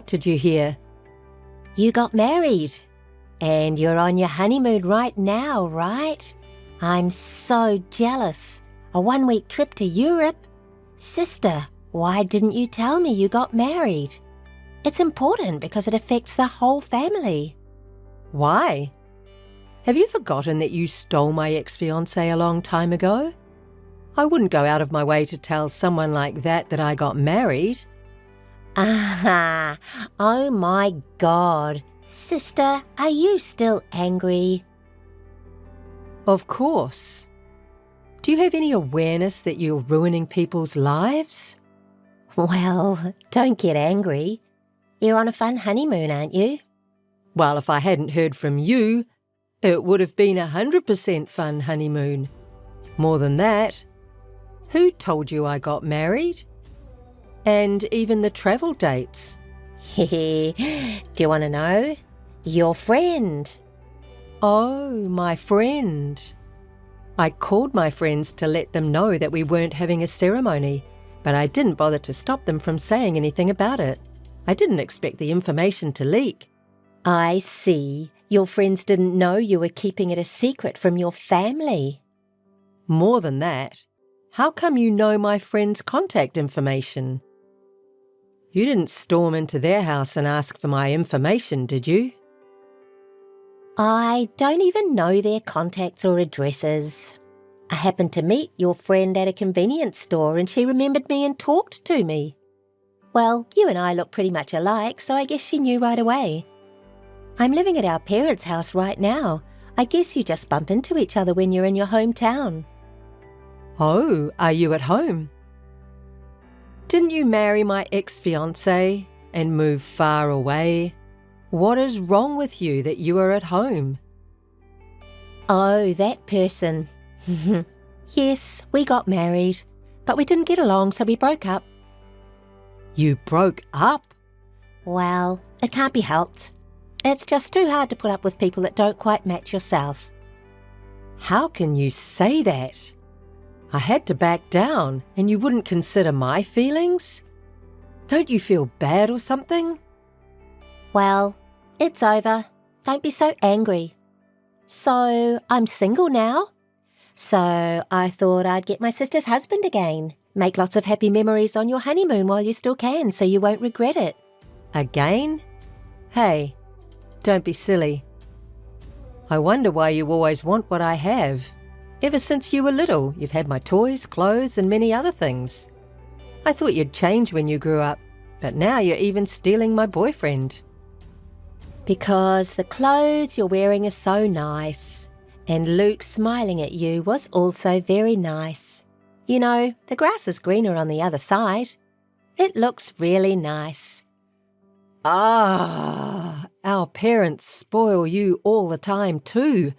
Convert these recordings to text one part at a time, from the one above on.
What did you hear? You got married. And you're on your honeymoon right now, right? I'm so jealous. A 1-week trip to Europe. Sister, why didn't you tell me you got married? It's important because it affects the whole family. Why? Have you forgotten that you stole my ex-fiancé a long time ago? I wouldn't go out of my way to tell someone like that I got married. Ah, oh my God. Sister, are you still angry? Of course. Do you have any awareness that you're ruining people's lives? Well, don't get angry. You're on a fun honeymoon, aren't you? Well, if I hadn't heard from you, it would have been 100% fun honeymoon. More than that, who told you I got married? And even the travel dates. Do you want to know? Your friend. Oh, my friend. I called my friends to let them know that we weren't having a ceremony, but I didn't bother to stop them from saying anything about it. I didn't expect the information to leak. I see. Your friends didn't know you were keeping it a secret from your family. More than that, how come you know my friend's contact information? You didn't storm into their house and ask for my information, did you? I don't even know their contacts or addresses. I happened to meet your friend at a convenience store and she remembered me and talked to me. Well, you and I look pretty much alike, so I guess she knew right away. I'm living at our parents' house right now. I guess you just bump into each other when you're in your hometown. Oh, are you at home? Didn't you marry my ex-fiancé and move far away? What is wrong with you that you are at home? Oh, that person. Yes, we got married, but we didn't get along, so we broke up. You broke up? Well, it can't be helped. It's just too hard to put up with people that don't quite match yourself. How can you say that? I had to back down, and you wouldn't consider my feelings? Don't you feel bad or something? Well, it's over. Don't be so angry. So, I'm single now. So, I thought I'd get my sister's husband again. Make lots of happy memories on your honeymoon while you still can, so you won't regret it. Again? Hey, don't be silly. I wonder why you always want what I have. Ever since you were little, you've had my toys, clothes, and many other things. I thought you'd change when you grew up, but now you're even stealing my boyfriend. Because the clothes you're wearing are so nice, and Luke smiling at you was also very nice. You know, the grass is greener on the other side. It looks really nice. Ah, our parents spoil you all the time too.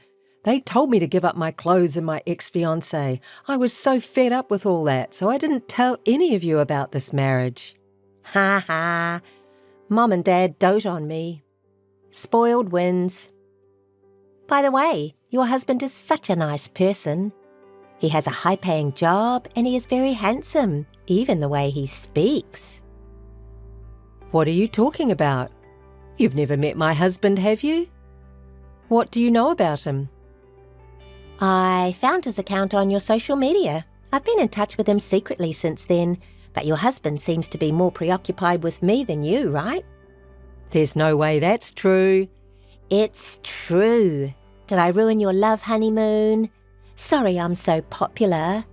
They told me to give up my clothes and my ex-fiancé. I was so fed up with all that, so I didn't tell any of you about this marriage. Ha ha. Mom and Dad dote on me. Spoiled wins. By the way, your husband is such a nice person. He has a high-paying job and he is very handsome, even the way he speaks. What are you talking about? You've never met my husband, have you? What do you know about him? I found his account on your social media. I've been in touch with him secretly since then, but your husband seems to be more preoccupied with me than you, right? There's no way that's true. It's true. Did I ruin your love honeymoon? Sorry I'm so popular.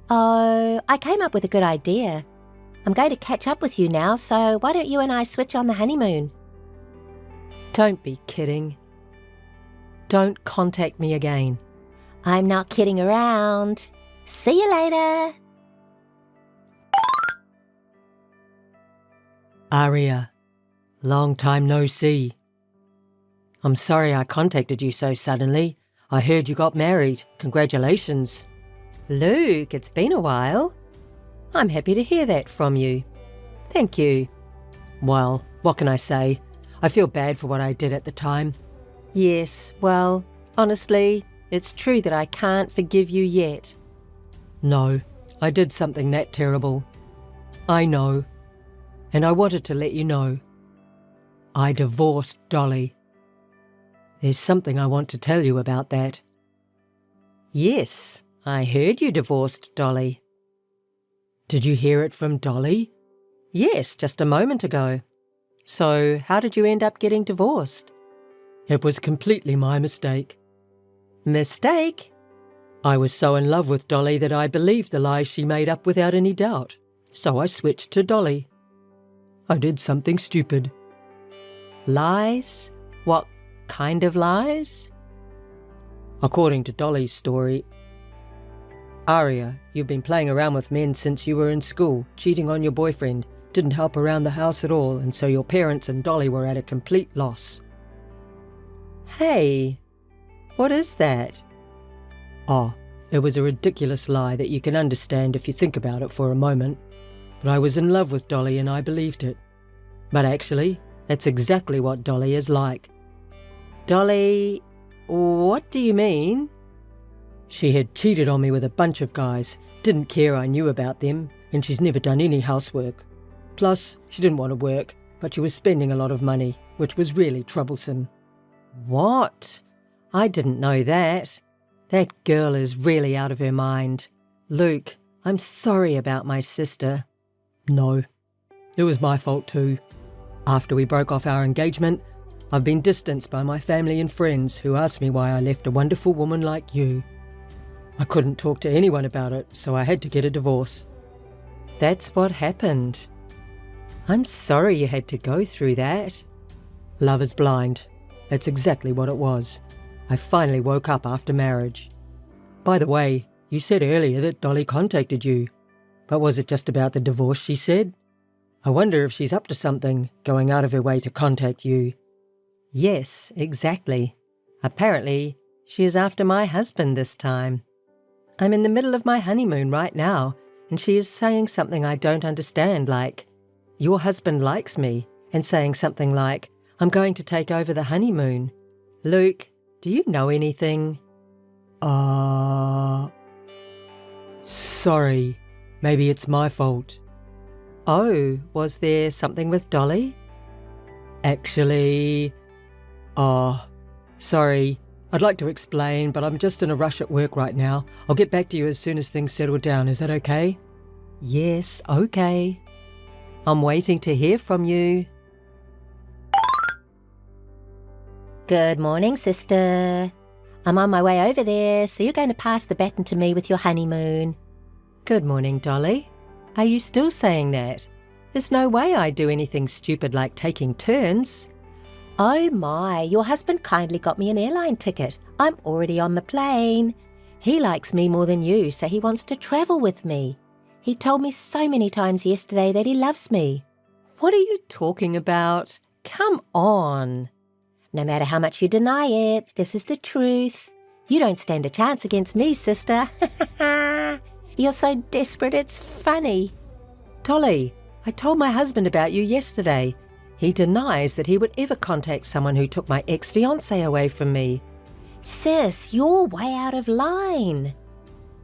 Oh, I came up with a good idea. I'm going to catch up with you now, so why don't you and I switch on the honeymoon? Don't be kidding. Don't contact me again. I'm not kidding around. See you later. Aria, long time no see. I'm sorry I contacted you so suddenly. I heard you got married. Congratulations. Luke, it's been a while. I'm happy to hear that from you. Thank you. Well, what can I say? I feel bad for what I did at the time. Yes, well, honestly, it's true that I can't forgive you yet. No, I did something that terrible. I know. And I wanted to let you know. I divorced Dolly. There's something I want to tell you about that. Yes, I heard you divorced Dolly. Did you hear it from Dolly? Yes, just a moment ago. So, how did you end up getting divorced? It was completely my mistake. Mistake? I was so in love with Dolly that I believed the lies she made up without any doubt. So I switched to Dolly. I did something stupid. Lies? What kind of lies? According to Dolly's story, Aria, you've been playing around with men since you were in school, cheating on your boyfriend, didn't help around the house at all, and so your parents and Dolly were at a complete loss. Hey, what is that? Oh, it was a ridiculous lie that you can understand if you think about it for a moment. But I was in love with Dolly and I believed it. But actually, that's exactly what Dolly is like. Dolly, what do you mean? She had cheated on me with a bunch of guys, didn't care I knew about them, and she's never done any housework. Plus, she didn't want to work, but she was spending a lot of money, which was really troublesome. What? I didn't know that. That girl is really out of her mind. Luke, I'm sorry about my sister. No, it was my fault too. After we broke off our engagement, I've been distanced by my family and friends who asked me why I left a wonderful woman like you. I couldn't talk to anyone about it, so I had to get a divorce. That's what happened. I'm sorry you had to go through that. Love is blind. That's exactly what it was. I finally woke up after marriage. By the way, you said earlier that Dolly contacted you. But was it just about the divorce she said? I wonder if she's up to something, going out of her way to contact you. Yes, exactly. Apparently, she is after my husband this time. I'm in the middle of my honeymoon right now, and she is saying something I don't understand, like, "Your husband likes me," and saying something like, "I'm going to take over the honeymoon." Luke, do you know anything? Sorry. Maybe it's my fault. Oh, was there something with Dolly? Actually... sorry. I'd like to explain, but I'm just in a rush at work right now. I'll get back to you as soon as things settle down. Is that okay? Yes, okay. I'm waiting to hear from you. Good morning, sister. I'm on my way over there, so you're going to pass the baton to me with your honeymoon. Good morning, Dolly. Are you still saying that? There's no way I'd do anything stupid like taking turns. Oh my, your husband kindly got me an airline ticket. I'm already on the plane. He likes me more than you, so he wants to travel with me. He told me so many times yesterday that he loves me. What are you talking about? Come on. No matter how much you deny it, this is the truth. You don't stand a chance against me, sister. You're so desperate, it's funny. Dolly, I told my husband about you yesterday. He denies that he would ever contact someone who took my ex-fiancé away from me. Sis, you're way out of line.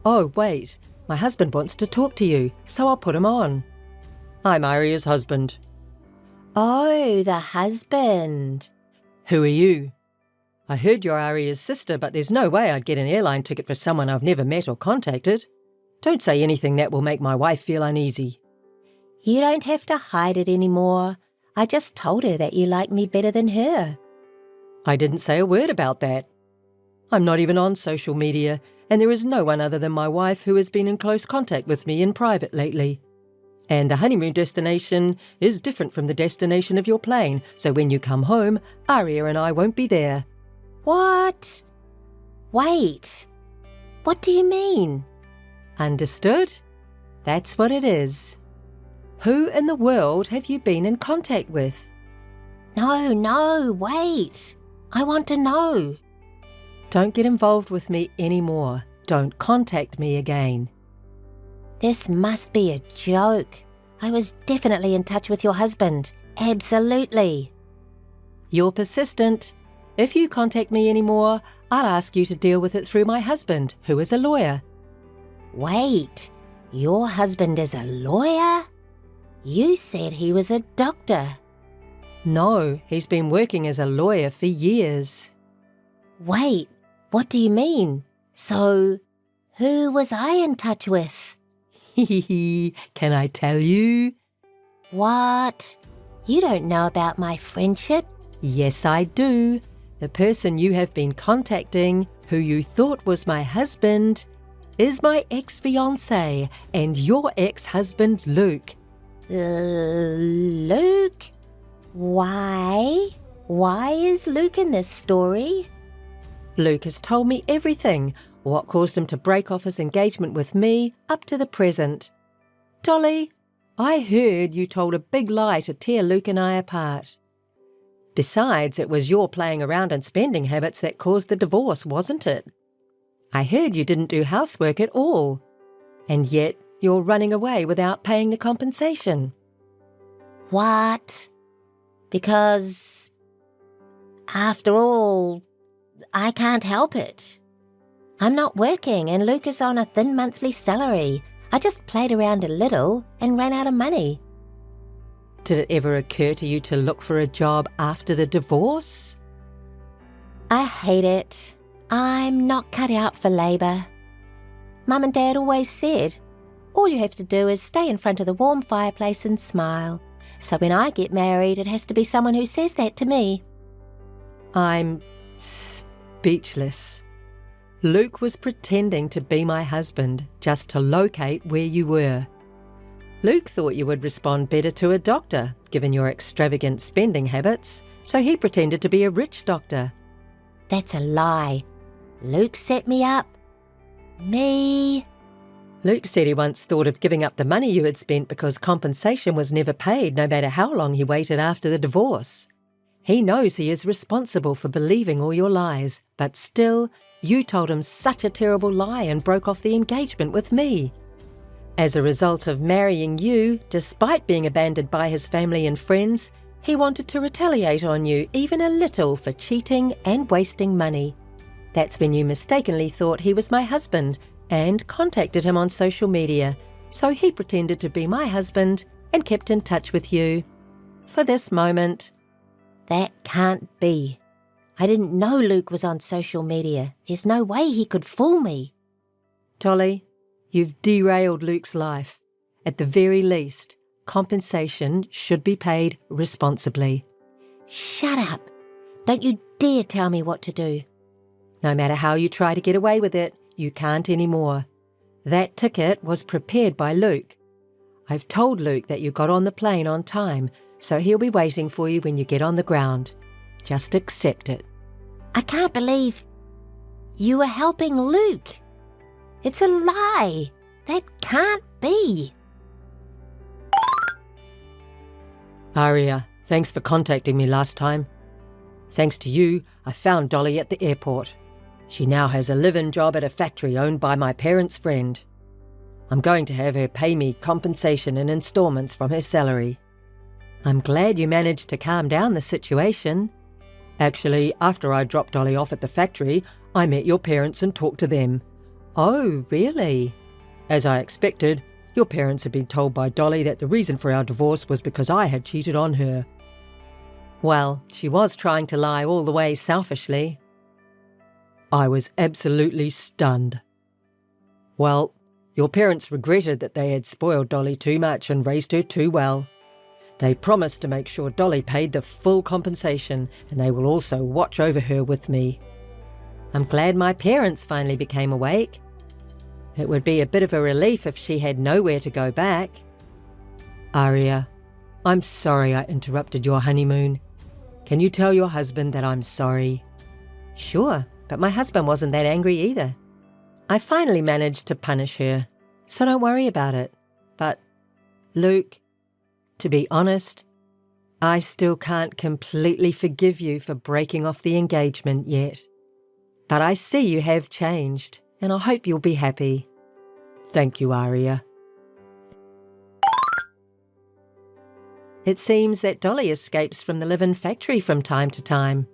Oh, wait. My husband wants to talk to you, so I'll put him on. I'm Aria's husband. Oh, the husband. Who are you? I heard you're Aria's sister, but there's no way I'd get an airline ticket for someone I've never met or contacted. Don't say anything that will make my wife feel uneasy. You don't have to hide it anymore. I just told her that you like me better than her. I didn't say a word about that. I'm not even on social media, and there is no one other than my wife who has been in close contact with me in private lately. And the honeymoon destination is different from the destination of your plane, so when you come home, Aria and I won't be there. What? Wait. What do you mean? Understood? That's what it is. Who in the world have you been in contact with? No, wait. I want to know. Don't get involved with me anymore. Don't contact me again. This must be a joke. I was definitely in touch with your husband. Absolutely. You're persistent. If you contact me anymore, I'll ask you to deal with it through my husband, who is a lawyer. Wait, your husband is a lawyer? You said he was a doctor. No, he's been working as a lawyer for years. Wait, what do you mean? So, who was I in touch with? Can I tell you? What? You don't know about my friendship? Yes, I do. The person you have been contacting, who you thought was my husband, is my ex-fiancé and your ex-husband, Luke. Luke? Why? Why is Luke in this story? Luke has told me everything, what caused him to break off his engagement with me up to the present. Dolly, I heard you told a big lie to tear Luke and I apart. Besides, it was your playing around and spending habits that caused the divorce, wasn't it? I heard you didn't do housework at all, and yet you're running away without paying the compensation. What? Because, after all, I can't help it. I'm not working and Luke is on a thin monthly salary. I just played around a little and ran out of money. Did it ever occur to you to look for a job after the divorce? I hate it. I'm not cut out for labour. Mum and Dad always said, all you have to do is stay in front of the warm fireplace and smile. So when I get married, it has to be someone who says that to me. I'm speechless. Luke was pretending to be my husband just to locate where you were. Luke thought you would respond better to a doctor, given your extravagant spending habits, so he pretended to be a rich doctor. That's a lie. Luke set me up. Me. Luke said he once thought of giving up the money you had spent because compensation was never paid, no matter how long he waited after the divorce. He knows he is responsible for believing all your lies, but still, you told him such a terrible lie and broke off the engagement with me. As a result of marrying you, despite being abandoned by his family and friends, he wanted to retaliate on you even a little for cheating and wasting money. That's when you mistakenly thought he was my husband and contacted him on social media, so he pretended to be my husband and kept in touch with you. For this moment. That can't be. I didn't know Luke was on social media. There's no way he could fool me. Dolly, you've derailed Luke's life. At the very least, compensation should be paid responsibly. Shut up. Don't you dare tell me what to do. No matter how you try to get away with it, you can't anymore. That ticket was prepared by Luke. I've told Luke that you got on the plane on time, so he'll be waiting for you when you get on the ground. Just accept it. I can't believe you were helping Luke. It's a lie. That can't be. Aria, thanks for contacting me last time. Thanks to you, I found Dolly at the airport. She now has a live-in job at a factory owned by my parents' friend. I'm going to have her pay me compensation in installments from her salary. I'm glad you managed to calm down the situation. Actually, after I dropped Dolly off at the factory, I met your parents and talked to them. Oh, really? As I expected, your parents had been told by Dolly that the reason for our divorce was because I had cheated on her. Well, she was trying to lie all the way selfishly. I was absolutely stunned. Well, your parents regretted that they had spoiled Dolly too much and raised her too well. They promised to make sure Dolly paid the full compensation, and they will also watch over her with me. I'm glad my parents finally became awake. It would be a bit of a relief if she had nowhere to go back. Aria, I'm sorry I interrupted your honeymoon. Can you tell your husband that I'm sorry? Sure, but my husband wasn't that angry either. I finally managed to punish her, so don't worry about it. But, Luke, to be honest, I still can't completely forgive you for breaking off the engagement yet. But I see you have changed, and I hope you'll be happy. Thank you, Aria. It seems that Dolly escapes from the live-in factory from time to time.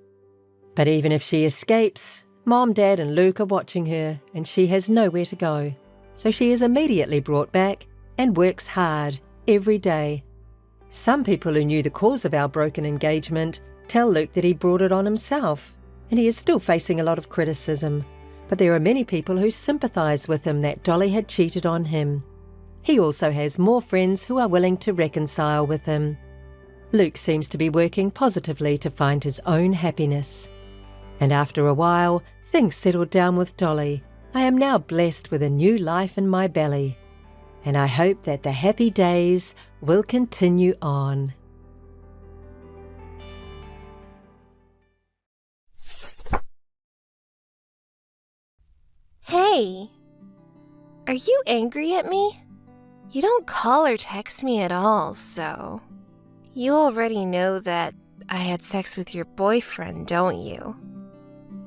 But even if she escapes, Mom, Dad and Luke are watching her, and she has nowhere to go. So she is immediately brought back and works hard every day. Some people who knew the cause of our broken engagement tell Luke that he brought it on himself, and he is still facing a lot of criticism. But there are many people who sympathise with him that Dolly had cheated on him. He also has more friends who are willing to reconcile with him. Luke seems to be working positively to find his own happiness. And after a while, things settled down with Dolly. I am now blessed with a new life in my belly. And I hope that the happy days will continue on. Hey, are you angry at me? You don't call or text me at all, so... You already know that I had sex with your boyfriend, don't you?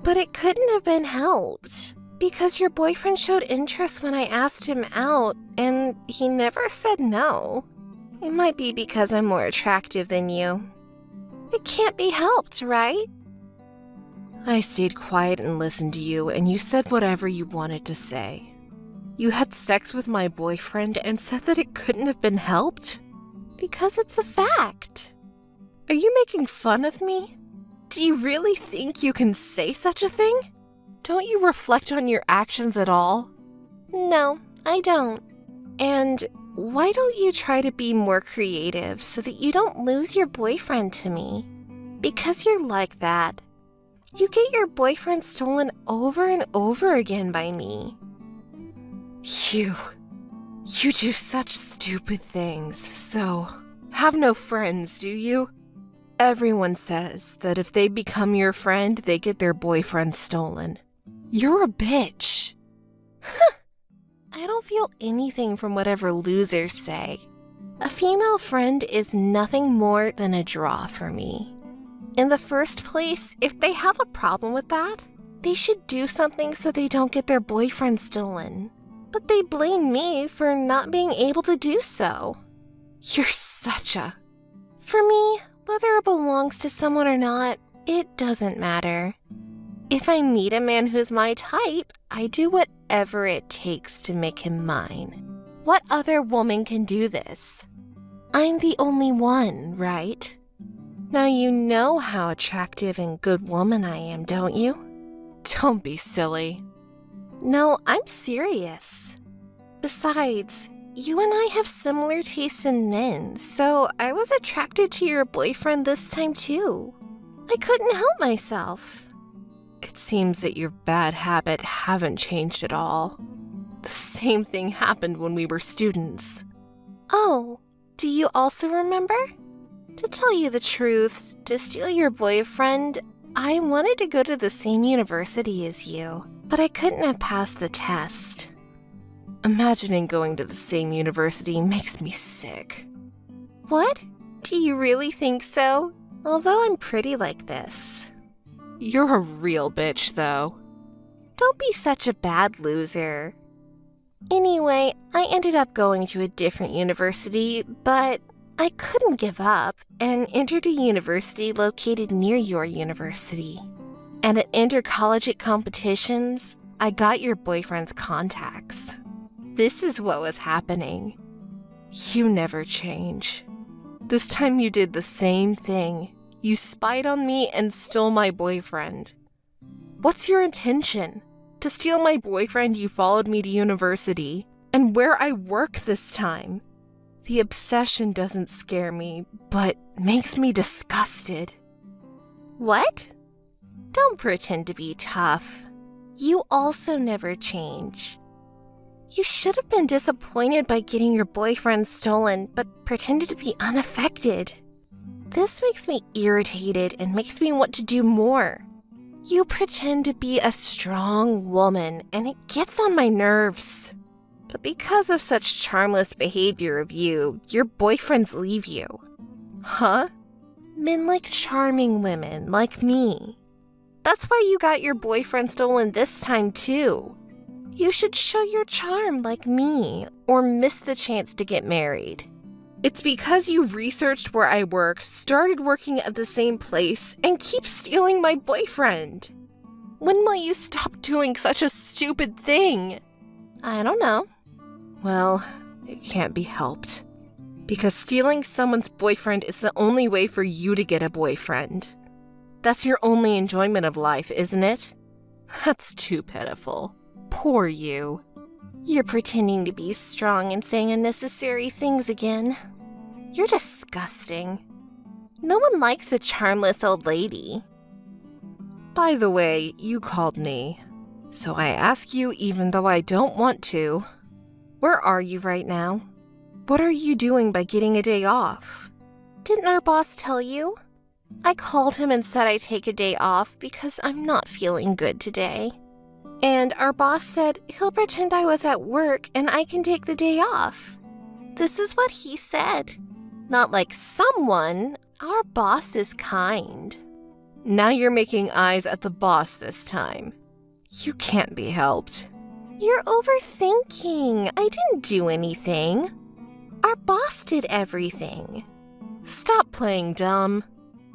But it couldn't have been helped, because your boyfriend showed interest when I asked him out, and he never said no. It might be because I'm more attractive than you. It can't be helped, right? I stayed quiet and listened to you, and you said whatever you wanted to say. You had sex with my boyfriend and said that it couldn't have been helped? Because it's a fact. Are you making fun of me? Do you really think you can say such a thing? Don't you reflect on your actions at all? No, I don't. And why don't you try to be more creative so that you don't lose your boyfriend to me? Because you're like that. You get your boyfriend stolen over and over again by me. You do such stupid things, so have no friends, do you? Everyone says that if they become your friend, they get their boyfriend stolen. You're a bitch. I don't feel anything from whatever losers say. A female friend is nothing more than a draw for me. In the first place, if they have a problem with that, they should do something so they don't get their boyfriend stolen. But they blame me for not being able to do so. You're such a... For me, whether it belongs to someone or not, it doesn't matter. If I meet a man who's my type, I do whatever it takes to make him mine. What other woman can do this? I'm the only one, right? Now you know how attractive and good woman I am, don't you? Don't be silly. No, I'm serious. Besides, you and I have similar tastes in men, so I was attracted to your boyfriend this time too. I couldn't help myself. It seems that your bad habits haven't changed at all. The same thing happened when we were students. Oh, do you also remember? To tell you the truth, to steal your boyfriend, I wanted to go to the same university as you, but I couldn't have passed the test. Imagining going to the same university makes me sick. What? Do you really think so? Although I'm pretty like this. You're a real bitch, though. Don't be such a bad loser. Anyway, I ended up going to a different university, but I couldn't give up and entered a university located near your university. And at intercollegiate competitions, I got your boyfriend's contacts. This is what was happening. You never change. This time you did the same thing. You spied on me and stole my boyfriend. What's your intention? To steal my boyfriend, you followed me to university, and where I work this time. The obsession doesn't scare me, but makes me disgusted. What? Don't pretend to be tough. You also never change. You should have been disappointed by getting your boyfriend stolen, but pretended to be unaffected. This makes me irritated and makes me want to do more. You pretend to be a strong woman, and it gets on my nerves. But because of such charmless behavior of you, your boyfriends leave you. Huh? Men like charming women like me. That's why you got your boyfriend stolen this time too. You should show your charm like me, or miss the chance to get married. It's because you researched where I work, started working at the same place, and keep stealing my boyfriend. When will you stop doing such a stupid thing? I don't know. Well, it can't be helped. Because stealing someone's boyfriend is the only way for you to get a boyfriend. That's your only enjoyment of life, isn't it? That's too pitiful. Poor you. You're pretending to be strong and saying unnecessary things again. You're disgusting. No one likes a charmless old lady. By the way, you called me. So I ask you even though I don't want to. Where are you right now? What are you doing by getting a day off? Didn't our boss tell you? I called him and said I take a day off because I'm not feeling good today. And our boss said he'll pretend I was at work and I can take the day off. This is what he said. Not like someone. Our boss is kind. Now you're making eyes at the boss this time. You can't be helped. You're overthinking. I didn't do anything. Our boss did everything. Stop playing dumb.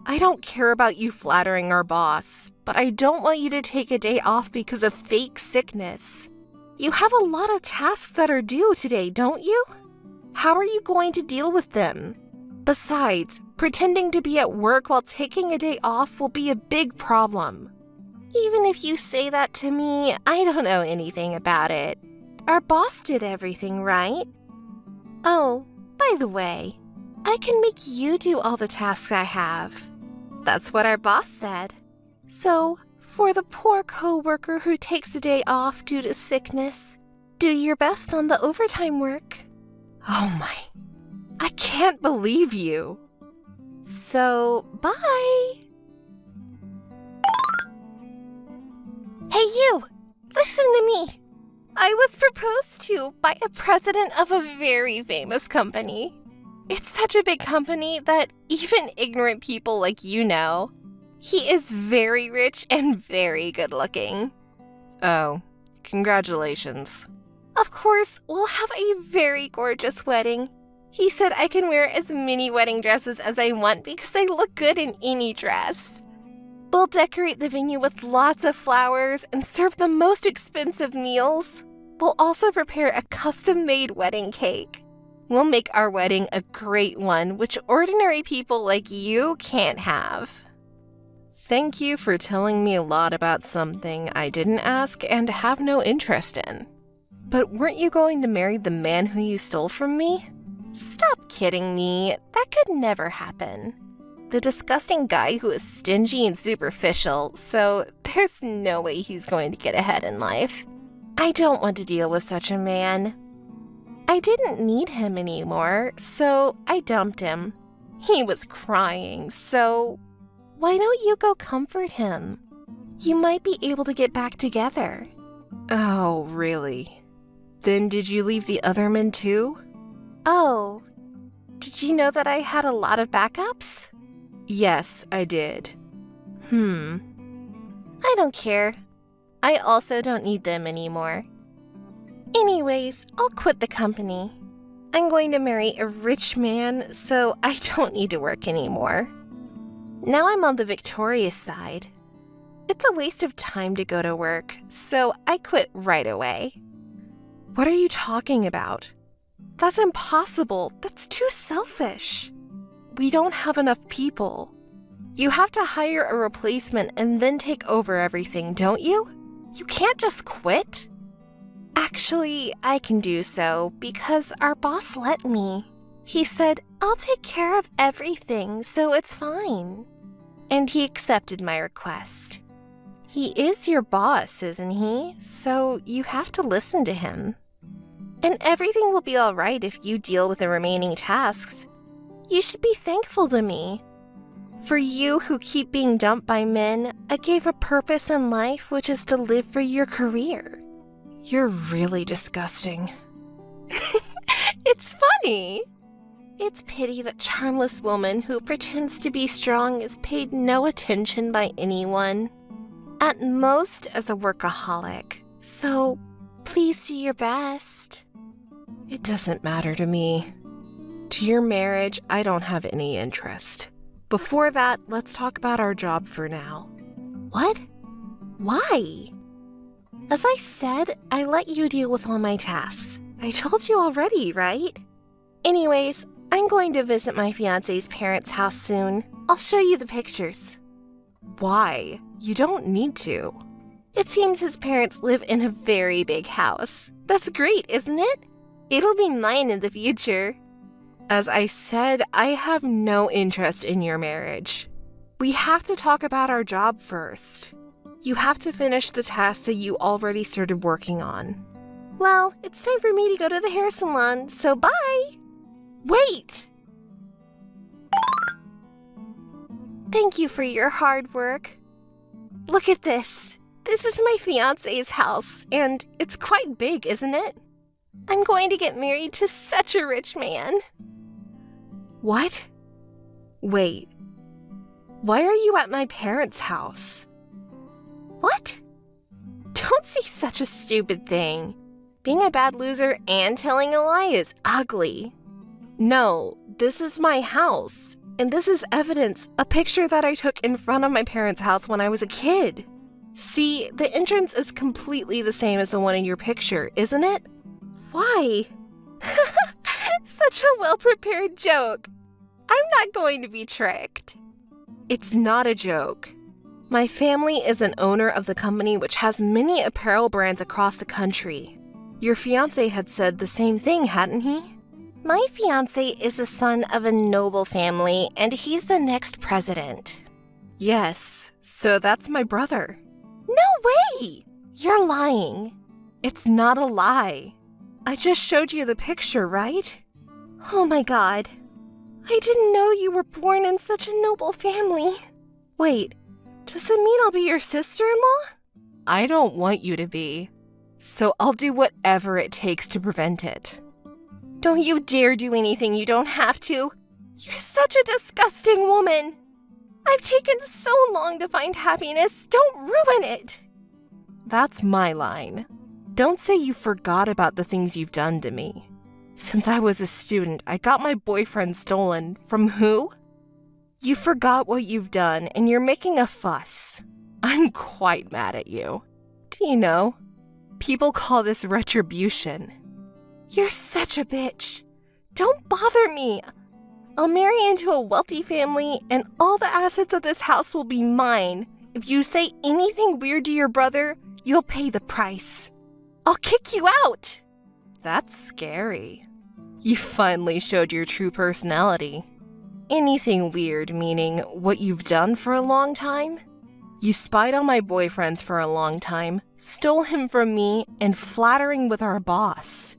I don't care about you flattering our boss, but I don't want you to take a day off because of fake sickness. You have a lot of tasks that are due today, don't you? How are you going to deal with them? Besides, pretending to be at work while taking a day off will be a big problem. Even if you say that to me, I don't know anything about it. Our boss did everything, right? Oh, by the way, I can make you do all the tasks I have. That's what our boss said. So, for the poor coworker who takes a day off due to sickness, do your best on the overtime work. Oh my, I can't believe you. So, bye. Hey you, listen to me. I was proposed to by a president of a very famous company. It's such a big company that even ignorant people like you know. He is very rich and very good looking. Oh, congratulations. Of course, we'll have a very gorgeous wedding. He said I can wear as many wedding dresses as I want because I look good in any dress. We'll decorate the venue with lots of flowers and serve the most expensive meals. We'll also prepare a custom-made wedding cake. We'll make our wedding a great one, which ordinary people like you can't have. Thank you for telling me a lot about something I didn't ask and have no interest in. But weren't you going to marry the man who you stole from me? Stop kidding me. That could never happen. The disgusting guy who is stingy and superficial, so there's no way he's going to get ahead in life. I don't want to deal with such a man. I didn't need him anymore, so I dumped him. He was crying, so why don't you go comfort him? You might be able to get back together. Oh, really? Then did you leave the other men too? Oh, did you know that I had a lot of backups? Yes, I did. I don't care. I also don't need them anymore. Anyways, I'll quit the company. I'm going to marry a rich man, so I don't need to work anymore. Now I'm on the victorious side. It's a waste of time to go to work, so I quit right away. What are you talking about? That's impossible. That's too selfish. We don't have enough people. You have to hire a replacement and then take over everything, don't you? You can't just quit. Actually, I can do so because our boss let me. He said, I'll take care of everything, so it's fine. And he accepted my request. He is your boss, isn't he? So you have to listen to him. And everything will be all right if you deal with the remaining tasks. You should be thankful to me. For you who keep being dumped by men, I gave a purpose in life, which is to live for your career. You're really disgusting. It's funny. It's pity that charmless woman who pretends to be strong is paid no attention by anyone. At most as a workaholic. So please do your best. It doesn't matter to me. To your marriage, I don't have any interest. Before that, let's talk about our job for now. What? Why? As I said, I let you deal with all my tasks. I told you already, right? Anyways, I'm going to visit my fiancé's parents' house soon. I'll show you the pictures. Why? You don't need to. It seems his parents live in a very big house. That's great, isn't it? It'll be mine in the future. As I said, I have no interest in your marriage. We have to talk about our job first. You have to finish the tasks that you already started working on. Well, it's time for me to go to the hair salon, so bye! Wait! Thank you for your hard work. Look at this. This is my fiancé's house, and it's quite big, isn't it? I'm going to get married to such a rich man. What? Wait. Why are you at my parents' house? What? Don't say such a stupid thing. Being a bad loser and telling a lie is ugly. No, this is my house, and this is evidence, a picture that I took in front of my parents' house when I was a kid. See, the entrance is completely the same as the one in your picture, isn't it? Why? Such a well-prepared joke. I'm not going to be tricked. It's not a joke. My family is an owner of the company which has many apparel brands across the country. Your fiancé had said the same thing, hadn't he? My fiancé is the son of a noble family, and he's the next president. Yes, so that's my brother. No way! You're lying. It's not a lie. I just showed you the picture, right? Oh my god. I didn't know you were born in such a noble family. Wait, does it mean I'll be your sister-in-law? I don't want you to be, so I'll do whatever it takes to prevent it. Don't you dare do anything you don't have to. You're such a disgusting woman. I've taken so long to find happiness. Don't ruin it. That's my line. Don't say you forgot about the things you've done to me. Since I was a student, I got my boyfriend stolen. From who? You forgot what you've done, and you're making a fuss. I'm quite mad at you. Do you know? People call this retribution. You're such a bitch. Don't bother me. I'll marry into a wealthy family, and all the assets of this house will be mine. If you say anything weird to your brother, you'll pay the price. I'll kick you out. That's scary. You finally showed your true personality. Anything weird meaning what you've done for a long time? You spied on my boyfriends for a long time, stole him from me, and flattering with our boss.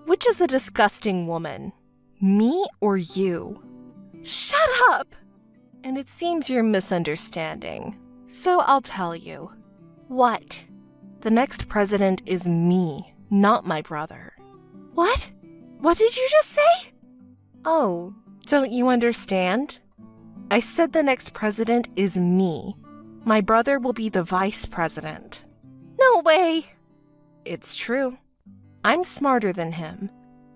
Which is a disgusting woman? Me or you? Shut up! And it seems you're misunderstanding. So I'll tell you. What? The next president is me, not my brother. What? What did you just say? Oh, don't you understand? I said the next president is me. My brother will be the vice president. No way! It's true. I'm smarter than him.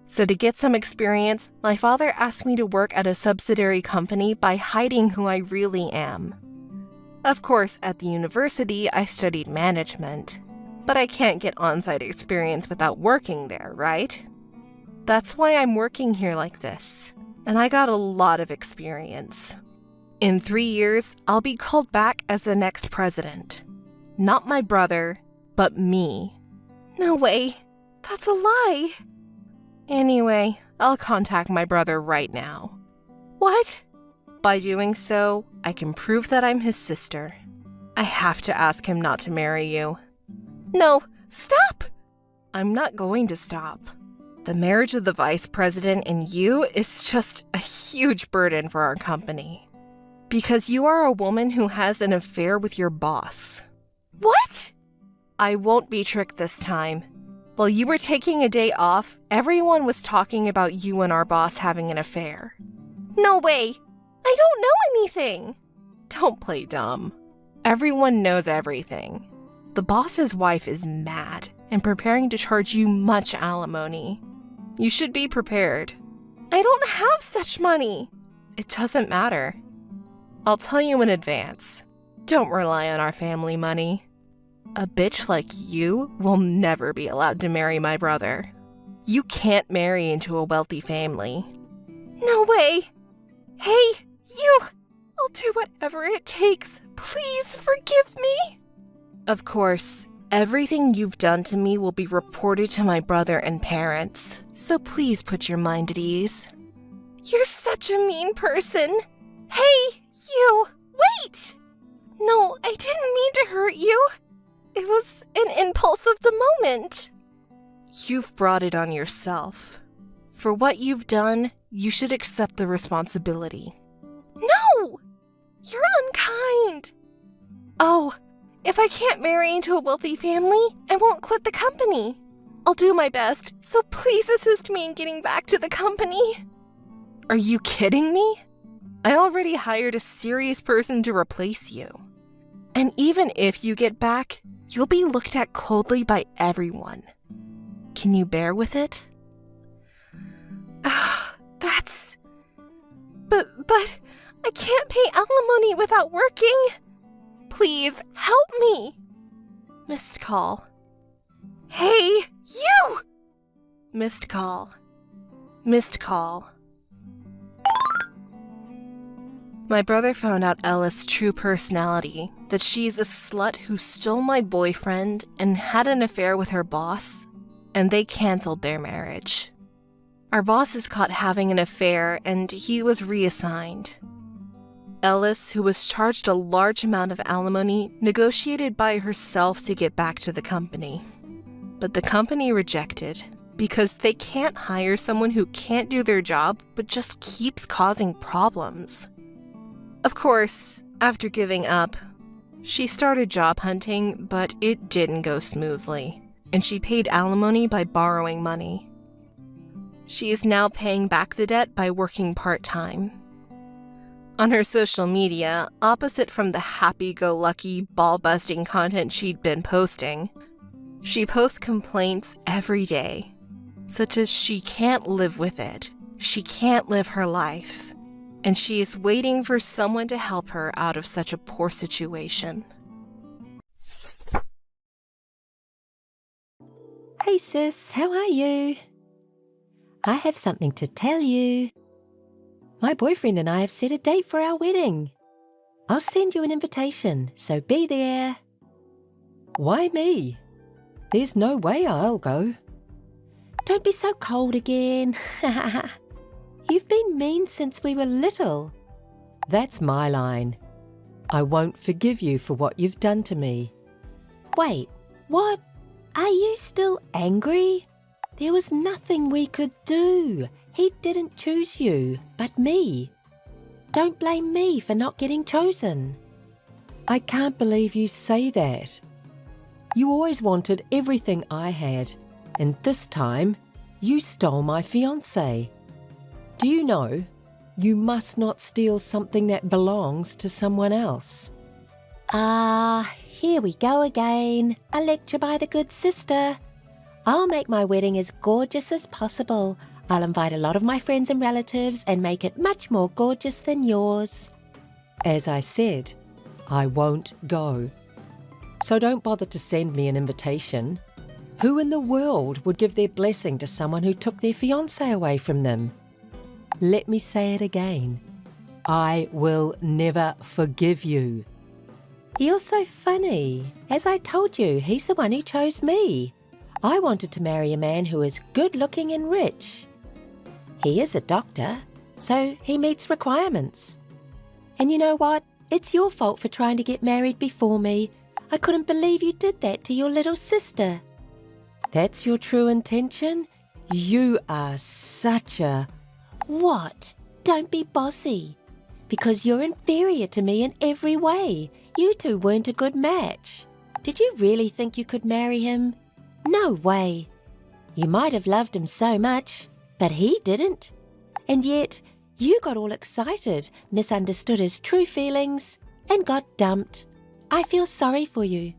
So to get some experience, my father asked me to work at a subsidiary company by hiding who I really am. Of course, at the university, I studied management. But I can't get on-site experience without working there, right? That's why I'm working here like this. And I got a lot of experience. In 3 years, I'll be called back as the next president. Not my brother, but me. No way. That's a lie. Anyway, I'll contact my brother right now. What? By doing so, I can prove that I'm his sister. I have to ask him not to marry you. No, stop! I'm not going to stop. The marriage of the vice president and you is just a huge burden for our company. Because you are a woman who has an affair with your boss. What? I won't be tricked this time. While you were taking a day off, everyone was talking about you and our boss having an affair. No way! I don't know anything! Don't play dumb. Everyone knows everything. The boss's wife is mad and preparing to charge you much alimony. You should be prepared. I don't have such money. It doesn't matter. I'll tell you in advance. Don't rely on our family money. A bitch like you will never be allowed to marry my brother. You can't marry into a wealthy family. No way! Hey, you! I'll do whatever it takes. Please forgive me! Of course, everything you've done to me will be reported to my brother and parents, so please put your mind at ease. You're such a mean person. Hey, you! Wait! No, I didn't mean to hurt you. It was an impulse of the moment. You've brought it on yourself. For what you've done, you should accept the responsibility. No! You're unkind. Oh, if I can't marry into a wealthy family, I won't quit the company. I'll do my best, so please assist me in getting back to the company. Are you kidding me? I already hired a serious person to replace you. And even if you get back, you'll be looked at coldly by everyone. Can you bear with it? But I can't pay alimony without working. Please, help me. Missed call. Hey, you! Missed call. Missed call. My brother found out Ella's true personality, that she's a slut who stole my boyfriend and had an affair with her boss, and they canceled their marriage. Our boss is caught having an affair, and he was reassigned. Ellis, who was charged a large amount of alimony, negotiated by herself to get back to the company. But the company rejected, because they can't hire someone who can't do their job but just keeps causing problems. Of course, after giving up, she started job hunting, but it didn't go smoothly, and she paid alimony by borrowing money. She is now paying back the debt by working part-time. On her social media, opposite from the happy-go-lucky, ball-busting content she'd been posting, she posts complaints every day, such as she can't live with it, she can't live her life, and she is waiting for someone to help her out of such a poor situation. Hey sis, how are you? I have something to tell you. My boyfriend and I have set a date for our wedding. I'll send you an invitation, so be there. Why me? There's no way I'll go. Don't be so cold again. You've been mean since we were little. That's my line. I won't forgive you for what you've done to me. Wait, what? Are you still angry? There was nothing we could do. He didn't choose you, but me. Don't blame me for not getting chosen. I can't believe you say that. You always wanted everything I had, and this time you stole my fiancé. Do you know, you must not steal something that belongs to someone else. Here we go again. A lecture by the good sister. I'll make my wedding as gorgeous as possible. I'll invite a lot of my friends and relatives and make it much more gorgeous than yours. As I said, I won't go. So don't bother to send me an invitation. Who in the world would give their blessing to someone who took their fiancé away from them? Let me say it again. I will never forgive you. You're so funny. As I told you, he's the one who chose me. I wanted to marry a man who is good-looking and rich. He is a doctor, so he meets requirements. And you know what? It's your fault for trying to get married before me. I couldn't believe you did that to your little sister. That's your true intention? You are such a... What? Don't be bossy. Because you're inferior to me in every way. You two weren't a good match. Did you really think you could marry him? No way. You might have loved him so much, but he didn't. And yet, you got all excited, misunderstood his true feelings, and got dumped. I feel sorry for you.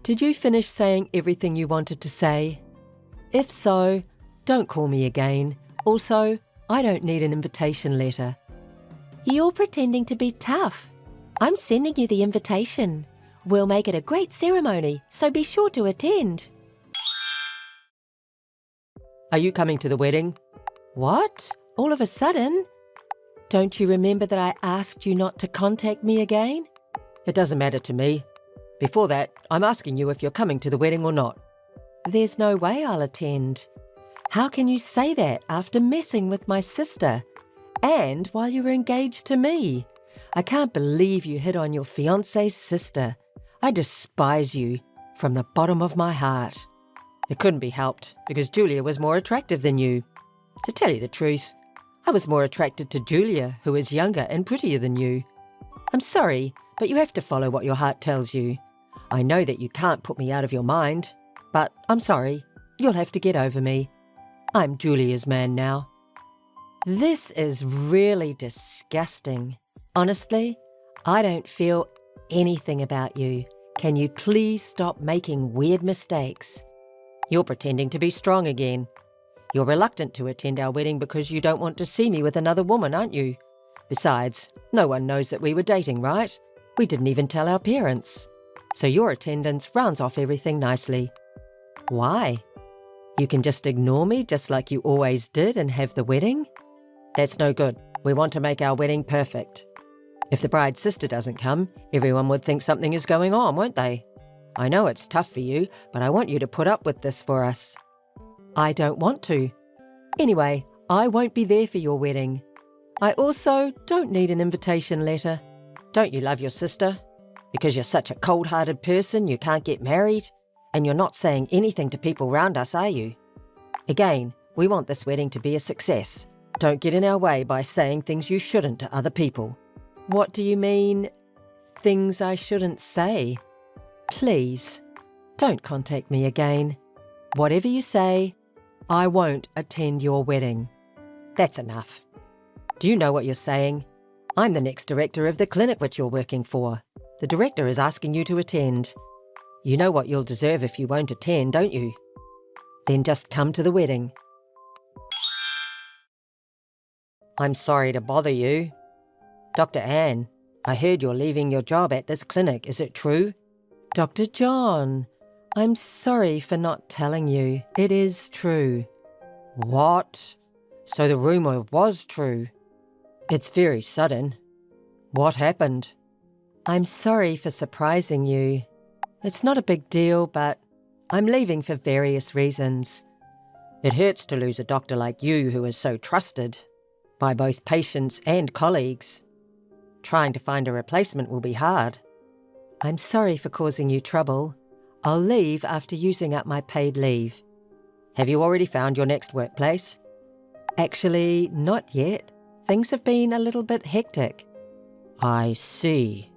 Did you finish saying everything you wanted to say? If so, don't call me again. Also, I don't need an invitation letter. You're pretending to be tough. I'm sending you the invitation. We'll make it a great ceremony, so be sure to attend. Are you coming to the wedding? What? All of a sudden? Don't you remember that I asked you not to contact me again? It doesn't matter to me. Before that, I'm asking you if you're coming to the wedding or not. There's no way I'll attend. How can you say that after messing with my sister? And while you were engaged to me? I can't believe you hit on your fiancé's sister. I despise you from the bottom of my heart. It couldn't be helped because Julia was more attractive than you. To tell you the truth, I was more attracted to Julia, who is younger and prettier than you. I'm sorry, but you have to follow what your heart tells you. I know that you can't put me out of your mind, but I'm sorry. You'll have to get over me. I'm Julia's man now. This is really disgusting. Honestly, I don't feel anything about you. Can you please stop making weird mistakes? You're pretending to be strong again. You're reluctant to attend our wedding because you don't want to see me with another woman, aren't you? Besides, no one knows that we were dating, right? We didn't even tell our parents. So your attendance rounds off everything nicely. Why? You can just ignore me just like you always did and have the wedding? That's no good. We want to make our wedding perfect. If the bride's sister doesn't come, everyone would think something is going on, won't they? I know it's tough for you, but I want you to put up with this for us. I don't want to. Anyway, I won't be there for your wedding. I also don't need an invitation letter. Don't you love your sister? Because you're such a cold-hearted person, you can't get married? And you're not saying anything to people round us, are you? Again, we want this wedding to be a success. Don't get in our way by saying things you shouldn't to other people. What do you mean, things I shouldn't say? Please, don't contact me again. Whatever you say, I won't attend your wedding. That's enough. Do you know what you're saying? I'm the next director of the clinic which you're working for. The director is asking you to attend. You know what you'll deserve if you won't attend, don't you? Then just come to the wedding. I'm sorry to bother you. Dr. Anne, I heard you're leaving your job at this clinic. Is it true? Dr. John, I'm sorry for not telling you. It is true. What? So the rumour was true. It's very sudden. What happened? I'm sorry for surprising you. It's not a big deal, but I'm leaving for various reasons. It hurts to lose a doctor like you who is so trusted by both patients and colleagues. Trying to find a replacement will be hard. I'm sorry for causing you trouble. I'll leave after using up my paid leave. Have you already found your next workplace? Actually, not yet. Things have been a little bit hectic. I see.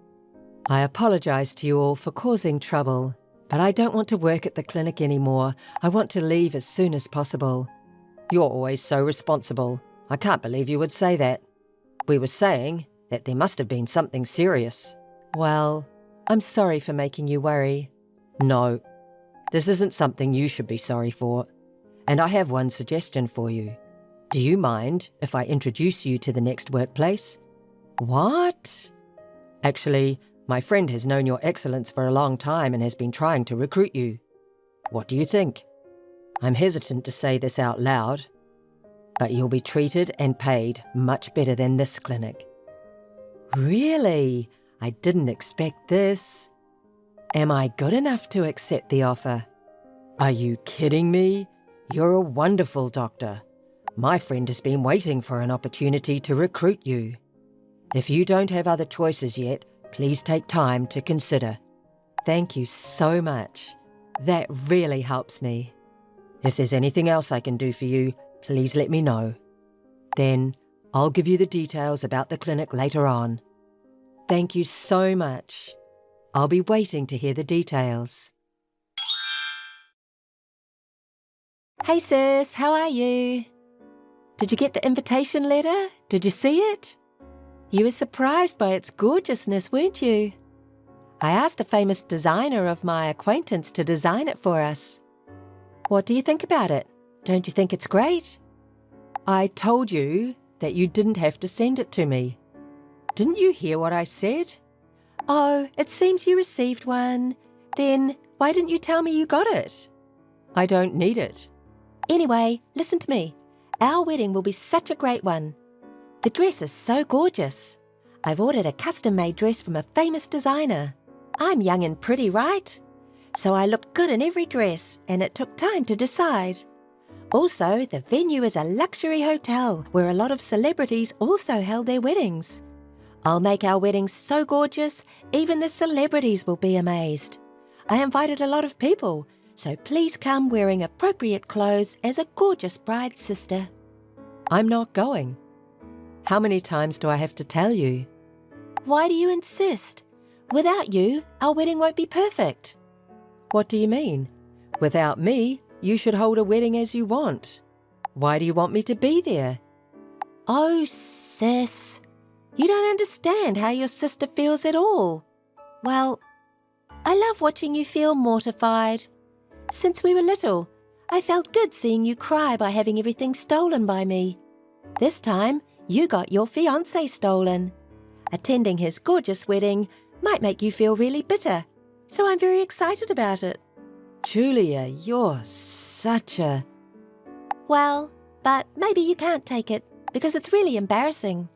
I apologise to you all for causing trouble, but I don't want to work at the clinic anymore. I want to leave as soon as possible. You're always so responsible. I can't believe you would say that. We were saying that there must have been something serious. Well, I'm sorry for making you worry. No, this isn't something you should be sorry for. And I have one suggestion for you. Do you mind if I introduce you to the next workplace? What? Actually, my friend has known your excellence for a long time and has been trying to recruit you. What do you think? I'm hesitant to say this out loud, but you'll be treated and paid much better than this clinic. Really? I didn't expect this. Am I good enough to accept the offer? Are you kidding me? You're a wonderful doctor. My friend has been waiting for an opportunity to recruit you. If you don't have other choices yet, please take time to consider. Thank you so much. That really helps me. If there's anything else I can do for you, please let me know. Then I'll give you the details about the clinic later on. Thank you so much. I'll be waiting to hear the details. Hey sis, how are you? Did you get the invitation letter? Did you see it? You were surprised by its gorgeousness, weren't you? I asked a famous designer of my acquaintance to design it for us. What do you think about it? Don't you think it's great? I told you that you didn't have to send it to me. Didn't you hear what I said? Oh, it seems you received one. Then why didn't you tell me you got it? I don't need it. Anyway, listen to me. Our wedding will be such a great one. The dress is so gorgeous. I've ordered a custom-made dress from a famous designer. I'm young and pretty, right? So I looked good in every dress, and it took time to decide. Also, the venue is a luxury hotel where a lot of celebrities also held their weddings. I'll make our wedding so gorgeous, even the celebrities will be amazed. I invited a lot of people, so please come wearing appropriate clothes as a gorgeous bride's sister. I'm not going. How many times do I have to tell you? Why do you insist? Without you, our wedding won't be perfect. What do you mean? Without me, you should hold a wedding as you want. Why do you want me to be there? Oh, sis, you don't understand how your sister feels at all. Well, I love watching you feel mortified. Since we were little, I felt good seeing you cry by having everything stolen by me. This time, you got your fiancé stolen. Attending his gorgeous wedding might make you feel really bitter, so I'm very excited about it. Julia, you're such a... Well, but maybe you can't take it because it's really embarrassing.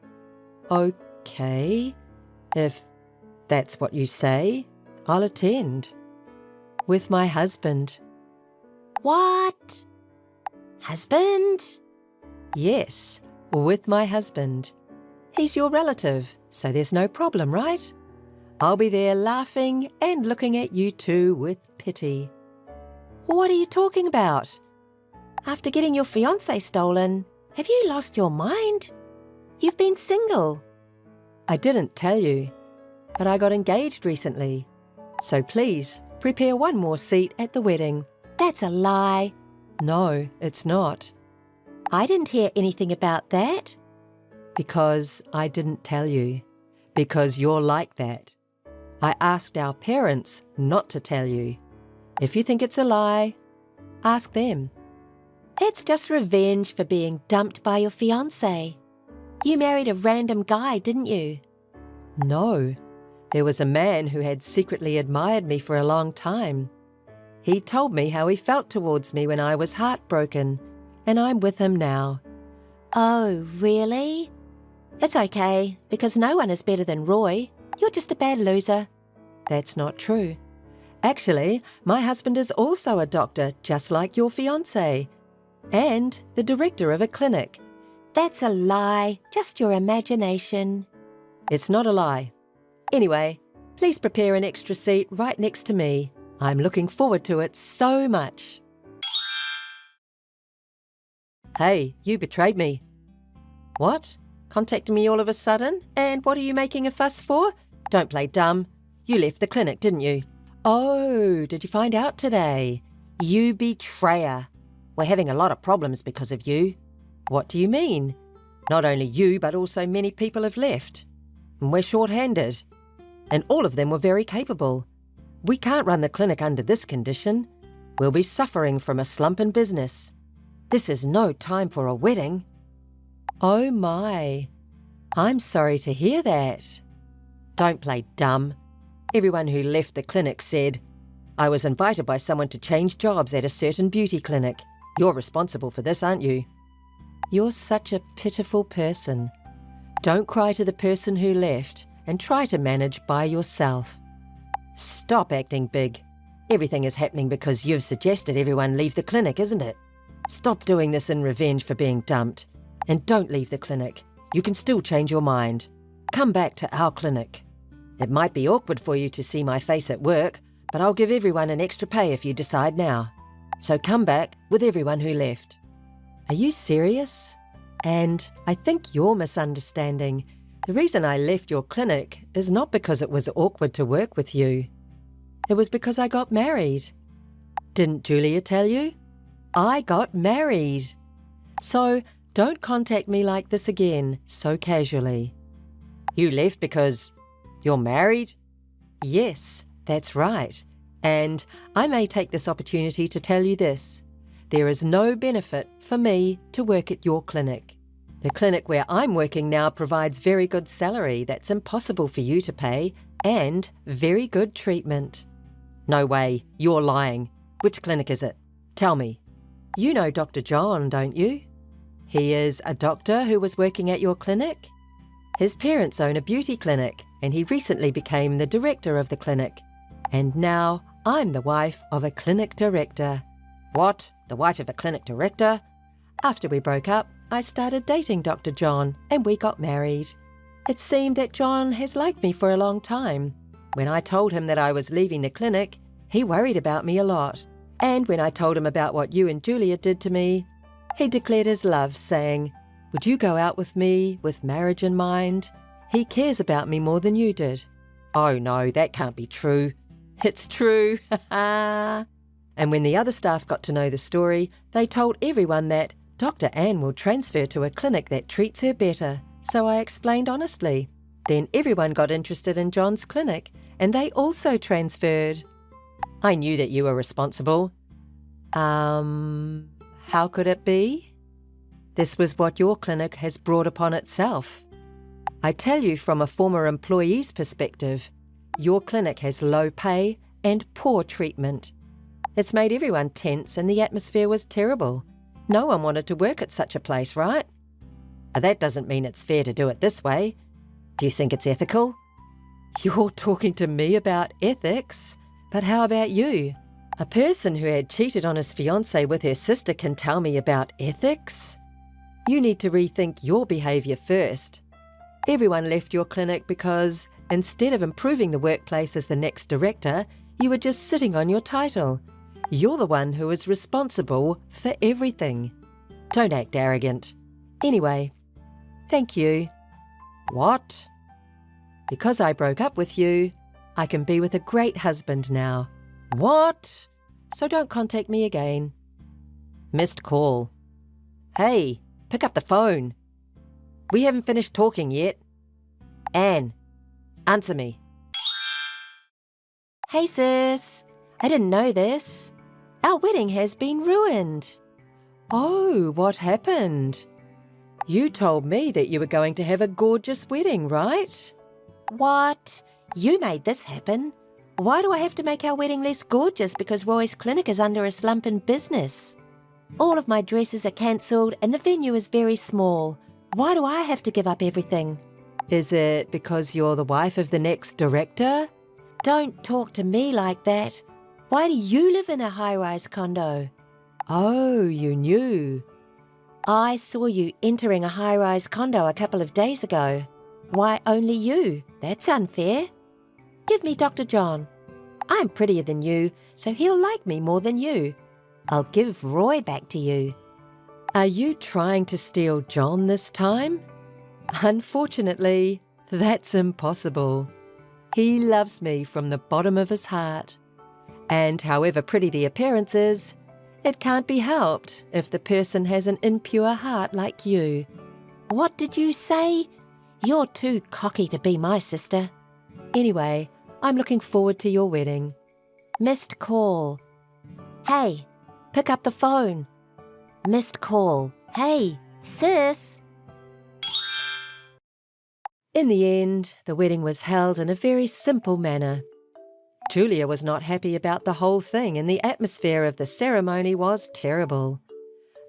Okay. If that's what you say, I'll attend. With my husband. What? Husband? Yes, with my husband. He's your relative, so there's no problem, right? I'll be there laughing and looking at you two with pity. What are you talking about? After getting your fiancé stolen, have you lost your mind? You've been single. I didn't tell you, but I got engaged recently. So please, prepare one more seat at the wedding. That's a lie. No, it's not. I didn't hear anything about that. Because I didn't tell you. Because you're like that. I asked our parents not to tell you. If you think it's a lie, ask them. That's just revenge for being dumped by your fiancé. You married a random guy, didn't you? No. There was a man who had secretly admired me for a long time. He told me how he felt towards me when I was heartbroken, and I'm with him now. Oh, really? It's okay, because no one is better than Roy. You're just a bad loser. That's not true. Actually, my husband is also a doctor, just like your fiancé, and the director of a clinic. That's a lie, just your imagination. It's not a lie. Anyway, please prepare an extra seat right next to me. I'm looking forward to it so much. Hey, you betrayed me. What? Contacting me all of a sudden? And what are you making a fuss for? Don't play dumb. You left the clinic, didn't you? Oh, did you find out today? You betrayer. We're having a lot of problems because of you. What do you mean? Not only you, but also many people have left. And we're short-handed. And all of them were very capable. We can't run the clinic under this condition. We'll be suffering from a slump in business. This is no time for a wedding. Oh my. I'm sorry to hear that. Don't play dumb. Everyone who left the clinic said, I was invited by someone to change jobs at a certain beauty clinic. You're responsible for this, aren't you? You're such a pitiful person. Don't cry to the person who left and try to manage by yourself. Stop acting big. Everything is happening because you've suggested everyone leave the clinic, isn't it? Stop doing this in revenge for being dumped. And don't leave the clinic. You can still change your mind. Come back to our clinic. It might be awkward for you to see my face at work, but I'll give everyone an extra pay if you decide now. So come back with everyone who left. Are you serious? And I think you're misunderstanding. The reason I left your clinic is not because it was awkward to work with you. It was because I got married. Didn't Julia tell you? I got married. So don't contact me like this again, so casually. You left because you're married? Yes, that's right. And I may take this opportunity to tell you this. There is no benefit for me to work at your clinic. The clinic where I'm working now provides very good salary that's impossible for you to pay and very good treatment. No way, you're lying. Which clinic is it? Tell me. You know Dr. John, don't you? He is a doctor who was working at your clinic? His parents own a beauty clinic, and he recently became the director of the clinic. And now I'm the wife of a clinic director. What? The wife of a clinic director? After we broke up, I started dating Dr. John, and we got married. It seemed that John has liked me for a long time. When I told him that I was leaving the clinic, he worried about me a lot. And when I told him about what you and Julia did to me, he declared his love, saying, "Would you go out with me with marriage in mind? He cares about me more than you did." Oh no, that can't be true. It's true, And when the other staff got to know the story, they told everyone that Dr. Anne will transfer to a clinic that treats her better. So I explained honestly. Then everyone got interested in John's clinic, and they also transferred. I knew that you were responsible. How could it be? This was what your clinic has brought upon itself. I tell you from a former employee's perspective, your clinic has low pay and poor treatment. It's made everyone tense and the atmosphere was terrible. No one wanted to work at such a place, right? That doesn't mean it's fair to do it this way. Do you think it's ethical? You're talking to me about ethics, but how about you? A person who had cheated on his fiancée with her sister can tell me about ethics? You need to rethink your behaviour first. Everyone left your clinic because, instead of improving the workplace as the next director, you were just sitting on your title. You're the one who is responsible for everything. Don't act arrogant. Anyway, thank you. What? Because I broke up with you, I can be with a great husband now. What? So don't contact me again. Missed call. Hey, pick up the phone. We haven't finished talking yet. Anne, answer me. Hey sis, I didn't know this. Our wedding has been ruined. Oh, what happened? You told me that you were going to have a gorgeous wedding, right? What? You made this happen. Why do I have to make our wedding less gorgeous because Roy's clinic is under a slump in business? All of my dresses are cancelled and the venue is very small. Why do I have to give up everything? Is it because you're the wife of the next director? Don't talk to me like that. Why do you live in a high-rise condo? Oh, you knew. I saw you entering a high-rise condo a couple of days ago. Why only you? That's unfair. Give me Dr. John. I'm prettier than you, so he'll like me more than you. I'll give Roy back to you. Are you trying to steal John this time? Unfortunately, that's impossible. He loves me from the bottom of his heart. And however pretty the appearance is, it can't be helped if the person has an impure heart like you. What did you say? You're too cocky to be my sister. Anyway, I'm looking forward to your wedding. Missed call. Hey, pick up the phone. Missed call. Hey, sis. In the end, the wedding was held in a very simple manner. Julia was not happy about the whole thing and the atmosphere of the ceremony was terrible.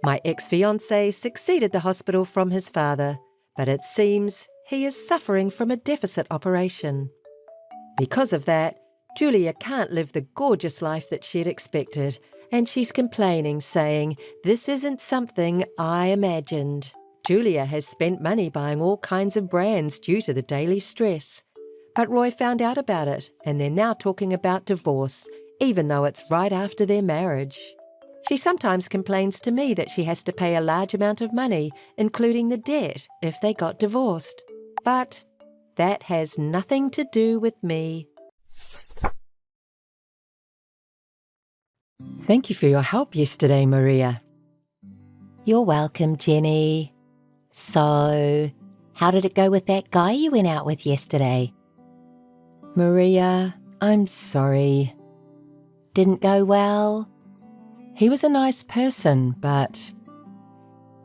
My ex-fiancé succeeded the hospital from his father, but it seems he is suffering from a deficit operation. Because of that, Julia can't live the gorgeous life that she'd expected, and she's complaining, saying, "This isn't something I imagined." Julia has spent money buying all kinds of brands due to the daily stress. But Roy found out about it, and they're now talking about divorce, even though it's right after their marriage. She sometimes complains to me that she has to pay a large amount of money, including the debt, if they got divorced. But that has nothing to do with me. Thank you for your help yesterday, Maria. You're welcome, Jenny. So, how did it go with that guy you went out with yesterday? Maria, I'm sorry. Didn't go well? He was a nice person, but...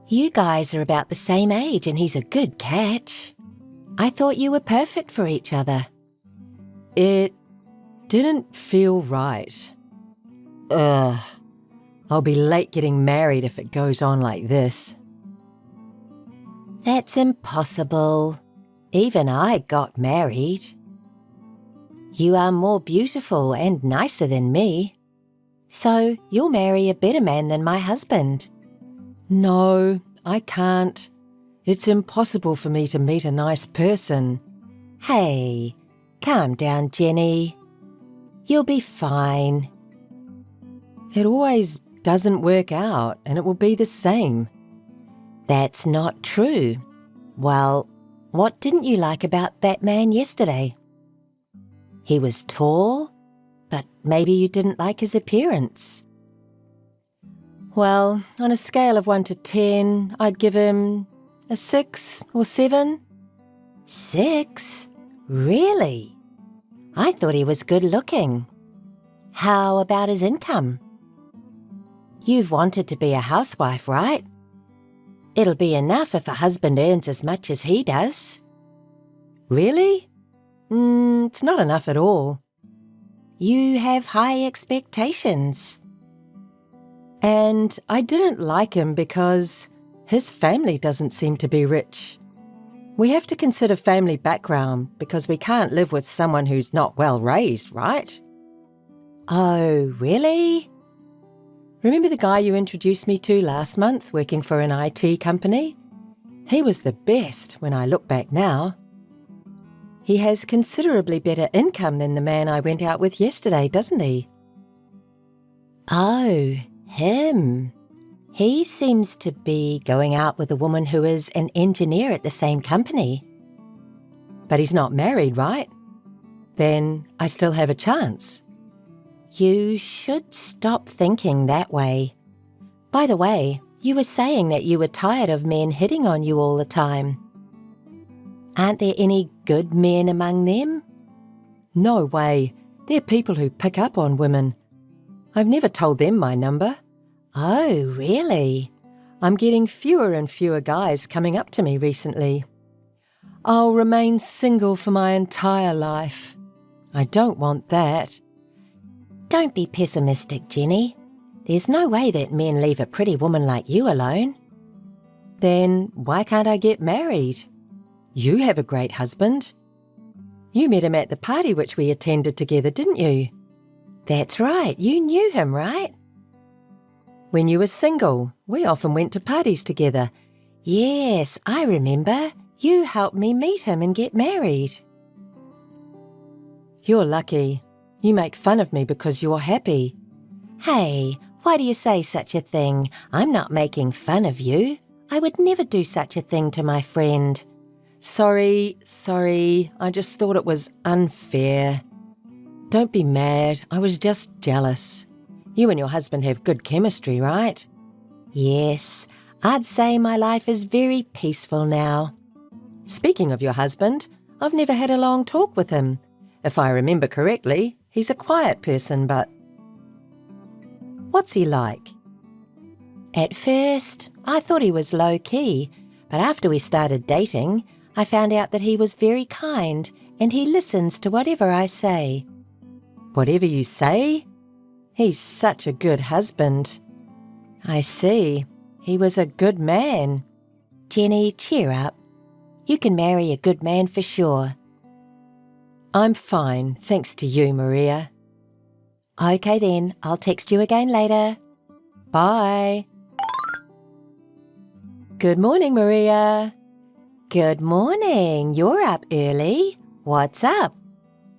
You guys are about the same age and he's a good catch. I thought you were perfect for each other. It didn't feel right. Ugh. I'll be late getting married if it goes on like this. That's impossible. Even I got married. You are more beautiful and nicer than me. So you'll marry a better man than my husband. No, I can't. It's impossible for me to meet a nice person. Hey, calm down, Jenny. You'll be fine. It always doesn't work out, and it will be the same. That's not true. Well, what didn't you like about that man yesterday? He was tall, but maybe you didn't like his appearance. Well, on a scale of 1 to 10, I'd give him a 6 or 7. 6? Really? I thought he was good looking. How about his income? You've wanted to be a housewife, right? It'll be enough if a husband earns as much as he does. Really? It's not enough at all. You have high expectations. And I didn't like him because his family doesn't seem to be rich. We have to consider family background because we can't live with someone who's not well raised, right? Oh, really? Remember the guy you introduced me to last month working for an IT company? He was the best when I look back now. He has considerably better income than the man I went out with yesterday, doesn't he? Oh, him. He seems to be going out with a woman who is an engineer at the same company. But he's not married, right? Then I still have a chance. You should stop thinking that way. By the way, you were saying that you were tired of men hitting on you all the time. Aren't there any good men among them? No way. They're people who pick up on women. I've never told them my number. Oh, really? I'm getting fewer and fewer guys coming up to me recently. I'll remain single for my entire life. I don't want that. Don't be pessimistic, Jenny. There's no way that men leave a pretty woman like you alone. Then why can't I get married? You have a great husband. You met him at the party which we attended together, didn't you? That's right. You knew him, right? When you were single, we often went to parties together. Yes, I remember. You helped me meet him and get married. You're lucky. You make fun of me because you're happy. Hey, why do you say such a thing? I'm not making fun of you. I would never do such a thing to my friend. Sorry. I just thought it was unfair. Don't be mad. I was just jealous. You and your husband have good chemistry, right? Yes, I'd say my life is very peaceful now. Speaking of your husband, I've never had a long talk with him. If I remember correctly, he's a quiet person, but... What's he like? At first, I thought he was low-key, but after we started dating, I found out that he was very kind and he listens to whatever I say. Whatever you say? He's such a good husband. I see. He was a good man. Jenny, cheer up. You can marry a good man for sure. I'm fine, thanks to you, Maria. Okay then, I'll text you again later. Bye. Good morning, Maria. Good morning. You're up early. What's up?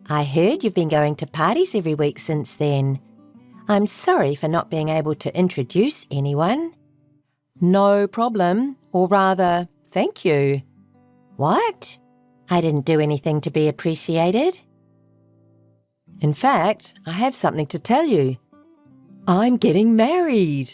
I heard you've been going to parties every week since then. I'm sorry for not being able to introduce anyone. No problem, or rather, thank you. What? I didn't do anything to be appreciated. In fact, I have something to tell you. I'm getting married.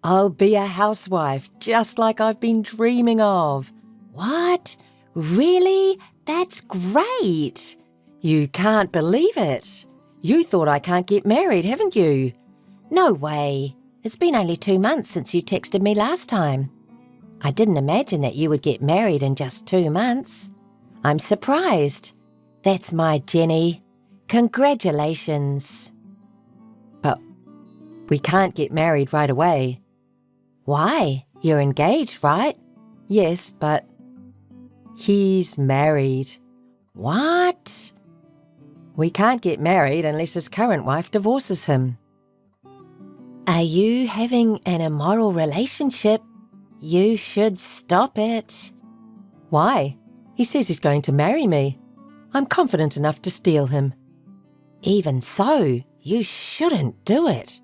I'll be a housewife just like I've been dreaming of. What? Really? That's great. You can't believe it. You thought I can't get married, haven't you? No way. It's been only 2 months since you texted me last time. I didn't imagine that you would get married in just 2 months. I'm surprised. That's my Jenny. Congratulations. But we can't get married right away. Why? You're engaged, right? Yes, but He's married. What? We can't get married unless his current wife divorces him. Are you having an immoral relationship? You should stop it. Why? He says he's going to marry me. I'm confident enough to steal him. Even so, you shouldn't do it.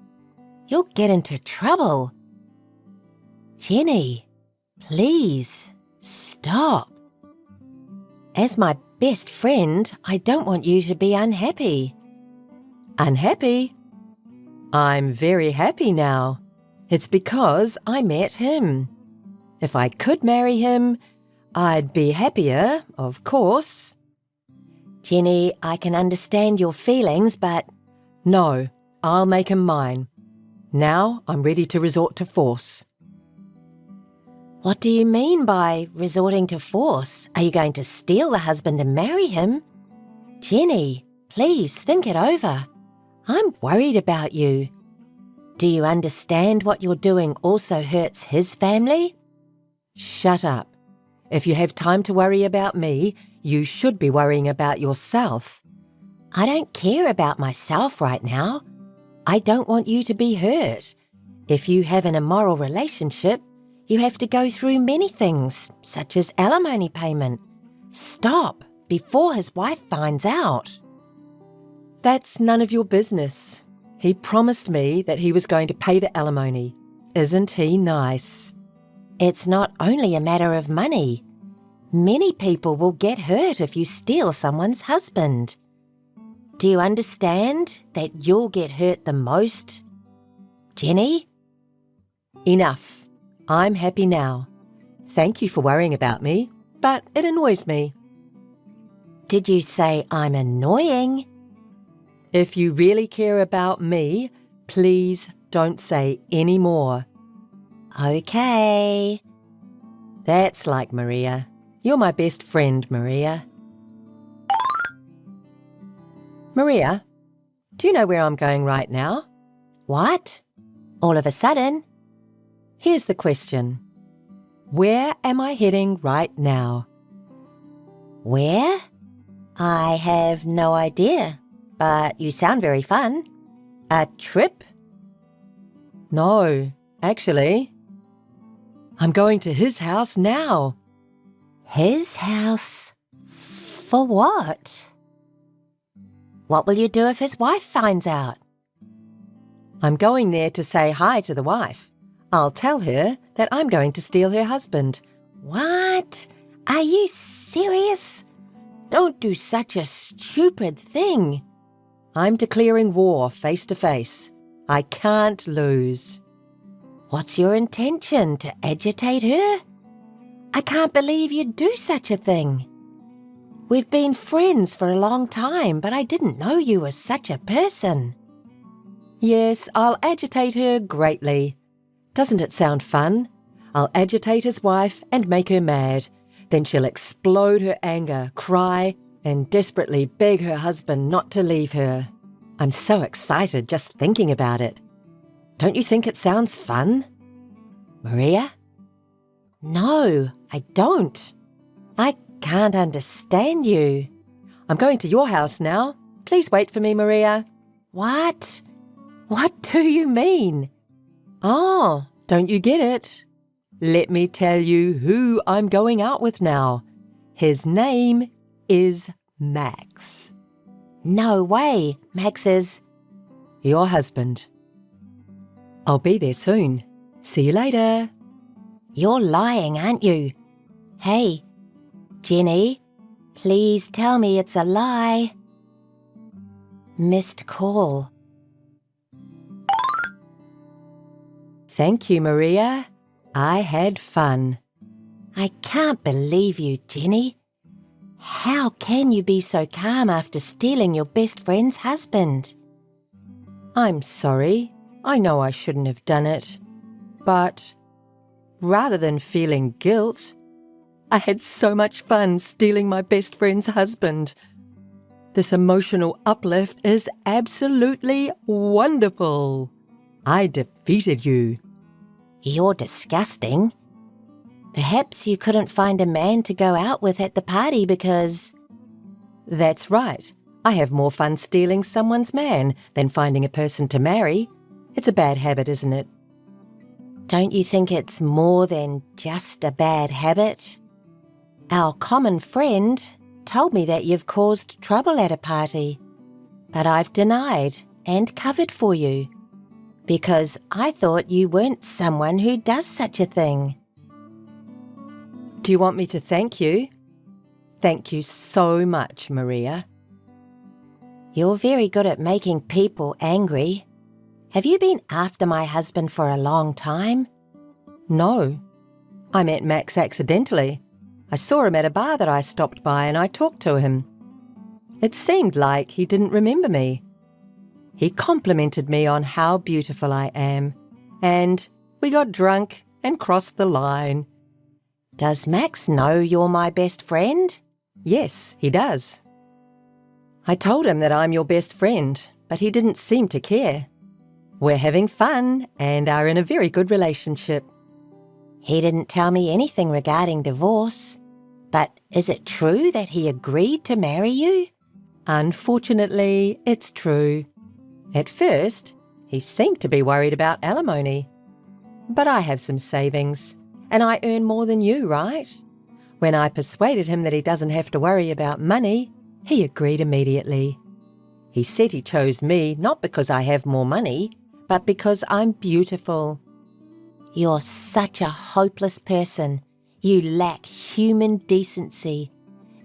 You'll get into trouble. Jenny, please, stop. As my best friend, I don't want you to be unhappy. Unhappy? I'm very happy now. It's because I met him. If I could marry him, I'd be happier, of course. Jenny, I can understand your feelings, but... No, I'll make him mine. Now I'm ready to resort to force. What do you mean by resorting to force? Are you going to steal the husband and marry him? Jenny, please think it over. I'm worried about you. Do you understand what you're doing also hurts his family? Shut up. If you have time to worry about me, you should be worrying about yourself. I don't care about myself right now. I don't want you to be hurt. If you have an immoral relationship, you have to go through many things, such as alimony payment. Stop before his wife finds out. That's none of your business. He promised me that he was going to pay the alimony. Isn't he nice? It's not only a matter of money. Many people will get hurt if you steal someone's husband. Do you understand that you'll get hurt the most? Jenny? Enough. I'm happy now. Thank you for worrying about me, but it annoys me. Did you say I'm annoying? If you really care about me, please don't say any more. Okay. That's like Maria. You're my best friend, Maria. Maria, do you know where I'm going right now? What? All of a sudden? Here's the question. Where am I heading right now? Where? I have no idea, but you sound very fun. A trip? No, actually. I'm going to his house now. His house? For what? What will you do if his wife finds out? I'm going there to say hi to the wife. I'll tell her that I'm going to steal her husband. What? Are you serious? Don't do such a stupid thing. I'm declaring war face to face. I can't lose. What's your intention, to agitate her? I can't believe you'd do such a thing. We've been friends for a long time, but I didn't know you were such a person. Yes, I'll agitate her greatly. Doesn't it sound fun? I'll agitate his wife and make her mad. Then she'll explode her anger, cry, and desperately beg her husband not to leave her. I'm so excited just thinking about it. Don't you think it sounds fun? Maria? No, I don't. I can't understand you. I'm going to your house now. Please wait for me, Maria. What? What do you mean? Oh, don't you get it? Let me tell you who I'm going out with now. His name is Max. No way. Max is... Your husband. I'll be there soon. See you later. You're lying, aren't you? Hey, Jenny, please tell me it's a lie. Missed call. Thank you, Maria. I had fun. I can't believe you, Jenny. How can you be so calm after stealing your best friend's husband? I'm sorry. I know I shouldn't have done it. But rather than feeling guilt, I had so much fun stealing my best friend's husband. This emotional uplift is absolutely wonderful. I defeated you. You're disgusting. Perhaps you couldn't find a man to go out with at the party because... That's right. I have more fun stealing someone's man than finding a person to marry. It's a bad habit, isn't it? Don't you think it's more than just a bad habit? Our common friend told me that you've caused trouble at a party, but I've denied and covered for you because I thought you weren't someone who does such a thing. Do you want me to thank you? Thank you so much, Maria. You're very good at making people angry. Have you been after my husband for a long time? No. I met Max accidentally. I saw him at a bar that I stopped by and I talked to him. It seemed like he didn't remember me. He complimented me on how beautiful I am, and we got drunk and crossed the line. Does Max know you're my best friend? Yes, he does. I told him that I'm your best friend, but he didn't seem to care. We're having fun and are in a very good relationship. He didn't tell me anything regarding divorce, but is it true that he agreed to marry you? Unfortunately, it's true. At first, he seemed to be worried about alimony. But I have some savings, and I earn more than you, right? When I persuaded him that he doesn't have to worry about money, he agreed immediately. He said he chose me not because I have more money, but because I'm beautiful. You're such a hopeless person. You lack human decency.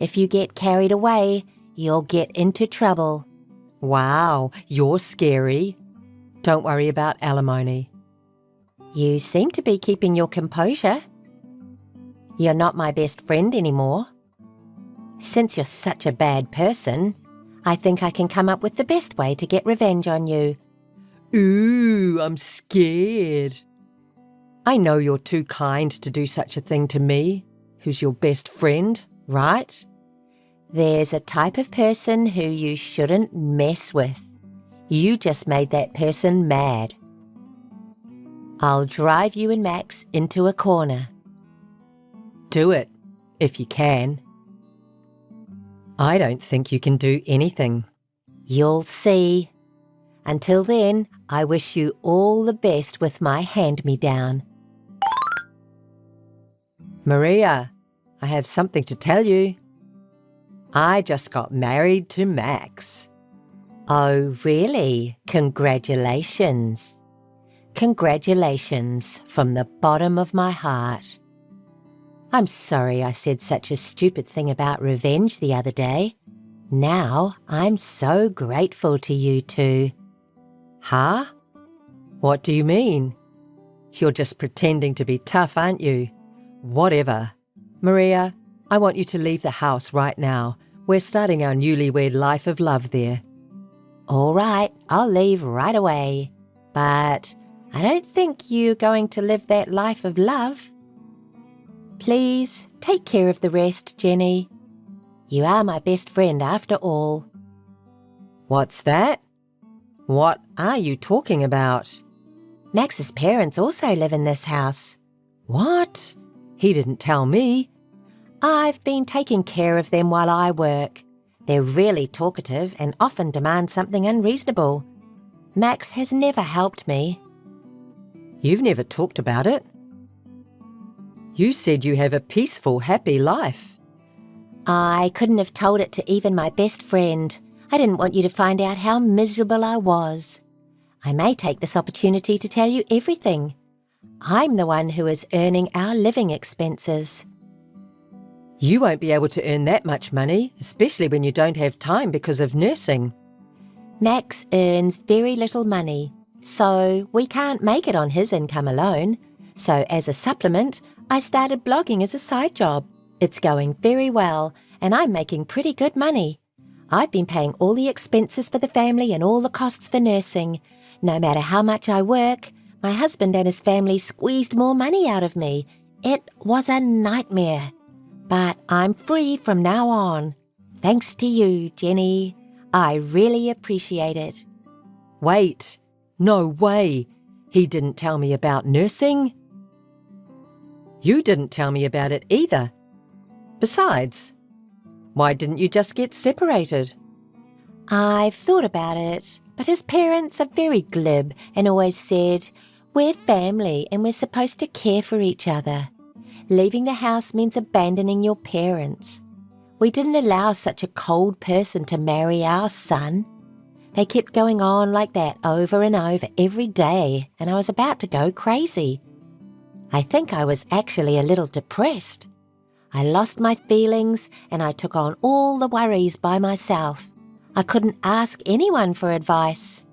If you get carried away, you'll get into trouble. Wow, you're scary. Don't worry about alimony. You seem to be keeping your composure. You're not my best friend anymore. Since you're such a bad person, I think I can come up with the best way to get revenge on you. Ooh, I'm scared. I know you're too kind to do such a thing to me, who's your best friend, right? There's a type of person who you shouldn't mess with. You just made that person mad. I'll drive you and Max into a corner. Do it, if you can. I don't think you can do anything. You'll see. Until then, I wish you all the best with my hand-me-down. Maria, I have something to tell you. I just got married to Max. Oh, really? Congratulations. Congratulations from the bottom of my heart. I'm sorry I said such a stupid thing about revenge the other day. Now I'm so grateful to you two. Huh? What do you mean? You're just pretending to be tough, aren't you? Whatever. Maria, I want you to leave the house right now. We're starting our newlywed life of love there. All right, I'll leave right away. But I don't think you're going to live that life of love. Please take care of the rest, Jenny. You are my best friend after all. What's that? What are you talking about? Max's parents also live in this house. What? He didn't tell me. I've been taking care of them while I work. They're really talkative and often demand something unreasonable. Max has never helped me. You've never talked about it. You said you have a peaceful, happy life. I couldn't have told it to even my best friend. I didn't want you to find out how miserable I was. I may take this opportunity to tell you everything. I'm the one who is earning our living expenses. You won't be able to earn that much money, especially when you don't have time because of nursing. Max earns very little money, so we can't make it on his income alone. So as a supplement, I started blogging as a side job. It's going very well, and I'm making pretty good money. I've been paying all the expenses for the family and all the costs for nursing. No matter how much I work, my husband and his family squeezed more money out of me. It was a nightmare. But I'm free from now on. Thanks to you, Jenny. I really appreciate it. Wait, no way. He didn't tell me about nursing. You didn't tell me about it either. Besides, why didn't you just get separated? I've thought about it, but his parents are very glib and always said, "We're family and we're supposed to care for each other. Leaving the house means abandoning your parents. We didn't allow such a cold person to marry our son." They kept going on like that over and over every day, and I was about to go crazy. I think I was actually a little depressed. I lost my feelings and I took on all the worries by myself. I couldn't ask anyone for advice.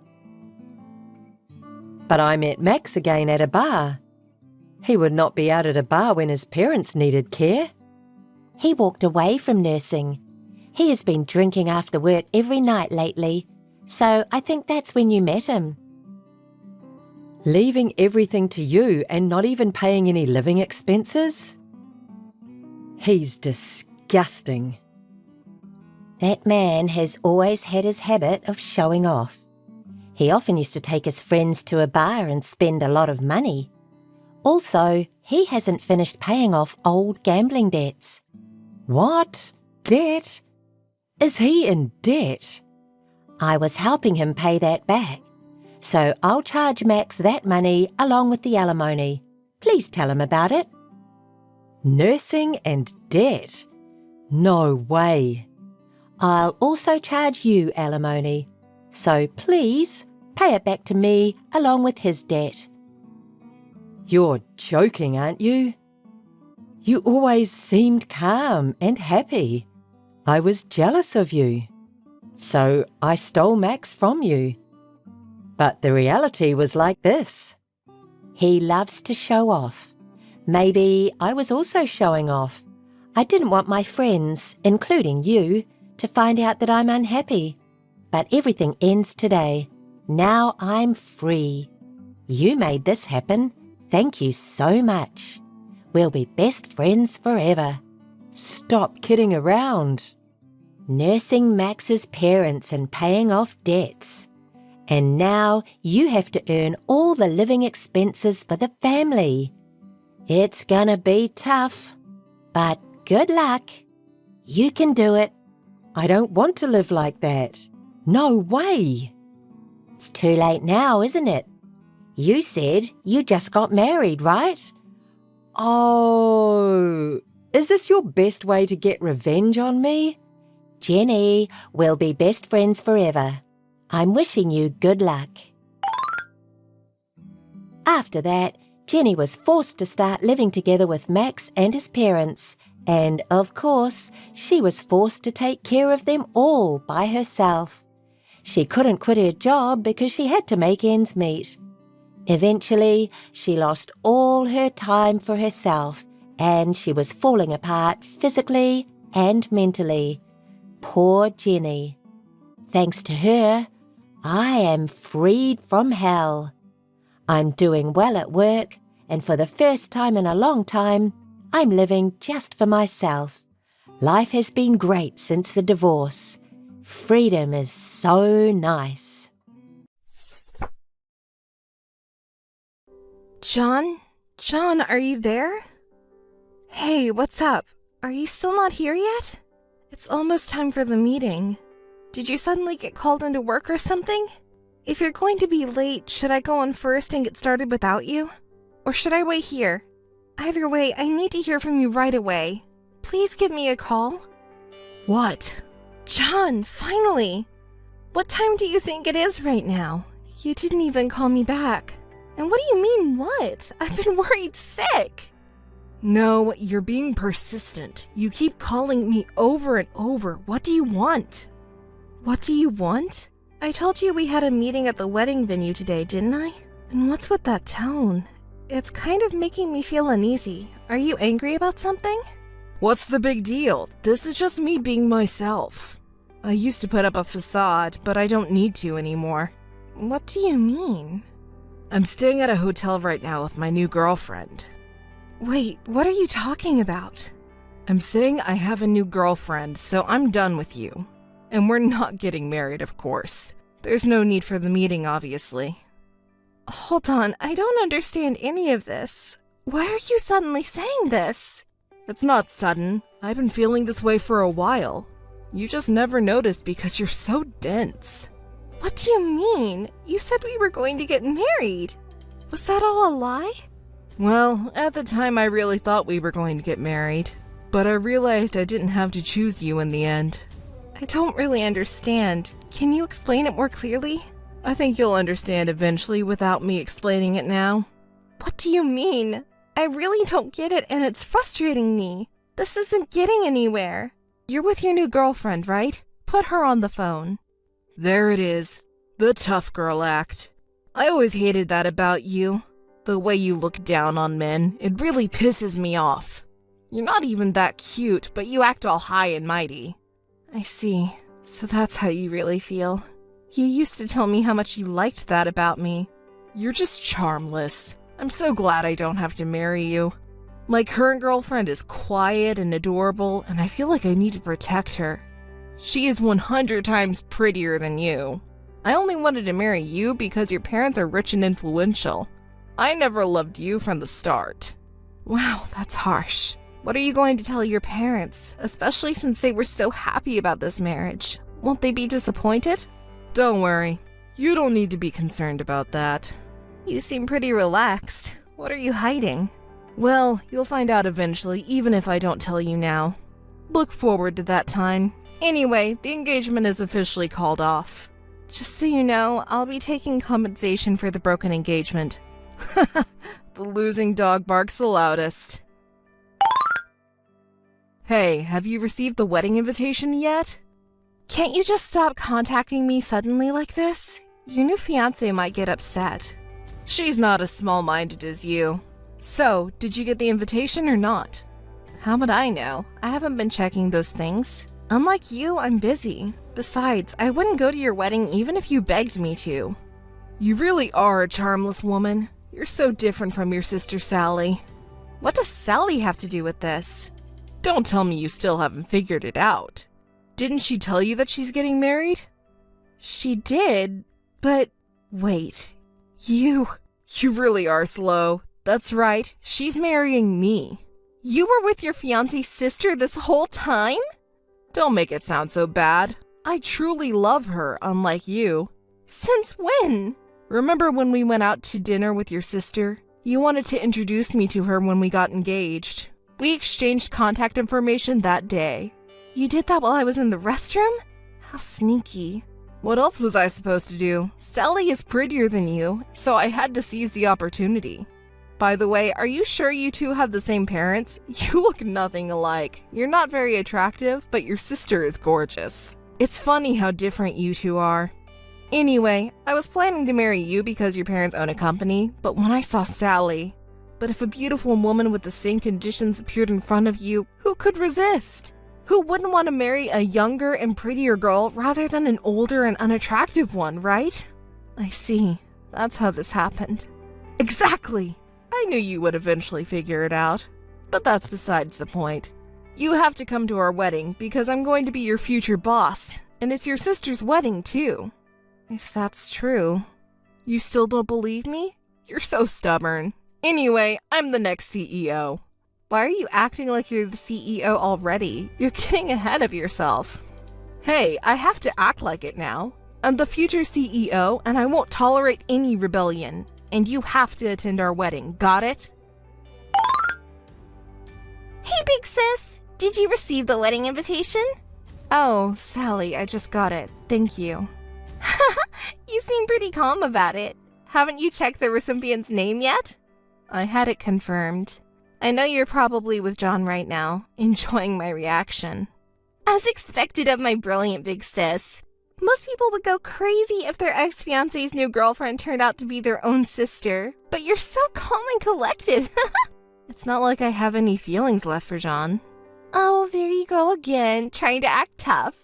But I met Max again at a bar. He would not be out at a bar when his parents needed care. He walked away from nursing. He has been drinking after work every night lately, so I think that's when you met him. Leaving everything to you and not even paying any living expenses? He's disgusting. That man has always had his habit of showing off. He often used to take his friends to a bar and spend a lot of money. Also, he hasn't finished paying off old gambling debts. What? Debt? Is he in debt? I was helping him pay that back, so I'll charge Max that money along with the alimony. Please tell him about it. Nursing and debt? No way. I'll also charge you alimony, so please pay it back to me along with his debt. You're joking, aren't you? You always seemed calm and happy. I was jealous of you. So I stole Max from you. But the reality was like this. He loves to show off. Maybe I was also showing off. I didn't want my friends, including you, to find out that I'm unhappy. But everything ends today. Now I'm free. You made this happen. Thank you so much. We'll be best friends forever. Stop kidding around. Nursing Max's parents and paying off debts. And now you have to earn all the living expenses for the family. It's gonna be tough, but good luck. You can do it. I don't want to live like that. No way. It's too late now, isn't it? You said you just got married, right? Oh, is this your best way to get revenge on me? Jenny, we'll be best friends forever. I'm wishing you good luck. After that, Jenny was forced to start living together with Max and his parents, and of course, she was forced to take care of them all by herself. She couldn't quit her job because she had to make ends meet. Eventually, she lost all her time for herself, and she was falling apart physically and mentally. Poor Jenny. Thanks to her, I am freed from hell. I'm doing well at work, and for the first time in a long time, I'm living just for myself. Life has been great since the divorce. Freedom is so nice. John, are you there? Hey, what's up? Are you still not here yet? It's almost time for the meeting. Did you suddenly get called into work or something? If you're going to be late, should I go on first and get started without you? Or should I wait here? Either way, I need to hear from you right away. Please give me a call. What? John, finally! What time do you think it is right now? You didn't even call me back. And what do you mean, what? I've been worried sick. No, you're being persistent. You keep calling me over and over. What do you want? What do you want? I told you we had a meeting at the wedding venue today, didn't I? And what's with that tone? It's kind of making me feel uneasy. Are you angry about something? What's the big deal? This is just me being myself. I used to put up a facade, but I don't need to anymore. What do you mean? I'm staying at a hotel right now with my new girlfriend. Wait, what are you talking about? I'm saying I have a new girlfriend, so I'm done with you. And we're not getting married, of course. There's no need for the meeting, obviously. Hold on, I don't understand any of this. Why are you suddenly saying this? It's not sudden. I've been feeling this way for a while. You just never noticed because you're so dense. What do you mean? You said we were going to get married. Was that all a lie? Well, at the time I really thought we were going to get married, but I realized I didn't have to choose you in the end. I don't really understand. Can you explain it more clearly? I think you'll understand eventually without me explaining it now. What do you mean? I really don't get it and it's frustrating me. This isn't getting anywhere. You're with your new girlfriend, right? Put her on the phone. There it is. The tough girl act. I always hated that about you. The way you look down on men, it really pisses me off. You're not even that cute, but you act all high and mighty. I see. So that's how you really feel. You used to tell me how much you liked that about me. You're just charmless. I'm so glad I don't have to marry you. My current girlfriend is quiet and adorable, and I feel like I need to protect her. She is 100 times prettier than you. I only wanted to marry you because your parents are rich and influential. I never loved you from the start. Wow, that's harsh. What are you going to tell your parents, especially since they were so happy about this marriage? Won't they be disappointed? Don't worry. You don't need to be concerned about that. You seem pretty relaxed. What are you hiding? Well, you'll find out eventually, even if I don't tell you now. Look forward to that time. Anyway, the engagement is officially called off. Just so you know, I'll be taking compensation for the broken engagement. The losing dog barks the loudest. Hey, have you received the wedding invitation yet? Can't you just stop contacting me suddenly like this? Your new fiancé might get upset. She's not as small-minded as you. So, did you get the invitation or not? How would I know? I haven't been checking those things. Unlike you, I'm busy. Besides, I wouldn't go to your wedding even if you begged me to. You really are a charmless woman. You're so different from your sister Sally. What does Sally have to do with this? Don't tell me you still haven't figured it out. Didn't she tell you that she's getting married? She did, but wait, you really are slow. That's right, she's marrying me. You were with your fiancé's sister this whole time? Don't make it sound so bad. I truly love her, unlike you. Since when? Remember when we went out to dinner with your sister? You wanted to introduce me to her when we got engaged. We exchanged contact information that day. You did that while I was in the restroom? How sneaky. What else was I supposed to do? Sally is prettier than you, so I had to seize the opportunity. By the way, are you sure you two have the same parents? You look nothing alike. You're not very attractive, but your sister is gorgeous. It's funny how different you two are. Anyway, I was planning to marry you because your parents own a company, but when I saw Sally... But if a beautiful woman with the same conditions appeared in front of you, who could resist? Who wouldn't want to marry a younger and prettier girl rather than an older and unattractive one, right? I see. That's how this happened. Exactly! I knew you would eventually figure it out. But that's besides the point. You have to come to our wedding because I'm going to be your future boss, and it's your sister's wedding too. If that's true. You still don't believe me? You're so stubborn. Anyway, I'm the next CEO. Why are you acting like you're the CEO already? You're getting ahead of yourself. Hey, I have to act like it now. I'm the future CEO, and I won't tolerate any rebellion. And you have to attend our wedding, got it? Hey, big sis! Did you receive the wedding invitation? Oh, Sally, I just got it. Thank you. You seem pretty calm about it. Haven't you checked the recipient's name yet? I had it confirmed. I know you're probably with John right now, enjoying my reaction. As expected of my brilliant big sis. Most people would go crazy if their ex-fiancé's new girlfriend turned out to be their own sister. But you're so calm and collected. It's not like I have any feelings left for John. Oh, there you go again, trying to act tough.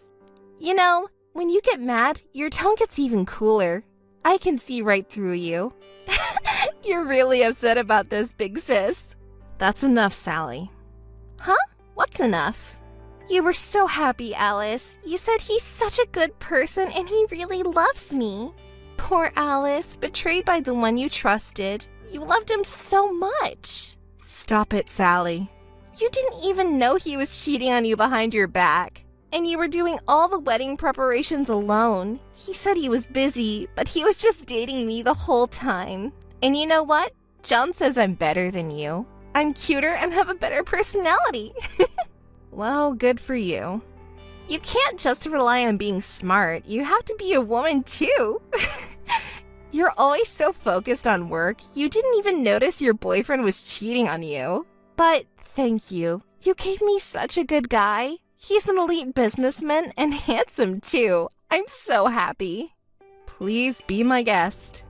You know, when you get mad, your tone gets even cooler. I can see right through you. You're really upset about this, big sis. That's enough, Sally. Huh? What's enough? You were so happy, Alice. You said he's such a good person and he really loves me. Poor Alice, betrayed by the one you trusted. You loved him so much. Stop it, Sally. You didn't even know he was cheating on you behind your back. And you were doing all the wedding preparations alone. He said he was busy, but he was just dating me the whole time. And you know what? John says I'm better than you. I'm cuter and have a better personality. Well, good for you. You can't just rely on being smart. You have to be a woman too. You're always so focused on work, you didn't even notice your boyfriend was cheating on you. But thank you. You gave me such a good guy. He's an elite businessman and handsome too. I'm so happy. Please be my guest.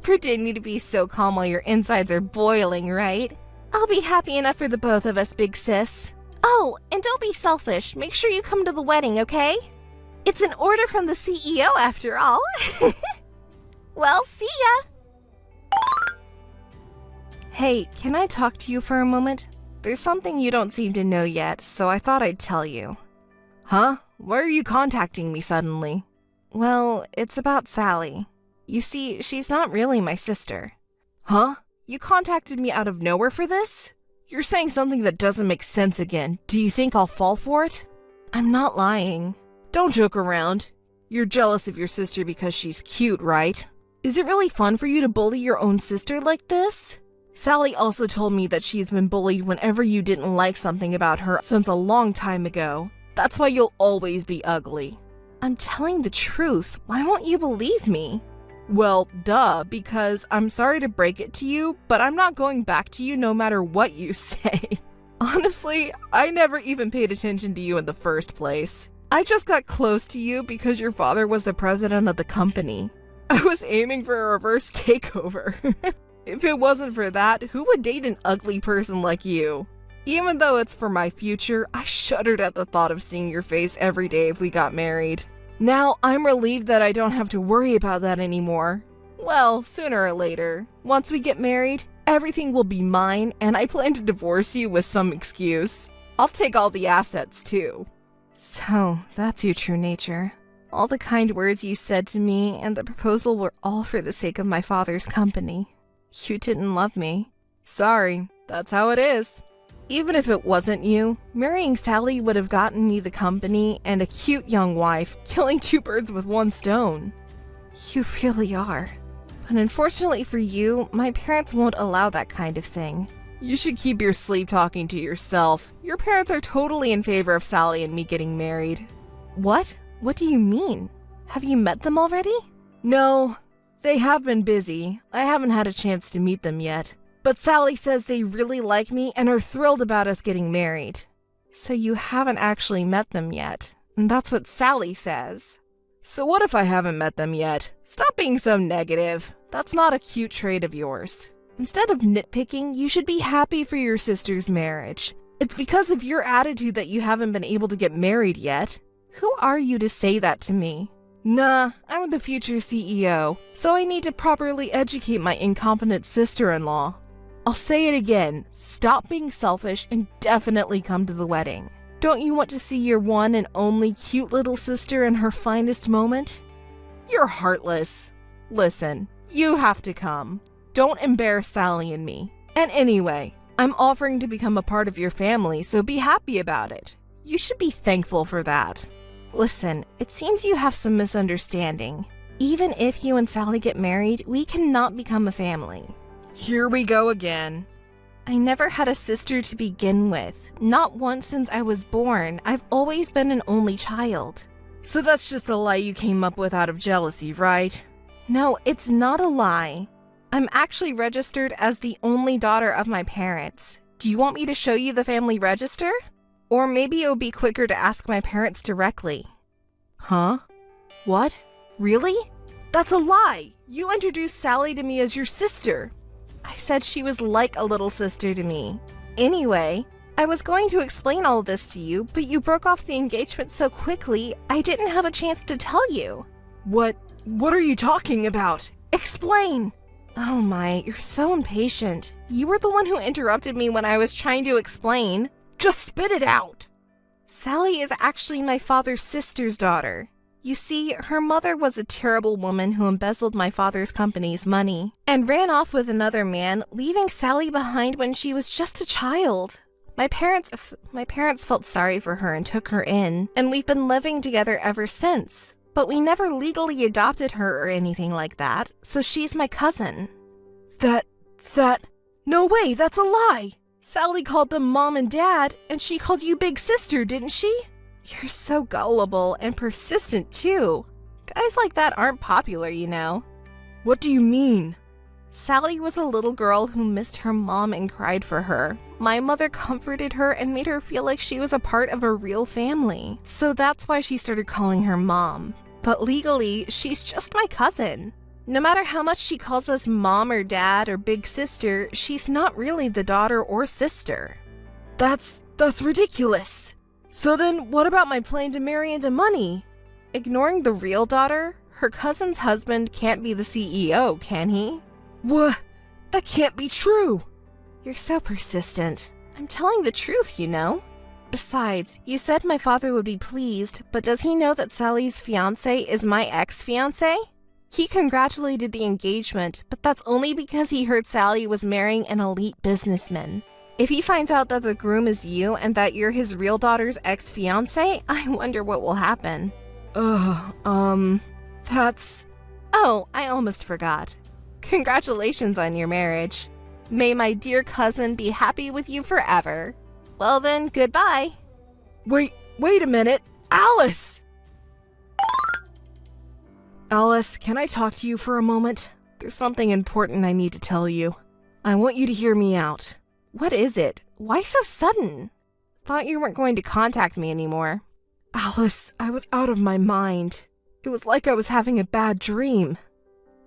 Pretending to be so calm while your insides are boiling, right? I'll be happy enough for the both of us, big sis. Oh, and don't be selfish. Make sure you come to the wedding, okay? It's an order from the CEO after all. Well, see ya! Hey, can I talk to you for a moment? There's something you don't seem to know yet, so I thought I'd tell you. Huh? Why are you contacting me suddenly? Well, it's about Sally. You see, she's not really my sister. Huh? You contacted me out of nowhere for this? You're saying something that doesn't make sense again. Do you think I'll fall for it? I'm not lying. Don't joke around. You're jealous of your sister because she's cute, right? Is it really fun for you to bully your own sister like this? Sally also told me that she's been bullied whenever you didn't like something about her since a long time ago. That's why you'll always be ugly. I'm telling the truth. Why won't you believe me? Well, duh, because I'm sorry to break it to you, but I'm not going back to you no matter what you say. Honestly, I never even paid attention to you in the first place. I just got close to you because your father was the president of the company. I was aiming for a reverse takeover. If it wasn't for that, who would date an ugly person like you? Even though it's for my future, I shuddered at the thought of seeing your face every day if we got married. Now, I'm relieved that I don't have to worry about that anymore. Well, sooner or later, once we get married, everything will be mine, and I plan to divorce you with some excuse. I'll take all the assets, too. So, that's your true nature. All the kind words you said to me and the proposal were all for the sake of my father's company. You didn't love me. Sorry, that's how it is. Even if it wasn't you, marrying Sally would have gotten me the company and a cute young wife, killing two birds with one stone. You really are. But unfortunately for you, my parents won't allow that kind of thing. You should keep your sleep talking to yourself. Your parents are totally in favor of Sally and me getting married. What? What do you mean? Have you met them already? No, they have been busy. I haven't had a chance to meet them yet. But Sally says they really like me and are thrilled about us getting married. So you haven't actually met them yet. And that's what Sally says. So what if I haven't met them yet? Stop being so negative. That's not a cute trait of yours. Instead of nitpicking, you should be happy for your sister's marriage. It's because of your attitude that you haven't been able to get married yet. Who are you to say that to me? Nah, I'm the future CEO, so I need to properly educate my incompetent sister-in-law. I'll say it again, stop being selfish and definitely come to the wedding. Don't you want to see your one and only cute little sister in her finest moment? You're heartless. Listen, you have to come. Don't embarrass Sally and me. And anyway, I'm offering to become a part of your family, so be happy about it. You should be thankful for that. Listen, it seems you have some misunderstanding. Even if you and Sally get married, we cannot become a family. Here we go again. I never had a sister to begin with. Not once since I was born. I've always been an only child. So that's just a lie you came up with out of jealousy, right? No, it's not a lie. I'm actually registered as the only daughter of my parents. Do you want me to show you the family register? Or maybe it would be quicker to ask my parents directly. Huh? What? Really? That's a lie! You introduced Sally to me as your sister. I said she was like a little sister to me. Anyway, I was going to explain all this to you, but you broke off the engagement so quickly, I didn't have a chance to tell you. What are you talking about? Explain! Oh my, you're so impatient. You were the one who interrupted me when I was trying to explain. Just spit it out! Sally is actually my father's sister's daughter. You see, her mother was a terrible woman who embezzled my father's company's money and ran off with another man, leaving Sally behind when she was just a child. My parents felt sorry for her and took her in, and we've been living together ever since. But we never legally adopted her or anything like that, so she's my cousin. No way, that's a lie! Sally called them Mom and Dad, and she called you Big Sister, didn't she? You're so gullible and persistent, too. Guys like that aren't popular, you know. What do you mean? Sally was a little girl who missed her mom and cried for her. My mother comforted her and made her feel like she was a part of a real family. So that's why she started calling her Mom. But legally, she's just my cousin. No matter how much she calls us Mom or Dad or Big Sister, she's not really the daughter or sister. That's ridiculous. So then, what about my plan to marry into money? Ignoring the real daughter, her cousin's husband can't be the CEO, can he? What? That can't be true. You're so persistent. I'm telling the truth, you know. Besides, you said my father would be pleased, but does he know that Sally's fiancé is my ex-fiancé? He congratulated the engagement, but that's only because he heard Sally was marrying an elite businessman. If he finds out that the groom is you and that you're his real daughter's ex-fiancé, I wonder what will happen. That's... Oh, I almost forgot. Congratulations on your marriage. May my dear cousin be happy with you forever. Well then, goodbye. Wait a minute. Alice! Alice, can I talk to you for a moment? There's something important I need to tell you. I want you to hear me out. What is it? Why so sudden? Thought you weren't going to contact me anymore. Alice, I was out of my mind. It was like I was having a bad dream.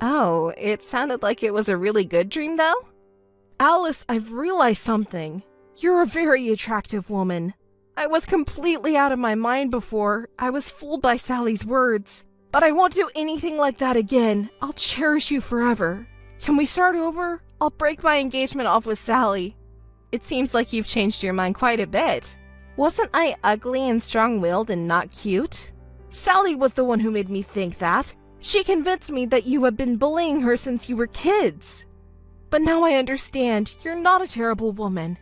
Oh, it sounded like it was a really good dream, though? Alice, I've realized something. You're a very attractive woman. I was completely out of my mind before. I was fooled by Sally's words. But I won't do anything like that again. I'll cherish you forever. Can we start over? I'll break my engagement off with Sally. It seems like you've changed your mind quite a bit. Wasn't I ugly and strong-willed and not cute? Sally was the one who made me think that. She convinced me that you had been bullying her since you were kids. But now I understand. You're not a terrible woman.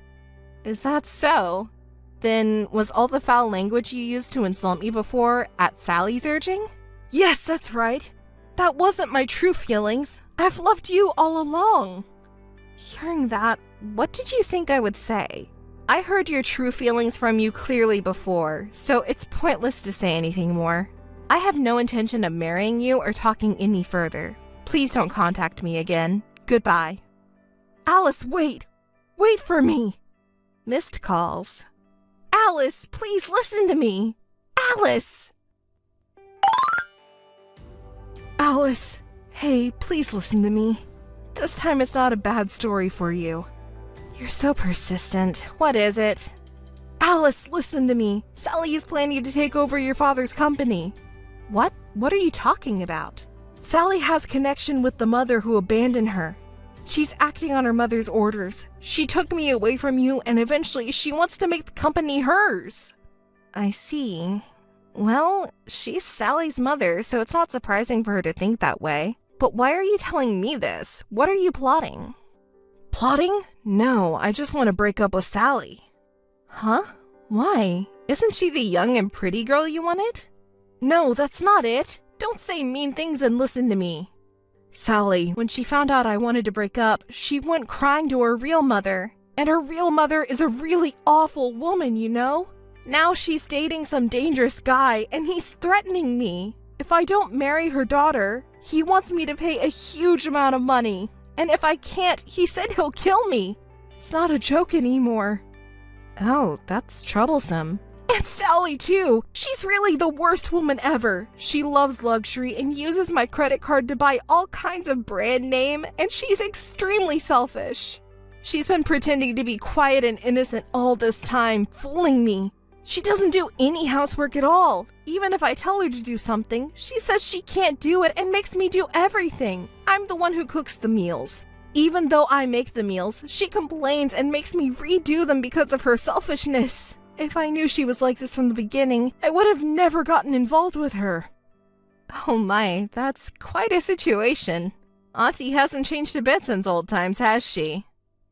Is that so? Then was all the foul language you used to insult me before at Sally's urging? Yes, that's right. That wasn't my true feelings. I've loved you all along. Hearing that, what did you think I would say? I heard your true feelings from you clearly before, so it's pointless to say anything more. I have no intention of marrying you or talking any further. Please don't contact me again. Goodbye. Alice, wait! Wait for me! Missed calls. Alice, please listen to me! Alice! Alice, hey, please listen to me. This time it's not a bad story for you. You're so persistent. What is it? Alice, listen to me. Sally is planning to take over your father's company. What? What are you talking about? Sally has connection with the mother who abandoned her. She's acting on her mother's orders. She took me away from you, and eventually she wants to make the company hers. I see. Well, she's Sally's mother, so it's not surprising for her to think that way. But why are you telling me this? What are you plotting? Plotting? No, I just want to break up with Sally. Huh? Why? Isn't she the young and pretty girl you wanted? No, that's not it. Don't say mean things and listen to me. Sally, when she found out I wanted to break up, she went crying to her real mother. And her real mother is a really awful woman, you know? Now she's dating some dangerous guy, and he's threatening me. If I don't marry her daughter, he wants me to pay a huge amount of money. And if I can't, he said he'll kill me. It's not a joke anymore. Oh, that's troublesome. And Sally, too. She's really the worst woman ever. She loves luxury and uses my credit card to buy all kinds of brand name, and she's extremely selfish. She's been pretending to be quiet and innocent all this time, fooling me. She doesn't do any housework at all. Even if I tell her to do something, she says she can't do it and makes me do everything. I'm the one who cooks the meals. Even though I make the meals, she complains and makes me redo them because of her selfishness. If I knew she was like this from the beginning, I would have never gotten involved with her. Oh my, that's quite a situation. Auntie hasn't changed a bit since old times, has she?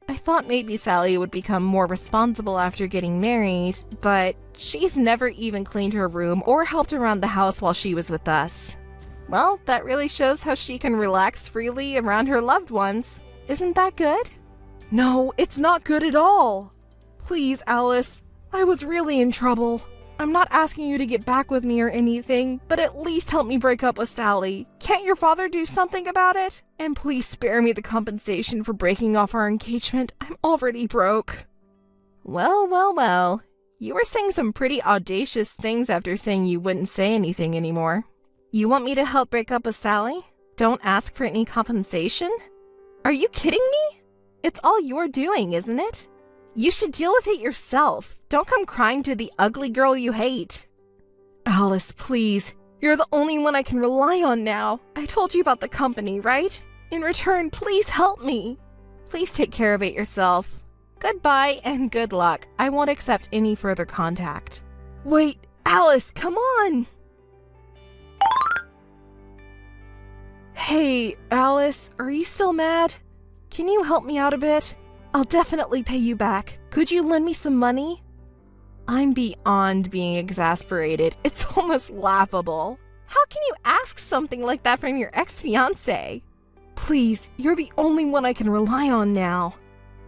I thought maybe Sally would become more responsible after getting married, but she's never even cleaned her room or helped around the house while she was with us. Well, that really shows how she can relax freely around her loved ones. Isn't that good? No, it's not good at all. Please, Alice, I was really in trouble. I'm not asking you to get back with me or anything, but at least help me break up with Sally. Can't your father do something about it? And please spare me the compensation for breaking off our engagement. I'm already broke. Well. You were saying some pretty audacious things after saying you wouldn't say anything anymore. You want me to help break up with Sally? Don't ask for any compensation? Are you kidding me? It's all you're doing, isn't it? You should deal with it yourself. Don't come crying to the ugly girl you hate. Alice, please. You're the only one I can rely on now. I told you about the company, right? In return, please help me. Please take care of it yourself. Goodbye and good luck. I won't accept any further contact. Wait, Alice, come on! Hey, Alice, are you still mad? Can you help me out a bit? I'll definitely pay you back. Could you lend me some money? I'm beyond being exasperated. It's almost laughable. How can you ask something like that from your ex-fiancé? Please, you're the only one I can rely on now.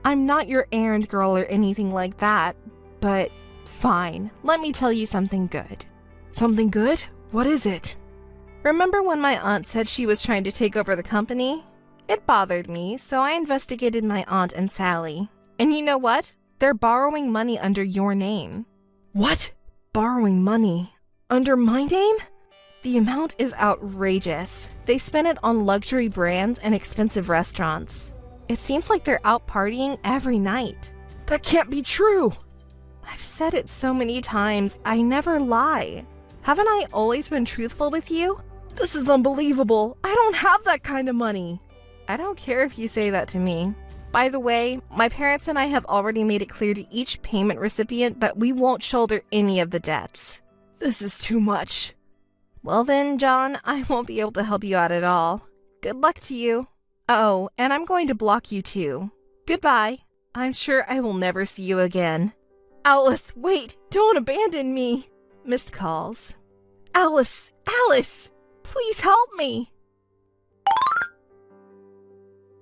I'm not your errand girl or anything like that, but fine. Let me tell you something good. Something good? What is it? Remember when my aunt said she was trying to take over the company? It bothered me, so I investigated my aunt and Sally. And you know what? They're borrowing money under your name. What? Borrowing money? Under my name? The amount is outrageous. They spend it on luxury brands and expensive restaurants. It seems like they're out partying every night. That can't be true! I've said it so many times, I never lie. Haven't I always been truthful with you? This is unbelievable. I don't have that kind of money. I don't care if you say that to me. By the way, my parents and I have already made it clear to each payment recipient that we won't shoulder any of the debts. This is too much. Well then, John, I won't be able to help you out at all. Good luck to you. Oh, and I'm going to block you too. Goodbye. I'm sure I will never see you again. Alice, wait! Don't abandon me! Missed calls. Alice! Please help me!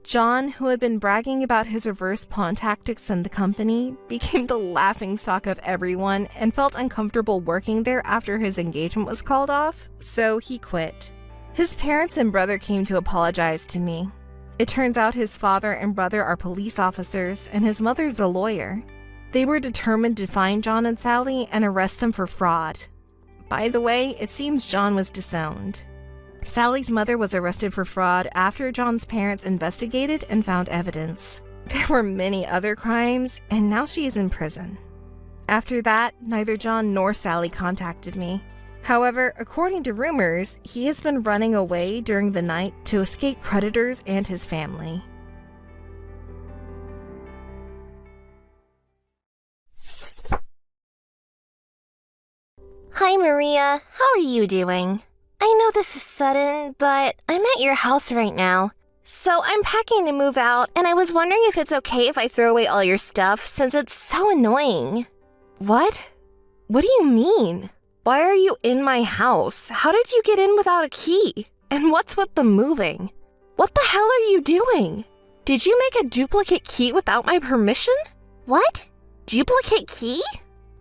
John, who had been bragging about his reverse pawn tactics in the company, became the laughingstock of everyone and felt uncomfortable working there after his engagement was called off, so he quit. His parents and brother came to apologize to me. It turns out his father and brother are police officers, and his mother's a lawyer. They were determined to find John and Sally and arrest them for fraud. By the way, it seems John was disowned. Sally's mother was arrested for fraud after John's parents investigated and found evidence. There were many other crimes, and now she is in prison. After that, neither John nor Sally contacted me. However, according to rumors, he has been running away during the night to escape creditors and his family. Hi, Maria. How are you doing? I know this is sudden, but I'm at your house right now. So I'm packing to move out, and I was wondering if it's okay if I throw away all your stuff since it's so annoying. What? What do you mean? Why are you in my house? How did you get in without a key? And what's with the moving? What the hell are you doing? Did you make a duplicate key without my permission? What? Duplicate key?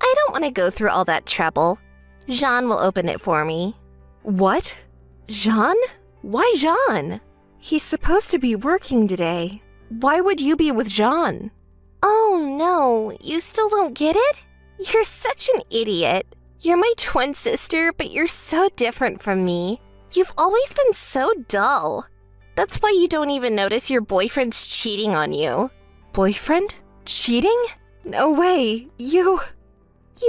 I don't want to go through all that trouble. Jean will open it for me. What? Jean? Why Jean? He's supposed to be working today. Why would you be with Jean? Oh no, you still don't get it? You're such an idiot. You're my twin sister, but you're so different from me. You've always been so dull. That's why you don't even notice your boyfriend's cheating on you. Boyfriend? Cheating? No way. You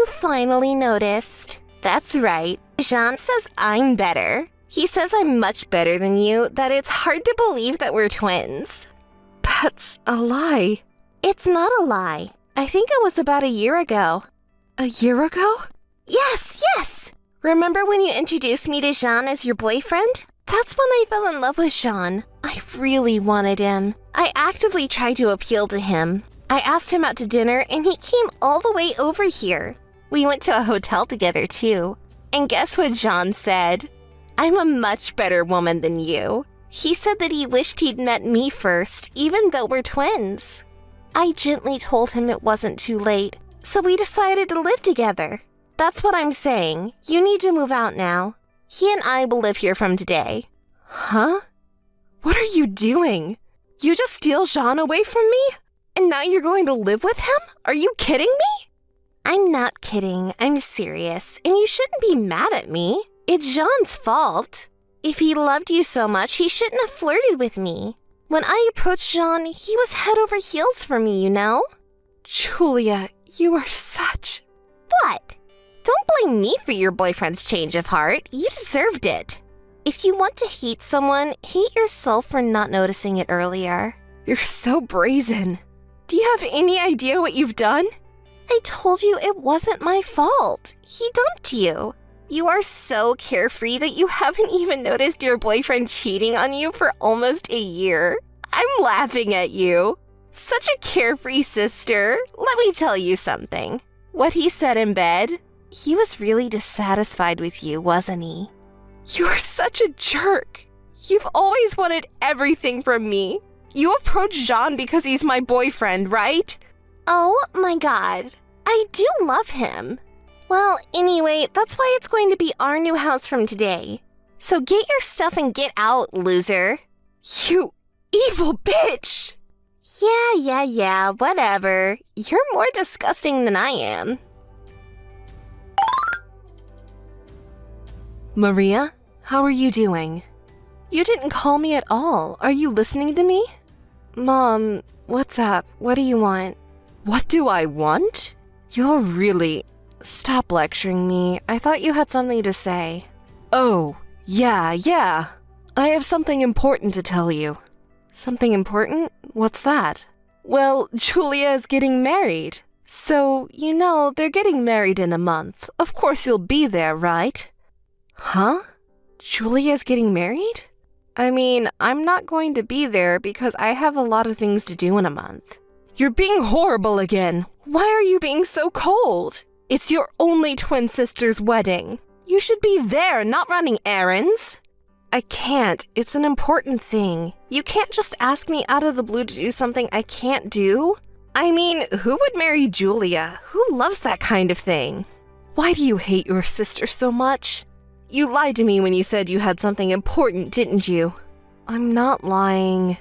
finally noticed. That's right. Jean says I'm better. He says I'm much better than you, that it's hard to believe that we're twins. That's a lie. It's not a lie. I think it was about a year ago. A year ago? Yes! Remember when you introduced me to Jean as your boyfriend? That's when I fell in love with Jean. I really wanted him. I actively tried to appeal to him. I asked him out to dinner and he came all the way over here. We went to a hotel together too. And guess what Jean said? I'm a much better woman than you. He said that he wished he'd met me first, even though we're twins. I gently told him it wasn't too late, so we decided to live together. That's what I'm saying. You need to move out now. He and I will live here from today. Huh? What are you doing? You just steal Jean away from me? And now you're going to live with him? Are you kidding me? I'm not kidding. I'm serious. And you shouldn't be mad at me. It's Jean's fault. If he loved you so much, he shouldn't have flirted with me. When I approached Jean, he was head over heels for me, you know? Julia, you are such... What? Don't blame me for your boyfriend's change of heart. You deserved it. If you want to hate someone, hate yourself for not noticing it earlier. You're so brazen. Do you have any idea what you've done? I told you it wasn't my fault. He dumped you. You are so carefree that you haven't even noticed your boyfriend cheating on you for almost a year. I'm laughing at you. Such a carefree sister. Let me tell you something. What he said in bed, he was really dissatisfied with you, wasn't he? You're such a jerk. You've always wanted everything from me. You approached Jean because he's my boyfriend, right? Oh my God. I do love him. Well, anyway, that's why it's going to be our new house from today. So get your stuff and get out, loser. You evil bitch! Yeah, whatever. You're more disgusting than I am. Maria, how are you doing? You didn't call me at all. Are you listening to me? Mom, what's up? What do you want? What do I want? You're really... Stop lecturing me. I thought you had something to say. Oh, yeah. I have something important to tell you. Something important? What's that? Well, Julia is getting married. So, you know, they're getting married in a month. Of course you'll be there, right? Huh? Julia's getting married? I mean, I'm not going to be there because I have a lot of things to do in a month. You're being horrible again. Why are you being so cold? It's your only twin sister's wedding. You should be there, not running errands. I can't. It's an important thing. You can't just ask me out of the blue to do something I can't do. I mean, who would marry Julia? Who loves that kind of thing? Why do you hate your sister so much? You lied to me when you said you had something important, didn't you? I'm not lying.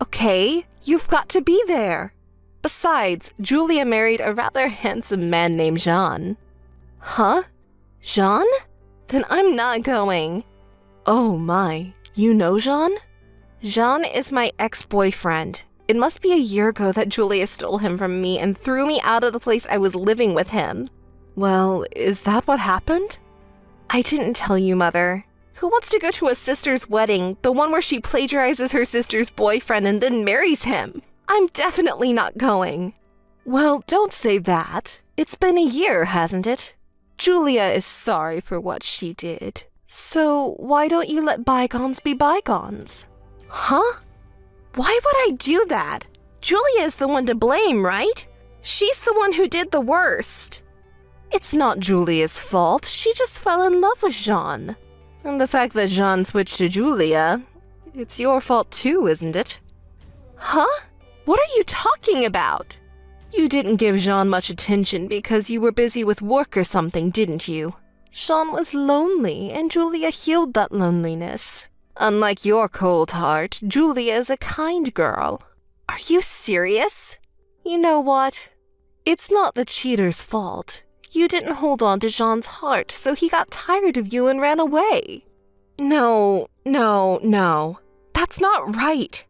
Okay, you've got to be there. Besides, Julia married a rather handsome man named Jean. Huh? Jean? Then I'm not going. Oh my, you know Jean? Jean is my ex-boyfriend. It must be a year ago that Julia stole him from me and threw me out of the place I was living with him. Well, is that what happened? I didn't tell you, Mother. Who wants to go to a sister's wedding, the one where she plagiarizes her sister's boyfriend and then marries him? I'm definitely not going. Well, don't say that. It's been a year, hasn't it? Julia is sorry for what she did. So why don't you let bygones be bygones? Huh? Why would I do that? Julia is the one to blame, right? She's the one who did the worst. It's not Julia's fault. She just fell in love with Jean. And the fact that Jean switched to Julia, it's your fault too, isn't it? Huh? What are you talking about? You didn't give Jean much attention because you were busy with work or something, didn't you? Jean was lonely, and Julia healed that loneliness. Unlike your cold heart, Julia is a kind girl. Are you serious? You know what? It's not the cheater's fault. You didn't hold on to Jean's heart, so he got tired of you and ran away. No. That's not right.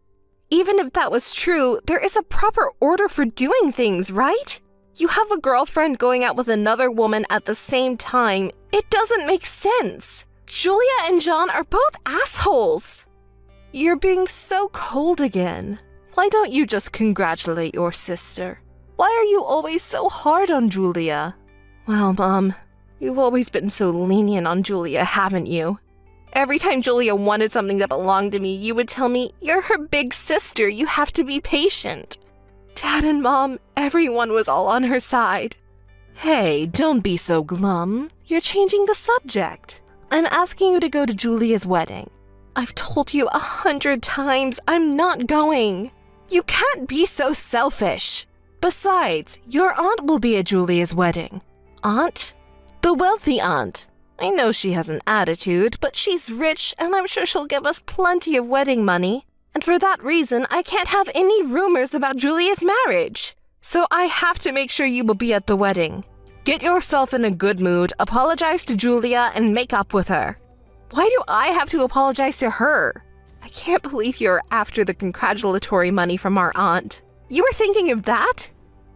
Even if that was true, there is a proper order for doing things, right? You have a girlfriend going out with another woman at the same time. It doesn't make sense. Julia and Jean are both assholes. You're being so cold again. Why don't you just congratulate your sister? Why are you always so hard on Julia? Well, Mom, You've always been so lenient on Julia, haven't you? Every time Julia wanted something that belonged to me, you would tell me, "You're her big sister, you have to be patient." Dad and Mom, everyone was all on her side. Hey, don't be so glum. You're changing the subject. I'm asking you to go to Julia's wedding. I've told you 100 times I'm not going. You can't be so selfish. Besides, your aunt will be at Julia's wedding. Aunt? The wealthy aunt. I know she has an attitude, but she's rich and I'm sure she'll give us plenty of wedding money. And for that reason, I can't have any rumors about Julia's marriage. So I have to make sure you will be at the wedding. Get yourself in a good mood, apologize to Julia, and make up with her. Why do I have to apologize to her? I can't believe you're after the congratulatory money from our aunt. You were thinking of that?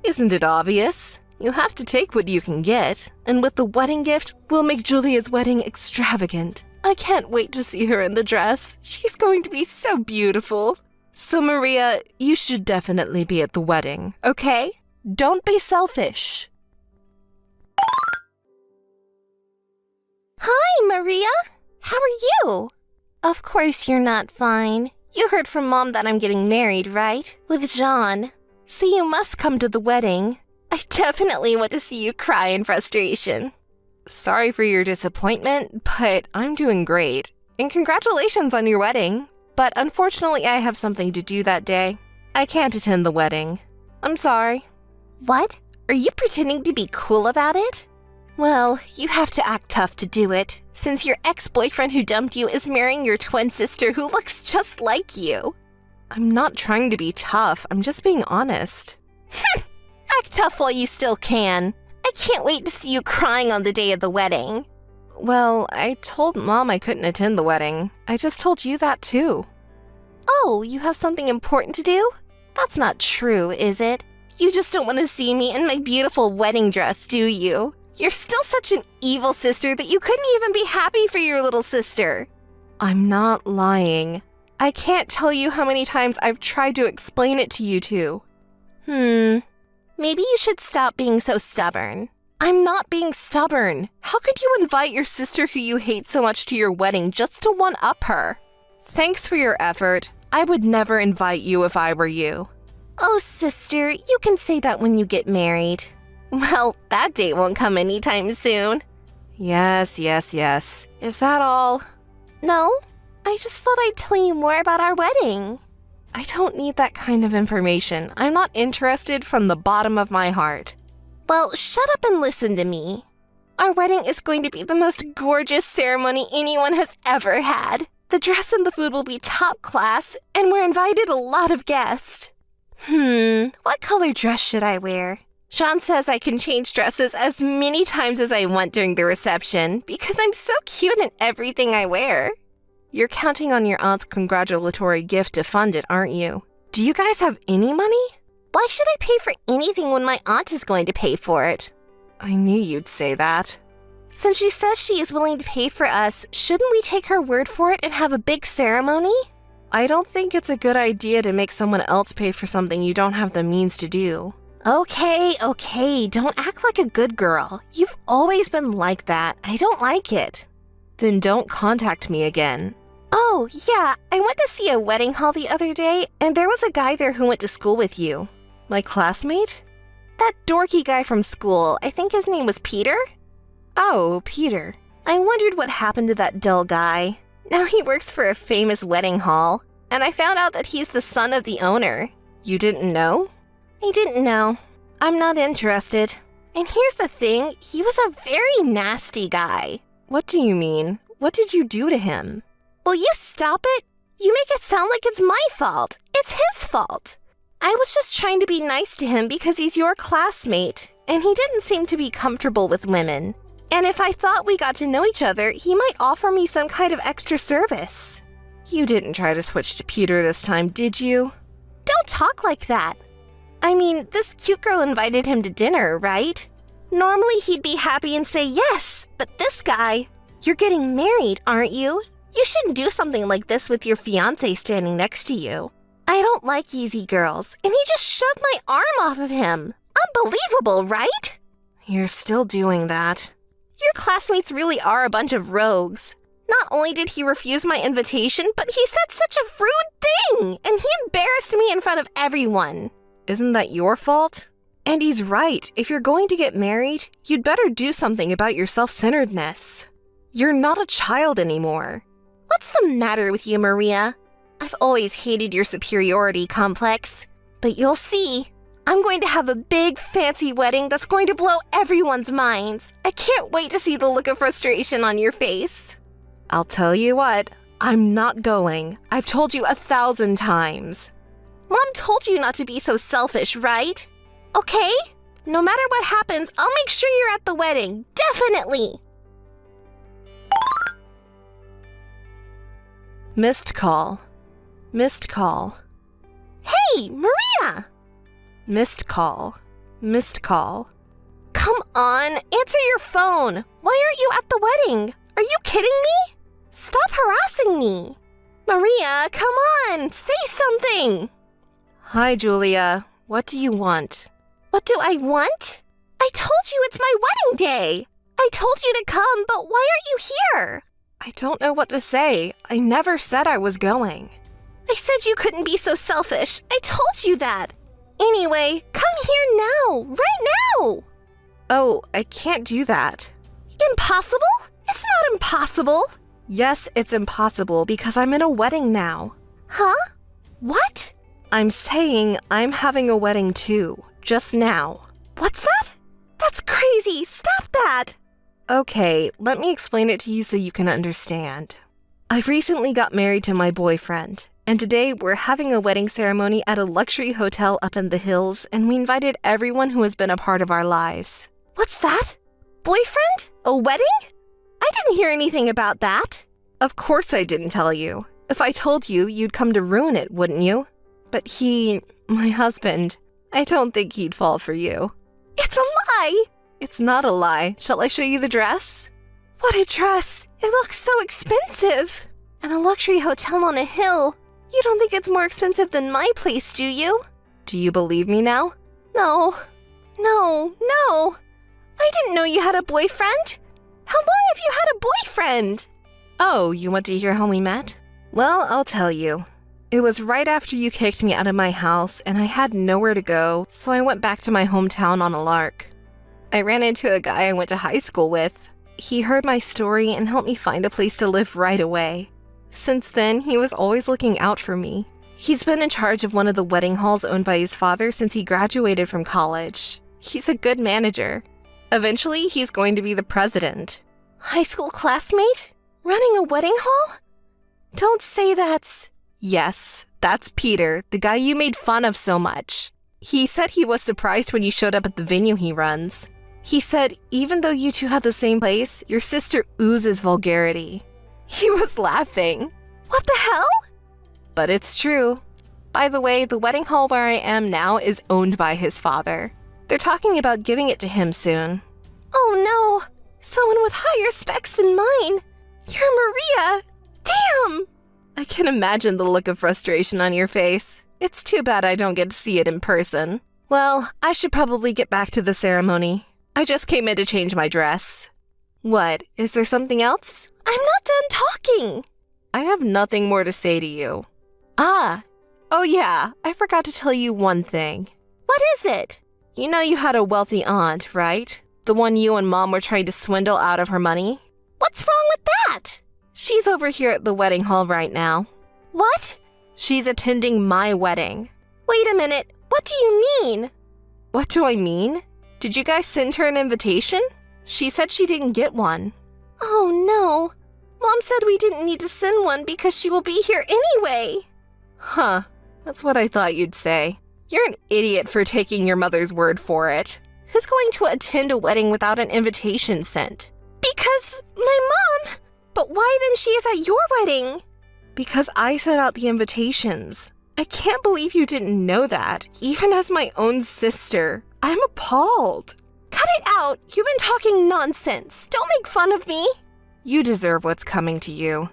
Isn't it obvious? You have to take what you can get, and with the wedding gift, we'll make Julia's wedding extravagant. I can't wait to see her in the dress. She's going to be so beautiful. So Maria, you should definitely be at the wedding, okay? Don't be selfish. Hi, Maria. How are you? Of course you're not fine. You heard from Mom that I'm getting married, right? With Jean. So you must come to the wedding. I definitely want to see you cry in frustration. Sorry for your disappointment, but I'm doing great. And congratulations on your wedding. But unfortunately, I have something to do that day. I can't attend the wedding. I'm sorry. What? Are you pretending to be cool about it? Well, you have to act tough to do it, since your ex-boyfriend who dumped you is marrying your twin sister who looks just like you. I'm not trying to be tough. I'm just being honest. Act tough while you still can. I can't wait to see you crying on the day of the wedding. Well, I told Mom I couldn't attend the wedding. I just told you that too. Oh, you have something important to do? That's not true, is it? You just don't want to see me in my beautiful wedding dress, do you? You're still such an evil sister that you couldn't even be happy for your little sister. I'm not lying. I can't tell you how many times I've tried to explain it to you two. Maybe you should stop being so stubborn. I'm not being stubborn. How could you invite your sister who you hate so much to your wedding just to one-up her? Thanks for your effort. I would never invite you if I were you. Oh, sister, you can say that when you get married. Well, that date won't come anytime soon. Yes. Is that all? No, I just thought I'd tell you more about our wedding. I don't need that kind of information. I'm not interested from the bottom of my heart. Well, shut up and listen to me. Our wedding is going to be the most gorgeous ceremony anyone has ever had. The dress and the food will be top class, and we're invited a lot of guests. What color dress should I wear? Jean says I can change dresses as many times as I want during the reception because I'm so cute in everything I wear. You're counting on your aunt's congratulatory gift to fund it, aren't you? Do you guys have any money? Why should I pay for anything when my aunt is going to pay for it? I knew you'd say that. Since she says she is willing to pay for us, shouldn't we take her word for it and have a big ceremony? I don't think it's a good idea to make someone else pay for something you don't have the means to do. Okay, don't act like a good girl. You've always been like that. I don't like it. Then don't contact me again. Oh, yeah, I went to see a wedding hall the other day, and there was a guy there who went to school with you. My classmate? That dorky guy from school. I think his name was Peter? Oh, Peter. I wondered what happened to that dull guy. Now he works for a famous wedding hall, and I found out that he's the son of the owner. You didn't know? I didn't know. I'm not interested. And here's the thing, he was a very nasty guy. What do you mean? What did you do to him? Will you stop it? You make it sound like it's my fault. It's his fault. I was just trying to be nice to him because he's your classmate, and he didn't seem to be comfortable with women. And if I thought we got to know each other, he might offer me some kind of extra service. You didn't try to switch to Peter this time, did you? Don't talk like that. I mean, this cute girl invited him to dinner, right? Normally he'd be happy and say yes, but this guy... You're getting married, aren't you? You shouldn't do something like this with your fiancé standing next to you. I don't like easy girls, and he just shoved my arm off of him. Unbelievable, right? You're still doing that. Your classmates really are a bunch of rogues. Not only did he refuse my invitation, but he said such a rude thing, and he embarrassed me in front of everyone. Isn't that your fault? And he's right. If you're going to get married, you'd better do something about your self-centeredness. You're not a child anymore. What's the matter with you, Maria? I've always hated your superiority complex. But you'll see. I'm going to have a big, fancy wedding that's going to blow everyone's minds. I can't wait to see the look of frustration on your face. I'll tell you what, I'm not going. I've told you 1,000 times. Mom told you not to be so selfish, right? Okay? No matter what happens, I'll make sure you're at the wedding. Definitely! Missed call. Missed call. Hey, Maria! Missed call. Missed call. Come on, answer your phone. Why aren't you at the wedding? Are you kidding me? Stop harassing me. Maria, come on, say something. Hi, Julia. What do you want? What do I want? I told you it's my wedding day. I told you to come, but why aren't you here? I don't know what to say. I never said I was going. I said you couldn't be so selfish. I told you that. Anyway, come here now, right now. Oh, I can't do that. Impossible? It's not impossible. Yes, it's impossible because I'm in a wedding now. Huh? What? I'm saying I'm having a wedding too, just now. What's that? That's crazy. Stop that. Okay, let me explain it to you so you can understand. I recently got married to my boyfriend, and today we're having a wedding ceremony at a luxury hotel up in the hills, and we invited everyone who has been a part of our lives. What's that? Boyfriend? A wedding? I didn't hear anything about that. Of course I didn't tell you. If I told you, you'd come to ruin it, wouldn't you? But my husband, I don't think he'd fall for you. It's a lie! It's not a lie. Shall I show you the dress? What a dress! It looks so expensive! And a luxury hotel on a hill. You don't think it's more expensive than my place, do you? Do you believe me now? No. I didn't know you had a boyfriend. How long have you had a boyfriend? Oh, you want to hear how we met? Well, I'll tell you. It was right after you kicked me out of my house and I had nowhere to go, so I went back to my hometown on a lark. I ran into a guy I went to high school with. He heard my story and helped me find a place to live right away. Since then, he was always looking out for me. He's been in charge of one of the wedding halls owned by his father since he graduated from college. He's a good manager. Eventually, he's going to be the president. High school classmate? Running a wedding hall? Don't say that's... Yes, that's Peter, the guy you made fun of so much. He said he was surprised when you showed up at the venue he runs. He said, even though you two have the same place, your sister oozes vulgarity. He was laughing. What the hell? But it's true. By the way, the wedding hall where I am now is owned by his father. They're talking about giving it to him soon. Oh no! Someone with higher specs than mine! You're Maria! Damn! I can imagine the look of frustration on your face. It's too bad I don't get to see it in person. Well, I should probably get back to the ceremony. I just came in to change my dress. What? Is there something else? I'm not done talking! I have nothing more to say to you. Oh yeah, I forgot to tell you one thing. What is it? You know you had a wealthy aunt, right? The one you and Mom were trying to swindle out of her money? What's wrong with that? She's over here at the wedding hall right now. What? She's attending my wedding. Wait a minute, what do you mean? What do I mean? Did you guys send her an invitation? She said she didn't get one. Oh no. Mom said we didn't need to send one because she will be here anyway. Huh, that's what I thought you'd say. You're an idiot for taking your mother's word for it. Who's going to attend a wedding without an invitation sent? Because my mom. But why then she is at your wedding? Because I sent out the invitations. I can't believe you didn't know that, even as my own sister. I'm appalled. Cut it out. You've been talking nonsense. Don't make fun of me. You deserve what's coming to you.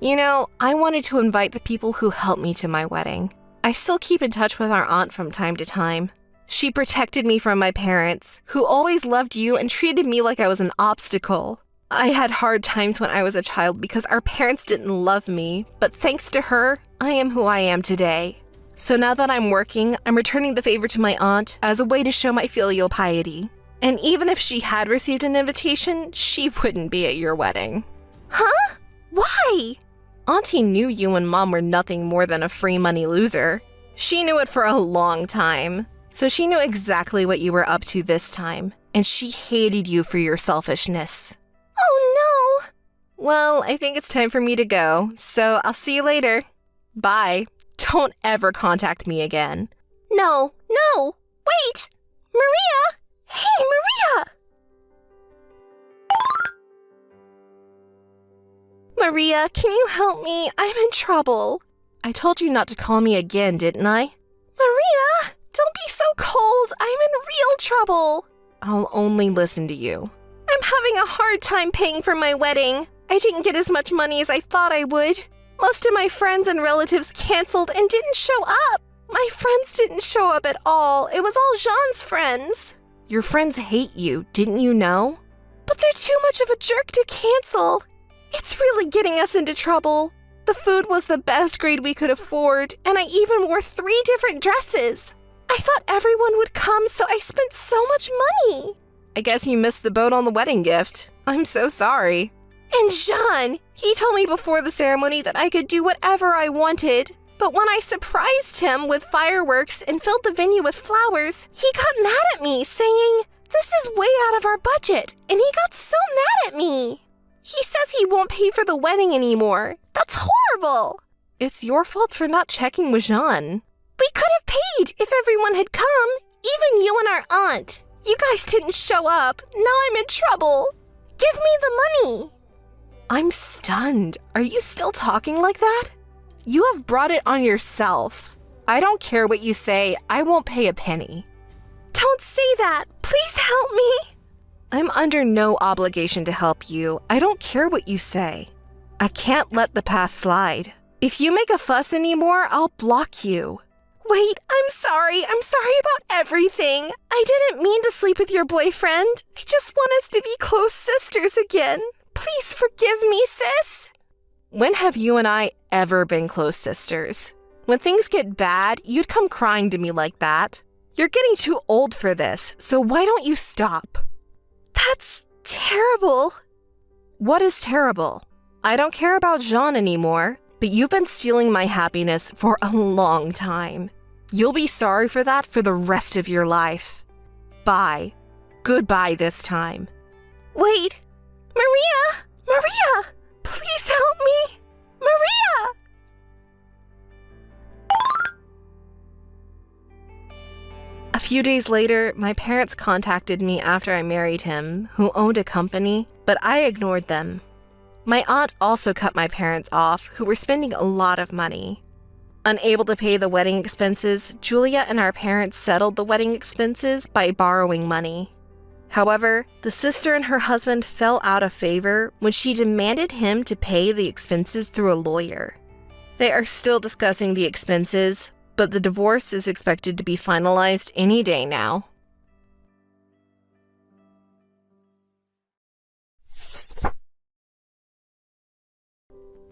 You know, I wanted to invite the people who helped me to my wedding. I still keep in touch with our aunt from time to time. She protected me from my parents, who always loved you and treated me like I was an obstacle. I had hard times when I was a child because our parents didn't love me, but thanks to her, I am who I am today. So now that I'm working, I'm returning the favor to my aunt as a way to show my filial piety. And even if she had received an invitation, she wouldn't be at your wedding. Huh? Why? Auntie knew you and Mom were nothing more than a free money loser. She knew it for a long time. So she knew exactly what you were up to this time, and she hated you for your selfishness. Oh no! Well, I think it's time for me to go, so I'll see you later. Bye. Don't ever contact me again. No! Wait! Maria! Hey, Maria! Maria, can you help me? I'm in trouble. I told you not to call me again, didn't I? Maria! Don't be so cold. I'm in real trouble. I'll only listen to you. I'm having a hard time paying for my wedding. I didn't get as much money as I thought I would. Most of my friends and relatives canceled and didn't show up. My friends didn't show up at all. It was all Jean's friends. Your friends hate you, didn't you know? But they're too much of a jerk to cancel. It's really getting us into trouble. The food was the best grade we could afford, and I even wore 3 different dresses. I thought everyone would come, so I spent so much money. I guess you missed the boat on the wedding gift. I'm so sorry. And Jean, he told me before the ceremony that I could do whatever I wanted. But when I surprised him with fireworks and filled the venue with flowers, he got mad at me, saying, "This is way out of our budget," and he got so mad at me. He says he won't pay for the wedding anymore. That's horrible. It's your fault for not checking with Jean. We could have paid if everyone had come, even you and our aunt. You guys didn't show up. Now I'm in trouble. Give me the money. I'm stunned. Are you still talking like that? You have brought it on yourself. I don't care what you say. I won't pay a penny. Don't say that. Please help me. I'm under no obligation to help you. I don't care what you say. I can't let the past slide. If you make a fuss anymore, I'll block you. Wait, I'm sorry. I'm sorry about everything. I didn't mean to sleep with your boyfriend. I just want us to be close sisters again. Please forgive me, sis. When have you and I ever been close sisters? When things get bad, you'd come crying to me like that. You're getting too old for this, so why don't you stop? That's terrible. What is terrible? I don't care about Jean anymore, but you've been stealing my happiness for a long time. You'll be sorry for that for the rest of your life. Bye. Goodbye this time. Wait. Maria! Maria! Please help me! Maria! A few days later, my parents contacted me after I married him, who owned a company, but I ignored them. My aunt also cut my parents off, who were spending a lot of money. Unable to pay the wedding expenses, Julia and our parents settled the wedding expenses by borrowing money. However, the sister and her husband fell out of favor when she demanded him to pay the expenses through a lawyer. They are still discussing the expenses, but the divorce is expected to be finalized any day now.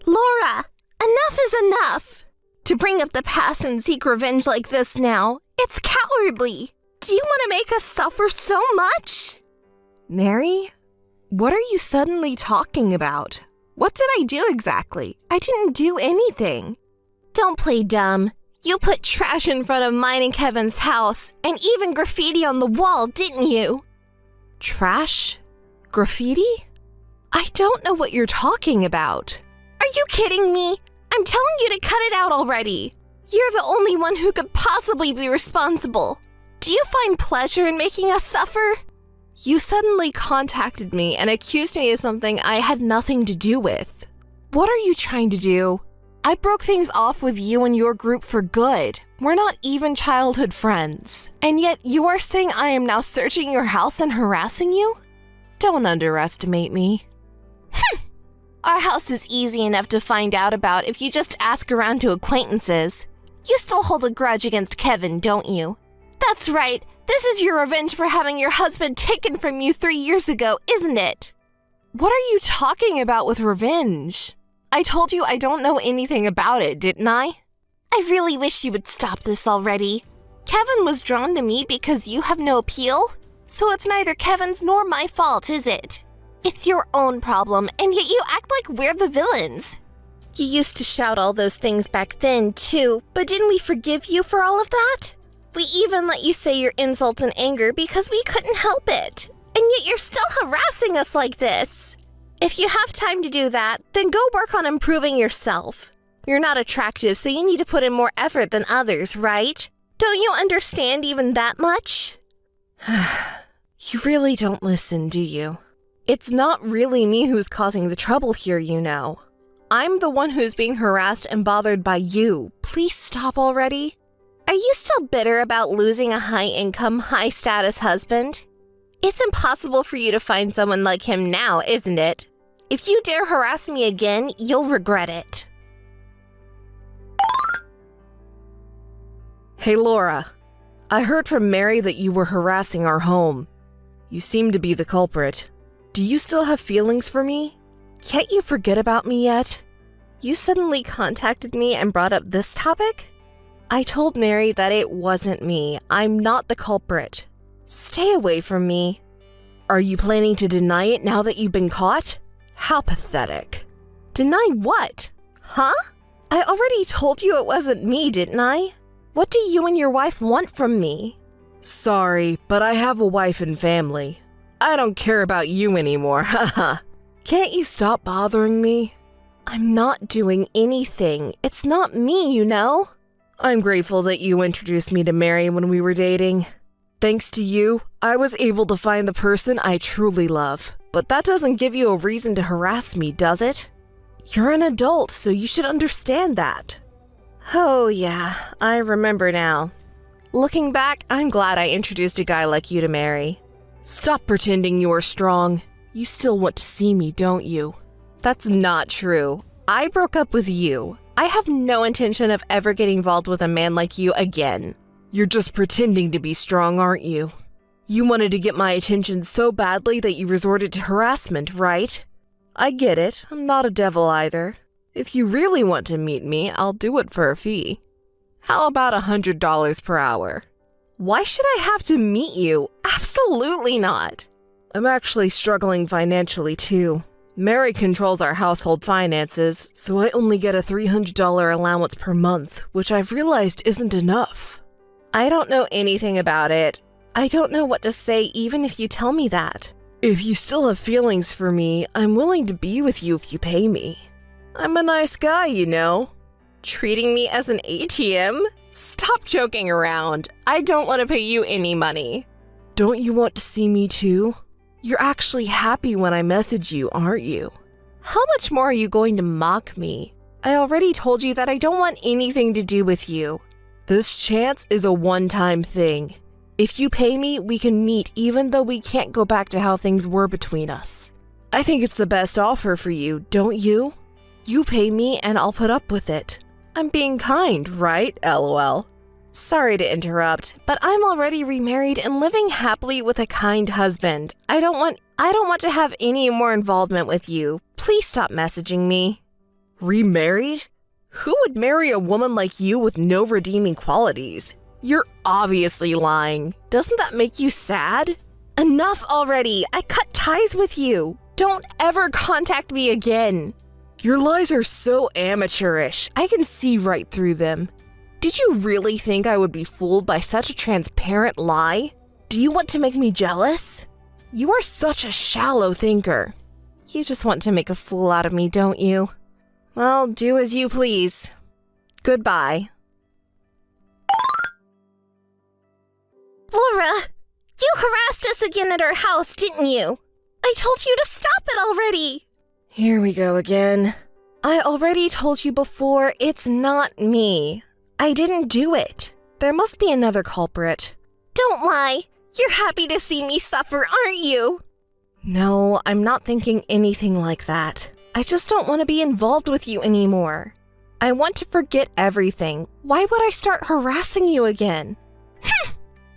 Laura, enough is enough. To bring up the past and seek revenge like this now, it's cowardly. Do you want to make us suffer so much? Mary, what are you suddenly talking about? What did I do exactly? I didn't do anything. Don't play dumb. You put trash in front of mine and Kevin's house, and even graffiti on the wall, didn't you? Trash? Graffiti? I don't know what you're talking about. Are you kidding me? I'm telling you to cut it out already. You're the only one who could possibly be responsible. Do you find pleasure in making us suffer? You suddenly contacted me and accused me of something I had nothing to do with. What are you trying to do? I broke things off with you and your group for good. We're not even childhood friends. And yet you are saying I am now searching your house and harassing you? Don't underestimate me. Our house is easy enough to find out about if you just ask around to acquaintances. You still hold a grudge against Kevin, don't you? That's right. This is your revenge for having your husband taken from you 3 years ago, isn't it? What are you talking about with revenge? I told you I don't know anything about it, didn't I? I really wish you would stop this already. Kevin was drawn to me because you have no appeal, so it's neither Kevin's nor my fault, is it? It's your own problem, and yet you act like we're the villains. You used to shout all those things back then, too, but didn't we forgive you for all of that? We even let you say your insults in anger because we couldn't help it. And yet you're still harassing us like this. If you have time to do that, then go work on improving yourself. You're not attractive, so you need to put in more effort than others, right? Don't you understand even that much? You really don't listen, do you? It's not really me who's causing the trouble here, you know. I'm the one who's being harassed and bothered by you. Please stop already. Are you still bitter about losing a high-income, high-status husband? It's impossible for you to find someone like him now, isn't it? If you dare harass me again, you'll regret it. Hey, Laura. I heard from Mary that you were harassing our home. You seem to be the culprit. Do you still have feelings for me? Can't you forget about me yet? You suddenly contacted me and brought up this topic? I told Mary that it wasn't me. I'm not the culprit. Stay away from me. Are you planning to deny it now that you've been caught? How pathetic. Deny what? Huh? I already told you it wasn't me, didn't I? What do you and your wife want from me? Sorry, but I have a wife and family. I don't care about you anymore, haha. Can't you stop bothering me? I'm not doing anything. It's not me, you know? I'm grateful that you introduced me to Mary when we were dating. Thanks to you, I was able to find the person I truly love. But that doesn't give you a reason to harass me, does it? You're an adult, so you should understand that. Oh yeah, I remember now. Looking back, I'm glad I introduced a guy like you to Mary. Stop pretending you're strong. You still want to see me, don't you? That's not true. I broke up with you. I have no intention of ever getting involved with a man like you again. You're just pretending to be strong, aren't you? You wanted to get my attention so badly that you resorted to harassment, right? I get it. I'm not a devil either. If you really want to meet me, I'll do it for a fee. How about $100 per hour? Why should I have to meet you? Absolutely not. I'm actually struggling financially too. Mary controls our household finances, so I only get a $300 allowance per month, which I've realized isn't enough. I don't know anything about it. I don't know what to say even if you tell me that. If you still have feelings for me, I'm willing to be with you if you pay me. I'm a nice guy, you know. Treating me as an ATM? Stop joking around. I don't want to pay you any money. Don't you want to see me too? You're actually happy when I message you, aren't you? How much more are you going to mock me? I already told you that I don't want anything to do with you. This chance is a one-time thing. If you pay me, we can meet even though we can't go back to how things were between us. I think it's the best offer for you, don't you? You pay me and I'll put up with it. I'm being kind, right? LOL. Sorry to interrupt, but I'm already remarried and living happily with a kind husband. I don't want to have any more involvement with you. Please stop messaging me. Remarried? Who would marry a woman like you with no redeeming qualities? You're obviously lying. Doesn't that make you sad? Enough already. I cut ties with you. Don't ever contact me again. Your lies are so amateurish. I can see right through them. Did you really think I would be fooled by such a transparent lie? Do you want to make me jealous? You are such a shallow thinker. You just want to make a fool out of me, don't you? Well, do as you please. Goodbye. Laura, you harassed us again at our house, didn't you? I told you to stop it already. Here we go again. I already told you before, it's not me. I didn't do it. There must be another culprit. Don't lie. You're happy to see me suffer, aren't you? No, I'm not thinking anything like that. I just don't want to be involved with you anymore. I want to forget everything. Why would I start harassing you again?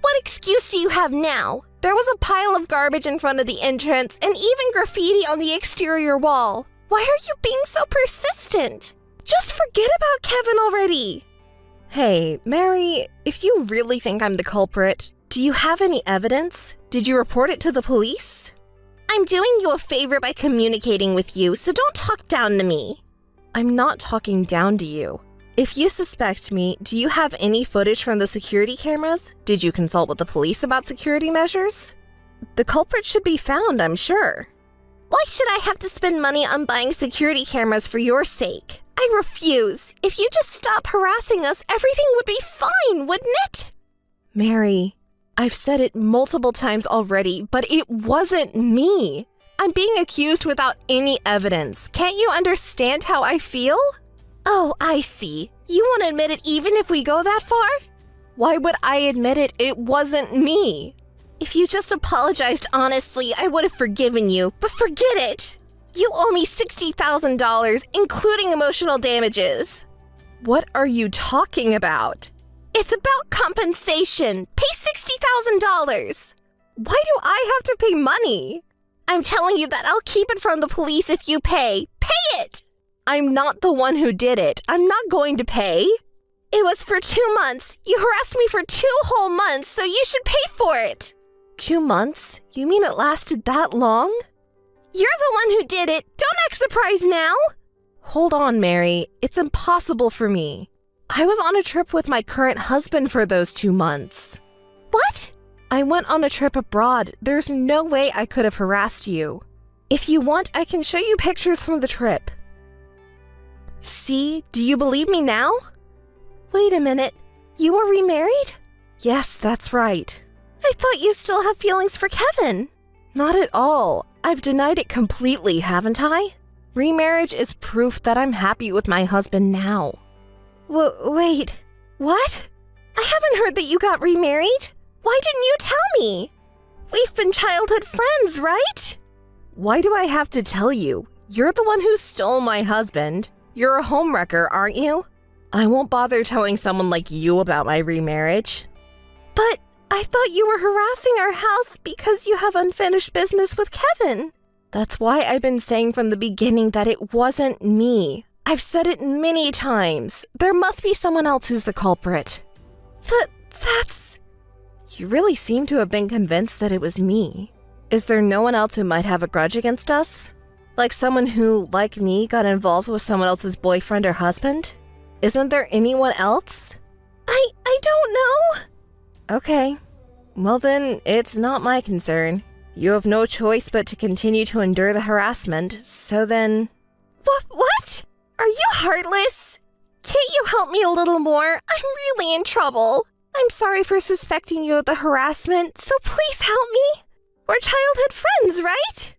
What What excuse do you have now? There was a pile of garbage in front of the entrance and even graffiti on the exterior wall. Why are you being so persistent? Just forget about Kevin already. Hey, Mary, if you really think I'm the culprit, do you have any evidence? Did you report it to the police? I'm doing you a favor by communicating with you, so don't talk down to me. I'm not talking down to you. If you suspect me, do you have any footage from the security cameras? Did you consult with the police about security measures? The culprit should be found, I'm sure. Why should I have to spend money on buying security cameras for your sake? I refuse. If you just stop harassing us, everything would be fine, wouldn't it? Mary, I've said it multiple times already, but it wasn't me. I'm being accused without any evidence. Can't you understand how I feel? Oh, I see. You won't admit it even if we go that far? Why would I admit it? It wasn't me. If you just apologized honestly, I would have forgiven you, but forget it. You owe me $60,000, including emotional damages. What are you talking about? It's about compensation. Pay $60,000. Why do I have to pay money? I'm telling you that I'll keep it from the police if you pay. Pay it! I'm not the one who did it. I'm not going to pay. It was for 2 months. You harassed me for 2 whole months, so you should pay for it. 2 months? You mean it lasted that long? You're the one who did it. Don't act surprised now. Hold on, Mary. It's impossible for me. I was on a trip with my current husband for those 2 months. What? I went on a trip abroad. There's no way I could have harassed you. If you want, I can show you pictures from the trip. See? Do you believe me now? Wait a minute. You were remarried? Yes, that's right. I thought you still have feelings for Kevin. Not at all. I've denied it completely, haven't I? Remarriage is proof that I'm happy with my husband now. Wait. What? I haven't heard that you got remarried. Why didn't you tell me? We've been childhood friends, right? Why do I have to tell you? You're the one who stole my husband. You're a homewrecker, aren't you? I won't bother telling someone like you about my remarriage. But I thought you were harassing our house because you have unfinished business with Kevin. That's why I've been saying from the beginning that it wasn't me. I've said it many times. There must be someone else who's the culprit. That's... You really seem to have been convinced that it was me. Is there no one else who might have a grudge against us? Like someone who, like me, got involved with someone else's boyfriend or husband? Isn't there anyone else? I don't know. Okay. Well then, it's not my concern. You have no choice but to continue to endure the harassment, so then... What? Are you heartless? Can't you help me a little more? I'm really in trouble. I'm sorry for suspecting you of the harassment, so please help me. We're childhood friends, right?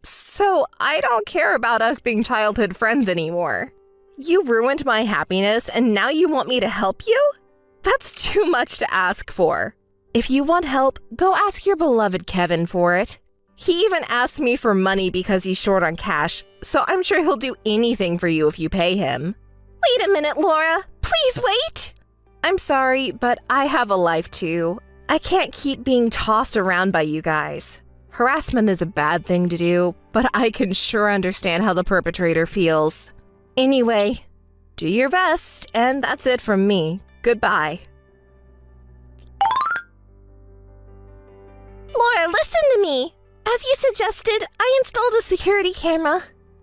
So I don't care about us being childhood friends anymore. You ruined my happiness and now you want me to help you? That's too much to ask for. If you want help, go ask your beloved Kevin for it. He even asked me for money because he's short on cash, so I'm sure he'll do anything for you if you pay him. Wait a minute, Laura. Please wait. I'm sorry, but I have a life too. I can't keep being tossed around by you guys. Harassment is a bad thing to do, but I can sure understand how the perpetrator feels. Anyway, do your best, and that's it from me. Goodbye. Laura, listen to me. As you suggested, I installed a security camera.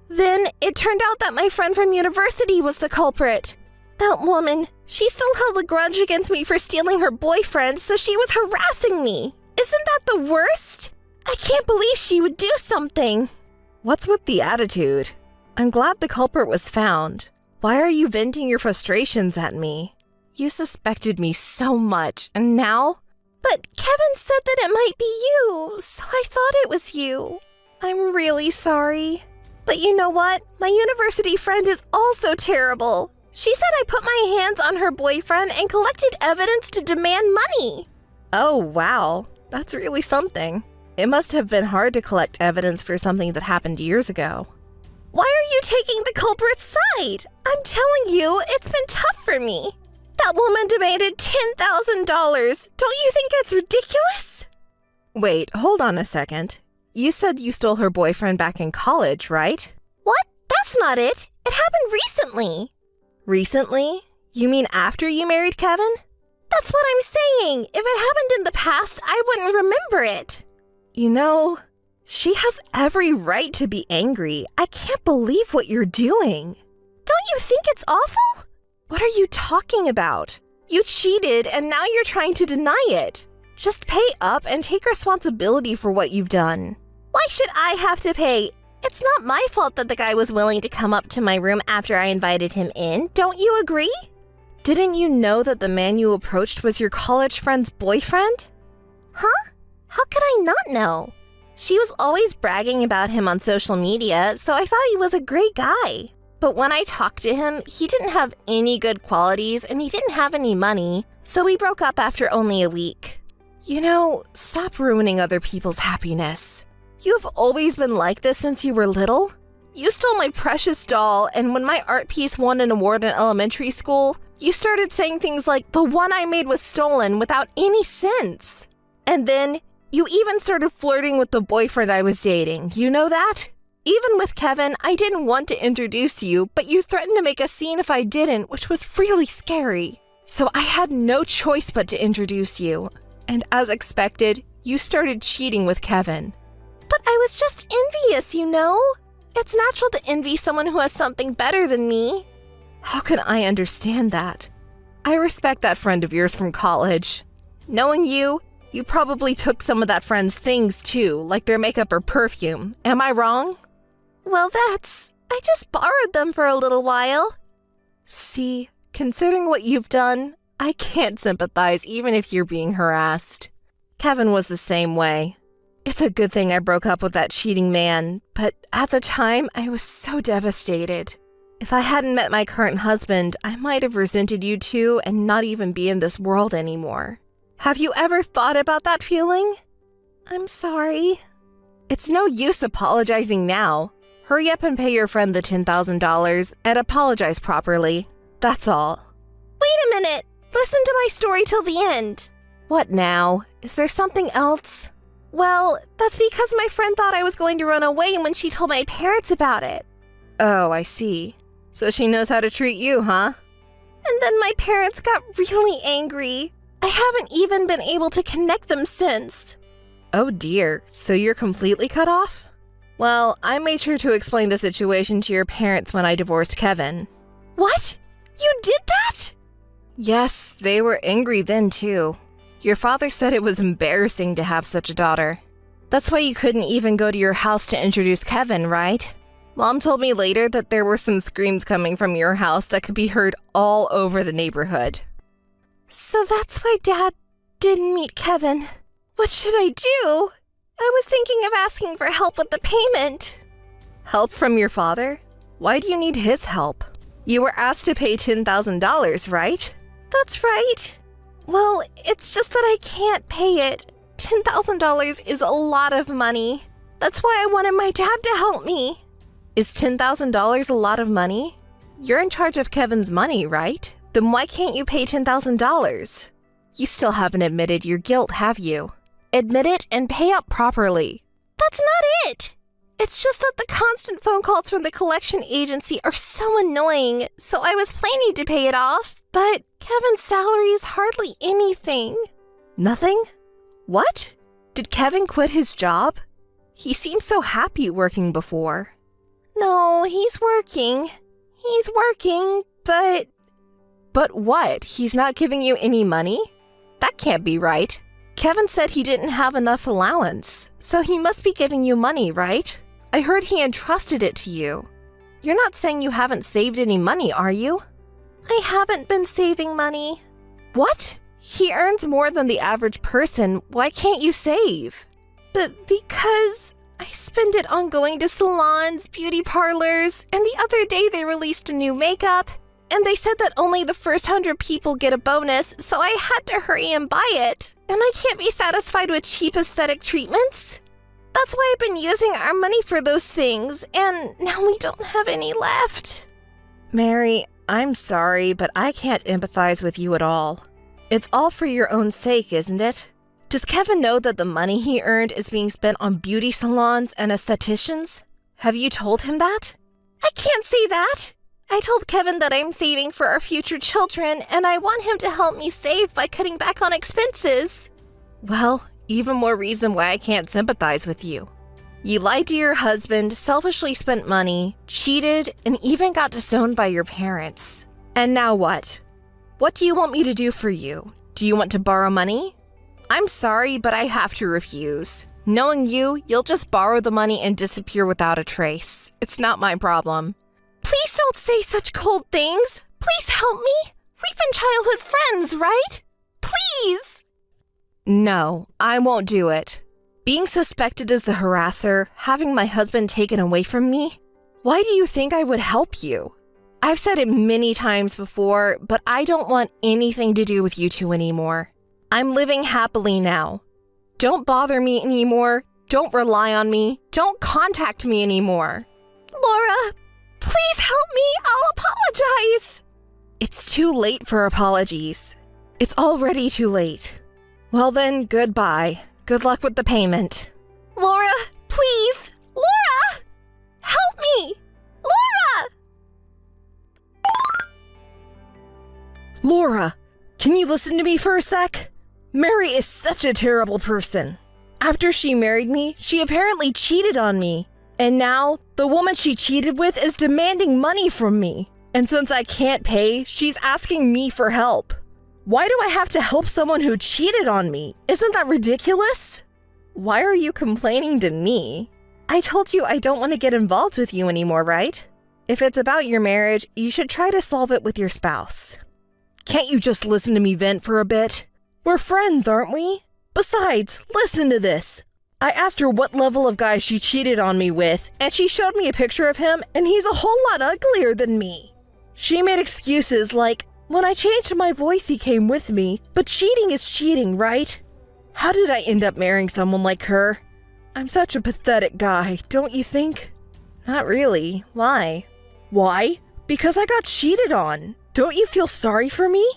Then it turned out that my friend from university was the culprit. That woman, she still held a grudge against me for stealing her boyfriend, so she was harassing me. Isn't that the worst? I can't believe she would do something. What's with the attitude? I'm glad the culprit was found. Why are you venting your frustrations at me? You suspected me so much, and now? But Kevin said that it might be you, so I thought it was you. I'm really sorry. But you know what? My university friend is also terrible. She said I put my hands on her boyfriend and collected evidence to demand money. Oh, wow. That's really something. It must have been hard to collect evidence for something that happened years ago. Why are you taking the culprit's side? I'm telling you, it's been tough for me. That That woman demanded $10,000. Don't you think that's ridiculous? Wait, hold on a second. You said you stole her boyfriend back in college, right? What? That's not it. It happened recently. Recently? You mean after you married Kevin? That's what I'm saying. If it happened in the past, I wouldn't remember it. You know, she has every right to be angry. I can't believe what you're doing. Don't you think it's awful? What are you talking about? You cheated and now you're trying to deny it. Just pay up and take responsibility for what you've done. Why should I have to pay? It's not my fault that the guy was willing to come up to my room after I invited him in. Don't you agree? Didn't you know that the man you approached was your college friend's boyfriend? Huh? How could I not know? She was always bragging about him on social media, so I thought he was a great guy. But when I talked to him, he didn't have any good qualities and he didn't have any money, so we broke up after only a week. You know, stop ruining other people's happiness. You've always been like this since you were little. You stole my precious doll, and when my art piece won an award in elementary school, you started saying things like, the one I made was stolen without any sense. And then you even started flirting with the boyfriend I was dating. You know that? Even with Kevin, I didn't want to introduce you, but you threatened to make a scene if I didn't, which was really scary. So I had no choice but to introduce you. And as expected, you started cheating with Kevin. But I was just envious, you know? It's natural to envy someone who has something better than me. How can I understand that? I respect that friend of yours from college. Knowing you, you probably took some of that friend's things too, like their makeup or perfume. Am I wrong? Well, I just borrowed them for a little while. See, considering what you've done, I can't sympathize even if you're being harassed. Kevin was the same way. It's a good thing I broke up with that cheating man, but at the time, I was so devastated. If I hadn't met my current husband, I might have resented you too and not even be in this world anymore. Have you ever thought about that feeling? I'm sorry. It's no use apologizing now. Hurry up and pay your friend the $10,000 and apologize properly. That's all. Wait a minute. Listen to my story till the end. What now? Is there something else? Well, that's because my friend thought I was going to run away when she told my parents about it. Oh, I see. So she knows how to treat you, huh? And then my parents got really angry. I haven't even been able to connect them since. Oh dear, so you're completely cut off? Well, I made sure to explain the situation to your parents when I divorced Kevin. What? You did that? Yes, they were angry then too. Your father said it was embarrassing to have such a daughter. That's why you couldn't even go to your house to introduce Kevin, right? Mom told me later that there were some screams coming from your house that could be heard all over the neighborhood. So that's why Dad didn't meet Kevin. What should I do? I was thinking of asking for help with the payment. Help from your father? Why do you need his help? You were asked to pay $10,000, right? That's right. Well, it's just that I can't pay it. $10,000 is a lot of money. That's why I wanted my dad to help me. Is $10,000 a lot of money? You're in charge of Kevin's money, right? Then why can't you pay $10,000? You still haven't admitted your guilt, have you? Admit it and pay up properly. That's not it. It's just that the constant phone calls from the collection agency are so annoying, so I was planning to pay it off, but Kevin's salary is hardly anything. Nothing? What? Did Kevin quit his job? He seemed so happy working before. No, he's working. But... But what? He's not giving you any money? That can't be right. Kevin said he didn't have enough allowance, so he must be giving you money, right? I heard he entrusted it to you. You're not saying you haven't saved any money, are you? I haven't been saving money. What? He earns more than the average person. Why can't you save? But because I spend it on going to salons, beauty parlors, and the other day they released a new makeup, and they said that only the first 100 people get a bonus, so I had to hurry and buy it. And I can't be satisfied with cheap aesthetic treatments. That's why I've been using our money for those things, and now we don't have any left. Mary, I'm sorry, but I can't empathize with you at all. It's all for your own sake, isn't it? Does Kevin know that the money he earned is being spent on beauty salons and estheticians? Have you told him that? I can't say that. I told Kevin that I'm saving for our future children, and I want him to help me save by cutting back on expenses. Well, even more reason why I can't sympathize with you. You lied to your husband, selfishly spent money, cheated, and even got disowned by your parents. And now what? What do you want me to do for you? Do you want to borrow money? I'm sorry, but I have to refuse. Knowing you, you'll just borrow the money and disappear without a trace. It's not my problem. Please don't say such cold things. Please help me. We've been childhood friends, right? Please. No, I won't do it. Being suspected as the harasser, having my husband taken away from me? Why do you think I would help you? I've said it many times before, but I don't want anything to do with you two anymore. I'm living happily now. Don't bother me anymore. Don't rely on me. Don't contact me anymore. Laura, please help me. I'll apologize. It's too late for apologies. It's already too late. Well then, goodbye. Good luck with the payment. Laura, please. Laura! Help me! Laura! Laura, can you listen to me for a sec? Mary is such a terrible person. After she married me, she apparently cheated on me. And now, the woman she cheated with is demanding money from me. And since I can't pay, she's asking me for help. Why do I have to help someone who cheated on me? Isn't that ridiculous? Why are you complaining to me? I told you I don't want to get involved with you anymore, right? If it's about your marriage, you should try to solve it with your spouse. Can't you just listen to me vent for a bit? We're friends, aren't we? Besides, listen to this. I asked her what level of guy she cheated on me with, and she showed me a picture of him, and he's a whole lot uglier than me. She made excuses like, when I changed my voice, he came with me, but cheating is cheating, right? How did I end up marrying someone like her? I'm such a pathetic guy, don't you think? Not really. Why? Why? Because I got cheated on. Don't you feel sorry for me?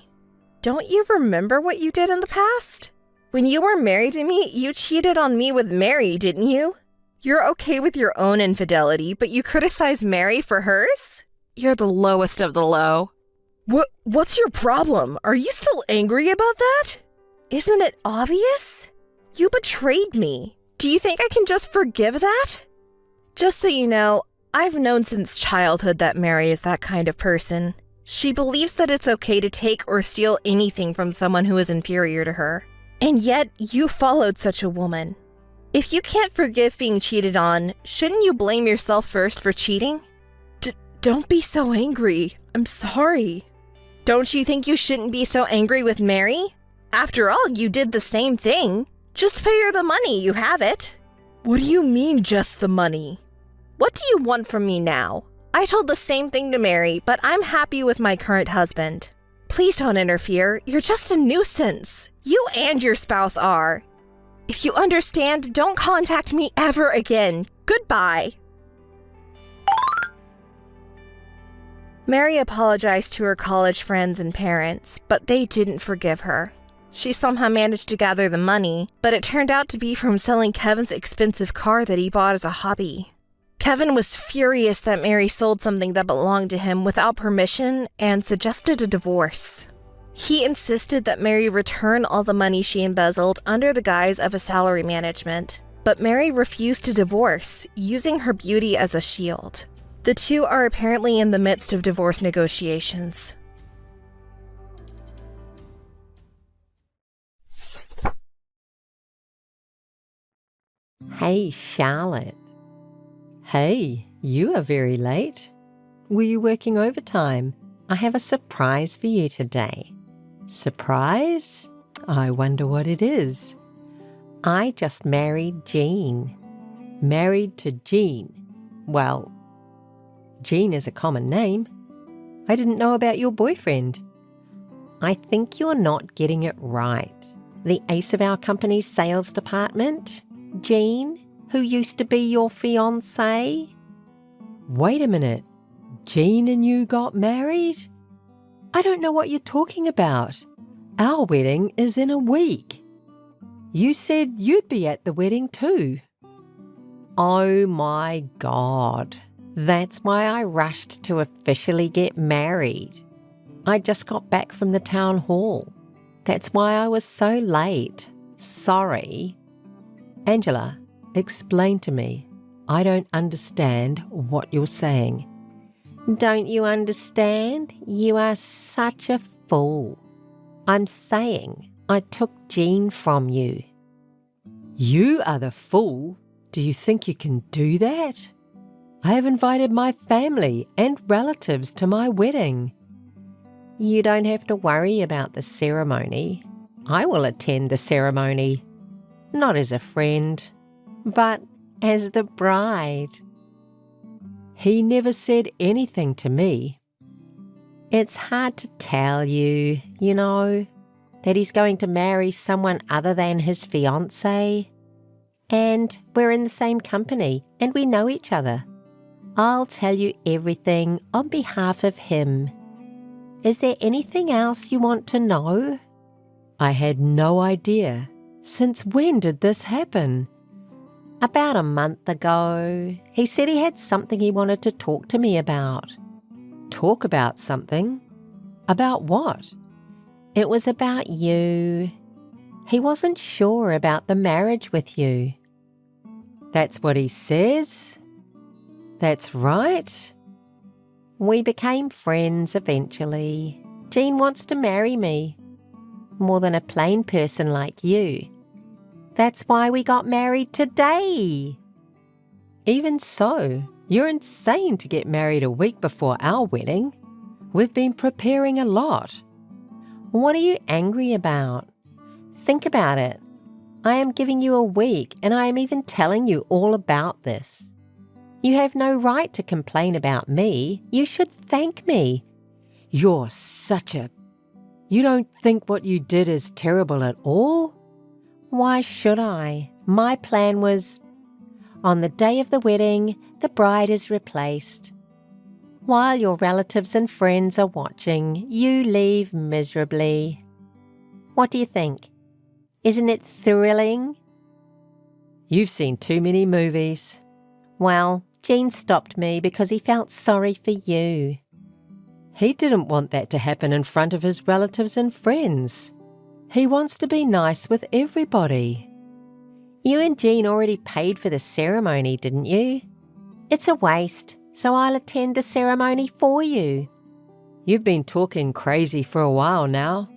Don't you remember what you did in the past? When you were married to me, you cheated on me with Mary, didn't you? You're okay with your own infidelity, but you criticize Mary for hers? You're the lowest of the low. What's your problem? Are you still angry about that? Isn't it obvious? You betrayed me. Do you think I can just forgive that? Just so you know, I've known since childhood that Mary is that kind of person. She believes that it's okay to take or steal anything from someone who is inferior to her. And yet, you followed such a woman. If you can't forgive being cheated on, shouldn't you blame yourself first for cheating? Don't be so angry. I'm sorry. Don't you think you shouldn't be so angry with Mary? After all, you did the same thing. Just pay her the money, you have it. What do you mean, just the money? What do you want from me now? I told the same thing to Mary, but I'm happy with my current husband. Please don't interfere. You're just a nuisance. You and your spouse are. If you understand, don't contact me ever again. Goodbye. Mary apologized to her college friends and parents, but they didn't forgive her. She somehow managed to gather the money, but it turned out to be from selling Kevin's expensive car that he bought as a hobby. Kevin was furious that Mary sold something that belonged to him without permission and suggested a divorce. He insisted that Mary return all the money she embezzled under the guise of a salary management, but Mary refused to divorce, using her beauty as a shield. The two are apparently in the midst of divorce negotiations. Hey, Charlotte. Hey, you are very late. Were you working overtime? I have a surprise for you today. Surprise? I wonder what it is. I just married Jean. Married to Jean. Well, Jean is a common name. I didn't know about your boyfriend. I think you're not getting it right. The ace of our company's sales department, Jean, who used to be your fiancé. Wait a minute. Jean and you got married? I don't know what you're talking about. Our wedding is in a week. You said you'd be at the wedding too. Oh my God. That's why I rushed to officially get married. I just got back from the town hall. That's why I was so late. Sorry. Angela, explain to me. I don't understand what you're saying. Don't you understand? You are such a fool. I'm saying I took Jean from you. You are the fool. Do you think you can do that? I have invited my family and relatives to my wedding. You don't have to worry about the ceremony. I will attend the ceremony. Not as a friend, but as the bride. He never said anything to me. It's hard to tell you, that he's going to marry someone other than his fiancée. And we're in the same company and we know each other. I'll tell you everything on behalf of him. Is there anything else you want to know? I had no idea. Since when did this happen? About a month ago. He said he had something he wanted to talk to me about. Talk about something? About what? It was about you. He wasn't sure about the marriage with you. That's what he says? That's right. We became friends eventually. Jean wants to marry me. More than a plain person like you. That's why we got married today. Even so, you're insane to get married a week before our wedding. We've been preparing a lot. What are you angry about? Think about it. I am giving you a week and I am even telling you all about this. You have no right to complain about me. You should thank me. You're such a... You don't think what you did is terrible at all? Why should I? My plan was, on the day of the wedding, the bride is replaced. While your relatives and friends are watching, you leave miserably. What do you think? Isn't it thrilling? You've seen too many movies. Well, Jean stopped me because he felt sorry for you. He didn't want that to happen in front of his relatives and friends. He wants to be nice with everybody. You and Jean already paid for the ceremony, didn't you? It's a waste, so I'll attend the ceremony for you. You've been talking crazy for a while now.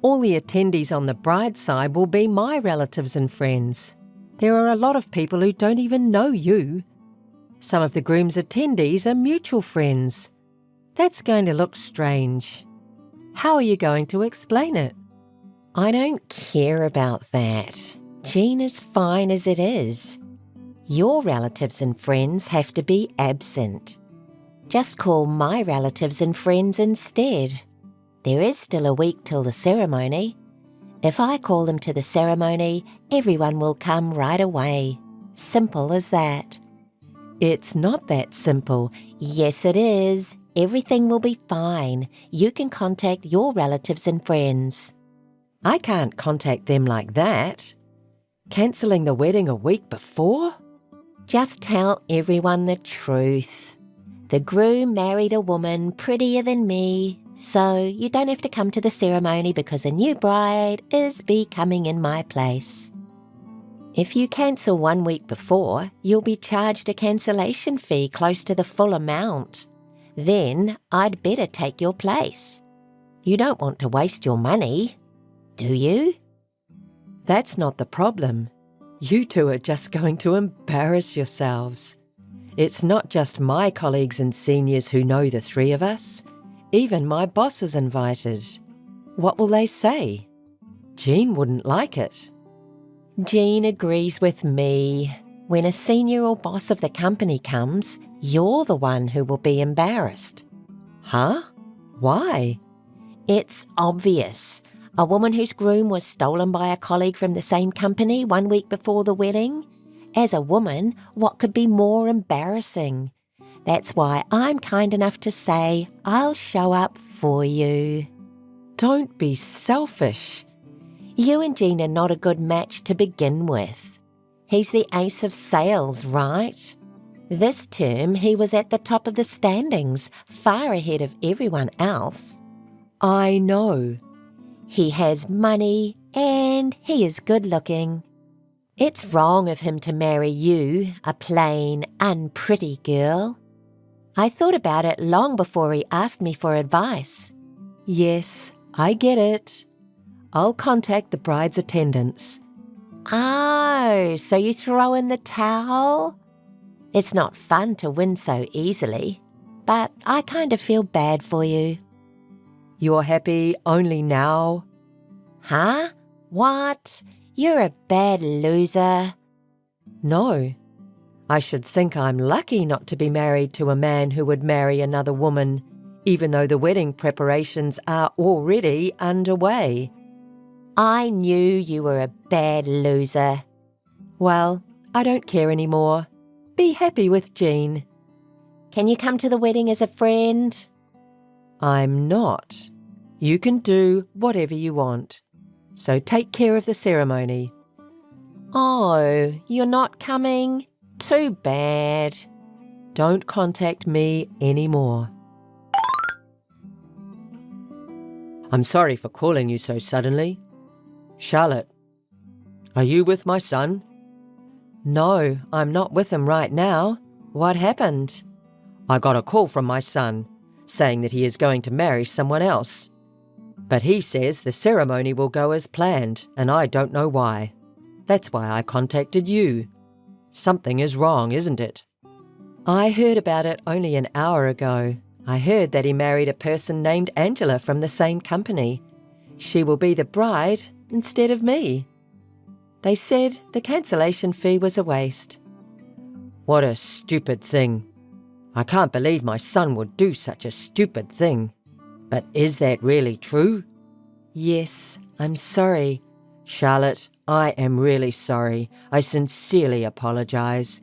All the attendees on the bride's side will be my relatives and friends. There are a lot of people who don't even know you. Some of the groom's attendees are mutual friends. That's going to look strange. How are you going to explain it? I don't care about that. Jean is fine as it is. Your relatives and friends have to be absent. Just call my relatives and friends instead. There is still a week till the ceremony. If I call them to the ceremony, everyone will come right away. Simple as that. It's not that simple. Yes, it is. Everything will be fine. You can contact your relatives and friends. I can't contact them like that. Cancelling the wedding a week before? Just tell everyone the truth. The groom married a woman prettier than me, so you don't have to come to the ceremony because a new bride is becoming in my place. If you cancel 1 week before, you'll be charged a cancellation fee close to the full amount. Then I'd better take your place. You don't want to waste your money, do you? That's not the problem. You two are just going to embarrass yourselves. It's not just my colleagues and seniors who know the three of us. Even my boss is invited. What will they say? Jean wouldn't like it. Jean agrees with me. When a senior or boss of the company comes, you're the one who will be embarrassed. Huh? Why? It's obvious. A woman whose groom was stolen by a colleague from the same company 1 week before the wedding. As a woman, what could be more embarrassing? That's why I'm kind enough to say I'll show up for you. Don't be selfish. You and Gene are not a good match to begin with. He's the ace of sales, right? This term he was at the top of the standings, far ahead of everyone else. I know. He has money and he is good looking. It's wrong of him to marry you, a plain, unpretty girl. I thought about it long before he asked me for advice. Yes, I get it. I'll contact the bride's attendants. Oh, so you throw in the towel? It's not fun to win so easily, but I kind of feel bad for you. You're happy only now? Huh? What? You're a bad loser. No. I should think I'm lucky not to be married to a man who would marry another woman, even though the wedding preparations are already underway. I knew you were a bad loser. Well, I don't care anymore. Be happy with Jean. Can you come to the wedding as a friend? I'm not. You can do whatever you want. So take care of the ceremony. Oh, you're not coming? Too bad. Don't contact me anymore. I'm sorry for calling you so suddenly. Charlotte, are you with my son? No, I'm not with him right now. What happened? I got a call from my son, saying that he is going to marry someone else. But he says the ceremony will go as planned, and I don't know why. That's why I contacted you. Something is wrong, isn't it? I heard about it only an hour ago. I heard that he married a person named Angela from the same company. She will be the bride instead of me. They said the cancellation fee was a waste. What a stupid thing. I can't believe my son would do such a stupid thing. But is that really true? Yes, I'm sorry. Charlotte, I am really sorry. I sincerely apologize.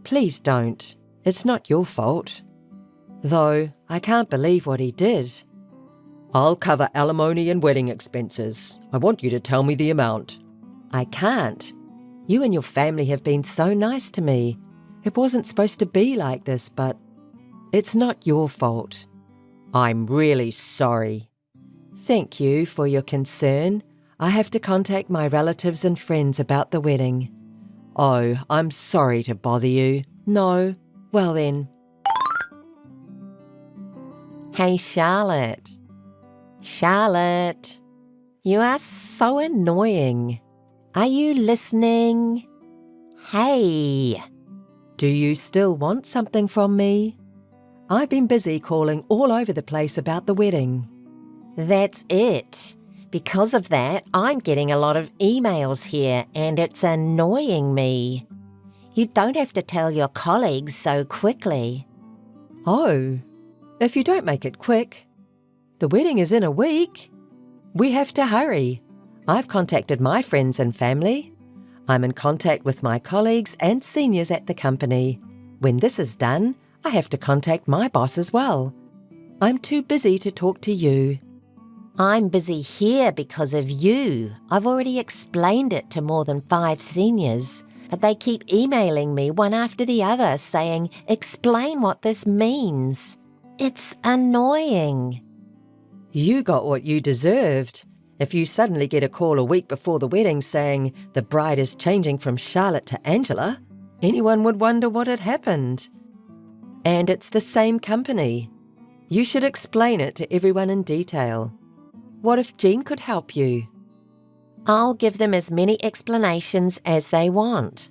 Please don't. It's not your fault. Though, I can't believe what he did. I'll cover alimony and wedding expenses. I want you to tell me the amount. I can't. You and your family have been so nice to me. It wasn't supposed to be like this, but it's not your fault. I'm really sorry. Thank you for your concern. I have to contact my relatives and friends about the wedding. Oh, I'm sorry to bother you. No? Well then. Hey, Charlotte. Charlotte, you are so annoying. Are you listening? Hey. Do you still want something from me? I've been busy calling all over the place about the wedding. That's it. Because of that, I'm getting a lot of emails here and it's annoying me. You don't have to tell your colleagues so quickly. Oh, if you don't make it quick. The wedding is in a week. We have to hurry. I've contacted my friends and family. I'm in contact with my colleagues and seniors at the company. When this is done, I have to contact my boss as well. I'm too busy to talk to you. I'm busy here because of you. I've already explained it to more than 5 seniors, but they keep emailing me one after the other saying, explain what this means. It's annoying. You got what you deserved. If you suddenly get a call a week before the wedding saying the bride is changing from Charlotte to Angela, anyone would wonder what had happened. And it's the same company. You should explain it to everyone in detail. What if Jean could help you? I'll give them as many explanations as they want.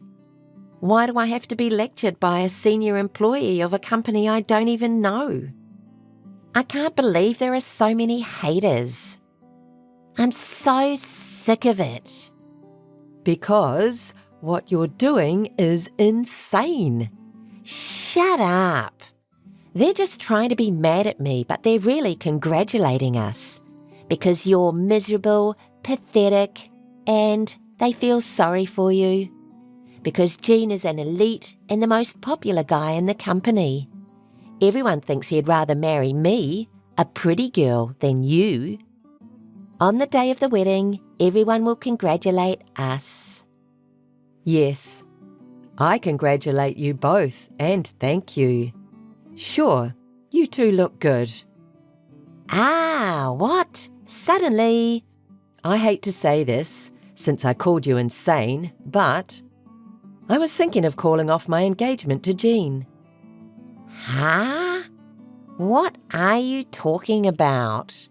Why do I have to be lectured by a senior employee of a company I don't even know? I can't believe there are so many haters. I'm so sick of it. Because what you're doing is insane. Shut up. They're just trying to be mad at me, but they're really congratulating us. Because you're miserable, pathetic, and they feel sorry for you. Because Gene is an elite and the most popular guy in the company. Everyone thinks he'd rather marry me, a pretty girl than you. On the day of the wedding, everyone will congratulate us. Yes, I congratulate you both and thank you. Sure, you two look good. Ah, what? Suddenly? I hate to say this, since I called you insane, but I was thinking of calling off my engagement to Jean. Huh? What are you talking about?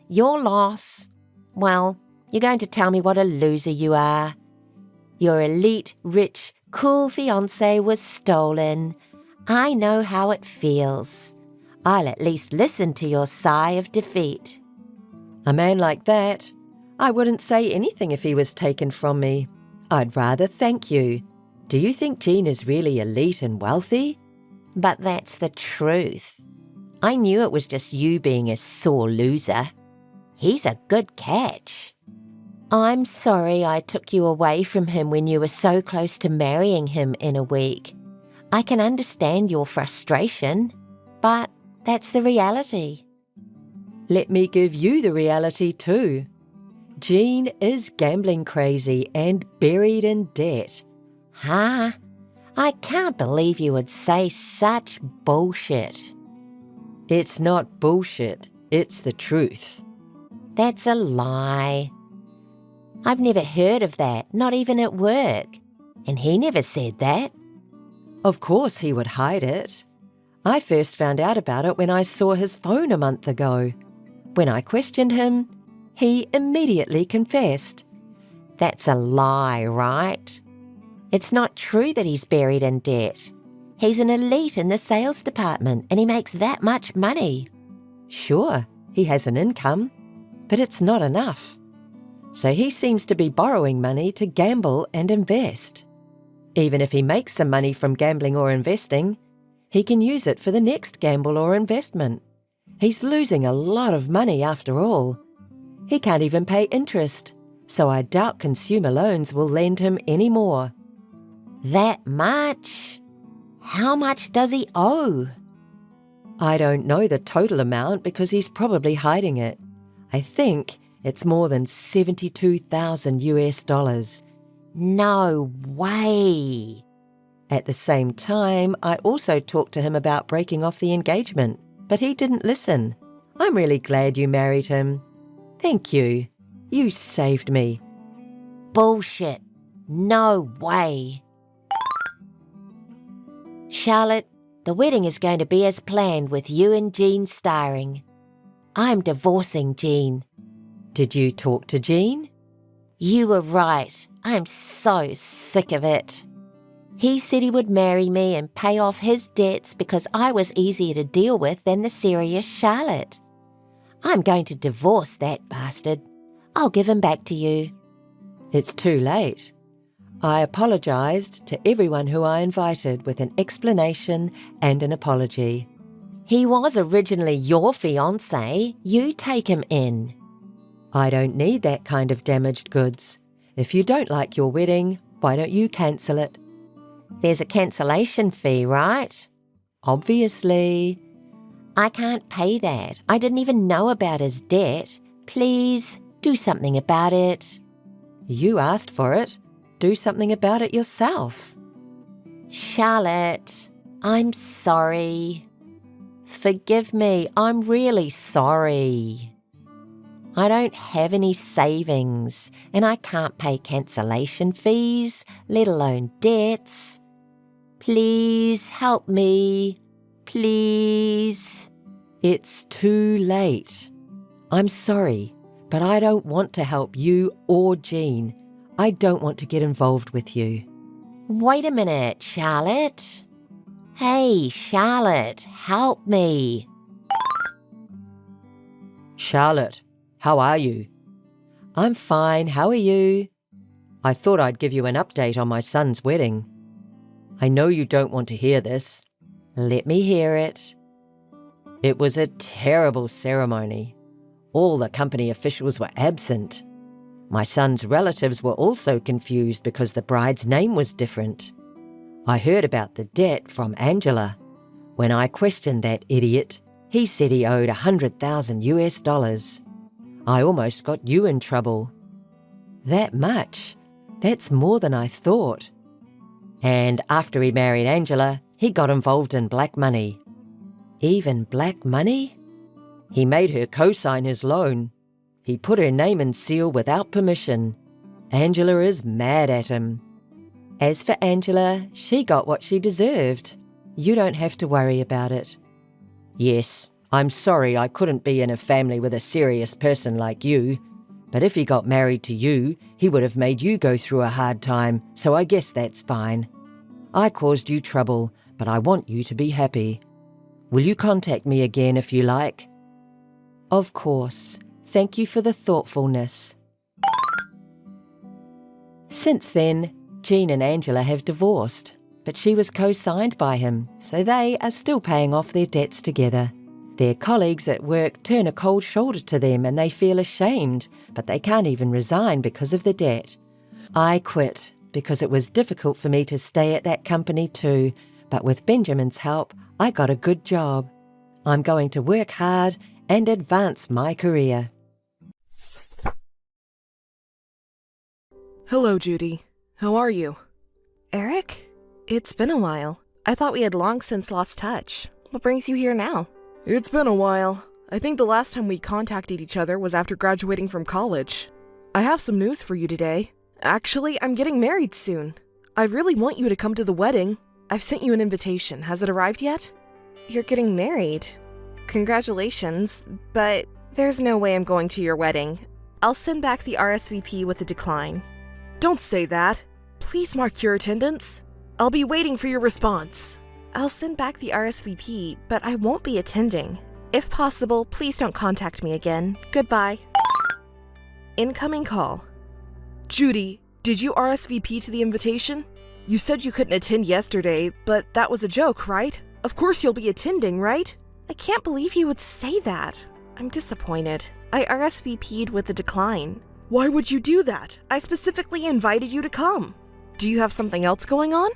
Your loss. Well, you're going to tell me what a loser you are. Your elite, rich, cool fiancé was stolen. I know how it feels. I'll at least listen to your sigh of defeat. A man like that, I wouldn't say anything if he was taken from me. I'd rather thank you. Do you think Jean is really elite and wealthy? But that's the truth. I knew it was just you being a sore loser. He's a good catch. I'm sorry I took you away from him when you were so close to marrying him in a week. I can understand your frustration, but that's the reality. Let me give you the reality too. Jean is gambling crazy and buried in debt. Huh? I can't believe you would say such bullshit. It's not bullshit, it's the truth. That's a lie. I've never heard of that, not even at work. And he never said that. Of course he would hide it. I first found out about it when I saw his phone a month ago. When I questioned him, he immediately confessed. That's a lie, right? It's not true that he's buried in debt. He's an elite in the sales department and he makes that much money. Sure, he has an income, but it's not enough. So he seems to be borrowing money to gamble and invest. Even if he makes some money from gambling or investing, he can use it for the next gamble or investment. He's losing a lot of money after all. He can't even pay interest, so I doubt consumer loans will lend him any more. That much? How much does he owe? I don't know the total amount because he's probably hiding it. I think it's more than 72,000 US dollars. No way. At the same time, I also talked to him about breaking off the engagement, but he didn't listen. I'm really glad you married him. Thank you. You saved me. Bullshit. No way. Charlotte, the wedding is going to be as planned with you and Jean starring. I'm divorcing Jean. Did you talk to Jean? You were right. I'm so sick of it. He said he would marry me and pay off his debts because I was easier to deal with than the serious Charlotte. I'm going to divorce that bastard. I'll give him back to you. It's too late. I apologised to everyone who I invited with an explanation and an apology. He was originally your fiancé. You take him in. I don't need that kind of damaged goods. If you don't like your wedding, why don't you cancel it? There's a cancellation fee, right? Obviously. I can't pay that. I didn't even know about his debt. Please, do something about it. You asked for it. Do something about it yourself. Charlotte, I'm sorry. Forgive me, I'm really sorry. I don't have any savings and I can't pay cancellation fees, let alone debts. Please help me. Please. It's too late. I'm sorry, but I don't want to help you or Jean. I don't want to get involved with you. Wait a minute, Charlotte. Hey, Charlotte, help me. Charlotte, how are you? I'm fine, how are you? I thought I'd give you an update on my son's wedding. I know you don't want to hear this. Let me hear it. It was a terrible ceremony. All the company officials were absent. My son's relatives were also confused because the bride's name was different. I heard about the debt from Angela. When I questioned that idiot, He said he owed $100,000. I almost got you in trouble. That much? That's more than I thought. And after he married Angela, he got involved in black money. Even black money? He made her co-sign his loan. He put her name and seal without permission. Angela is mad at him. As for Angela, she got what she deserved. You don't have to worry about it. Yes, I'm sorry I couldn't be in a family with a serious person like you. But if he got married to you, he would have made you go through a hard time, so I guess that's fine. I caused you trouble, but I want you to be happy. Will you contact me again if you like? Of course. Thank you for the thoughtfulness. Since then, Jean and Angela have divorced, but she was co-signed by him, so they are still paying off their debts together. Their colleagues at work turn a cold shoulder to them and they feel ashamed, but they can't even resign because of the debt. I quit because it was difficult for me to stay at that company too, but with Benjamin's help, I got a good job. I'm going to work hard and advance my career. Hello, Judy. How are you? Eric? It's been a while. I thought we had long since lost touch. What brings you here now? It's been a while. I think the last time we contacted each other was after graduating from college. I have some news for you today. Actually, I'm getting married soon. I really want you to come to the wedding. I've sent you an invitation. Has it arrived yet? You're getting married? Congratulations, but there's no way I'm going to your wedding. I'll send back the RSVP with a decline. Don't say that. Please mark your attendance. I'll be waiting for your response. I'll send back the RSVP, but I won't be attending. If possible, please don't contact me again. Goodbye. Incoming call. Judy, did you RSVP to the invitation? You said you couldn't attend yesterday, but that was a joke, right? Of course you'll be attending, right? I can't believe you would say that. I'm disappointed. I RSVP'd with a decline. Why would you do that? I specifically invited you to come. Do you have something else going on?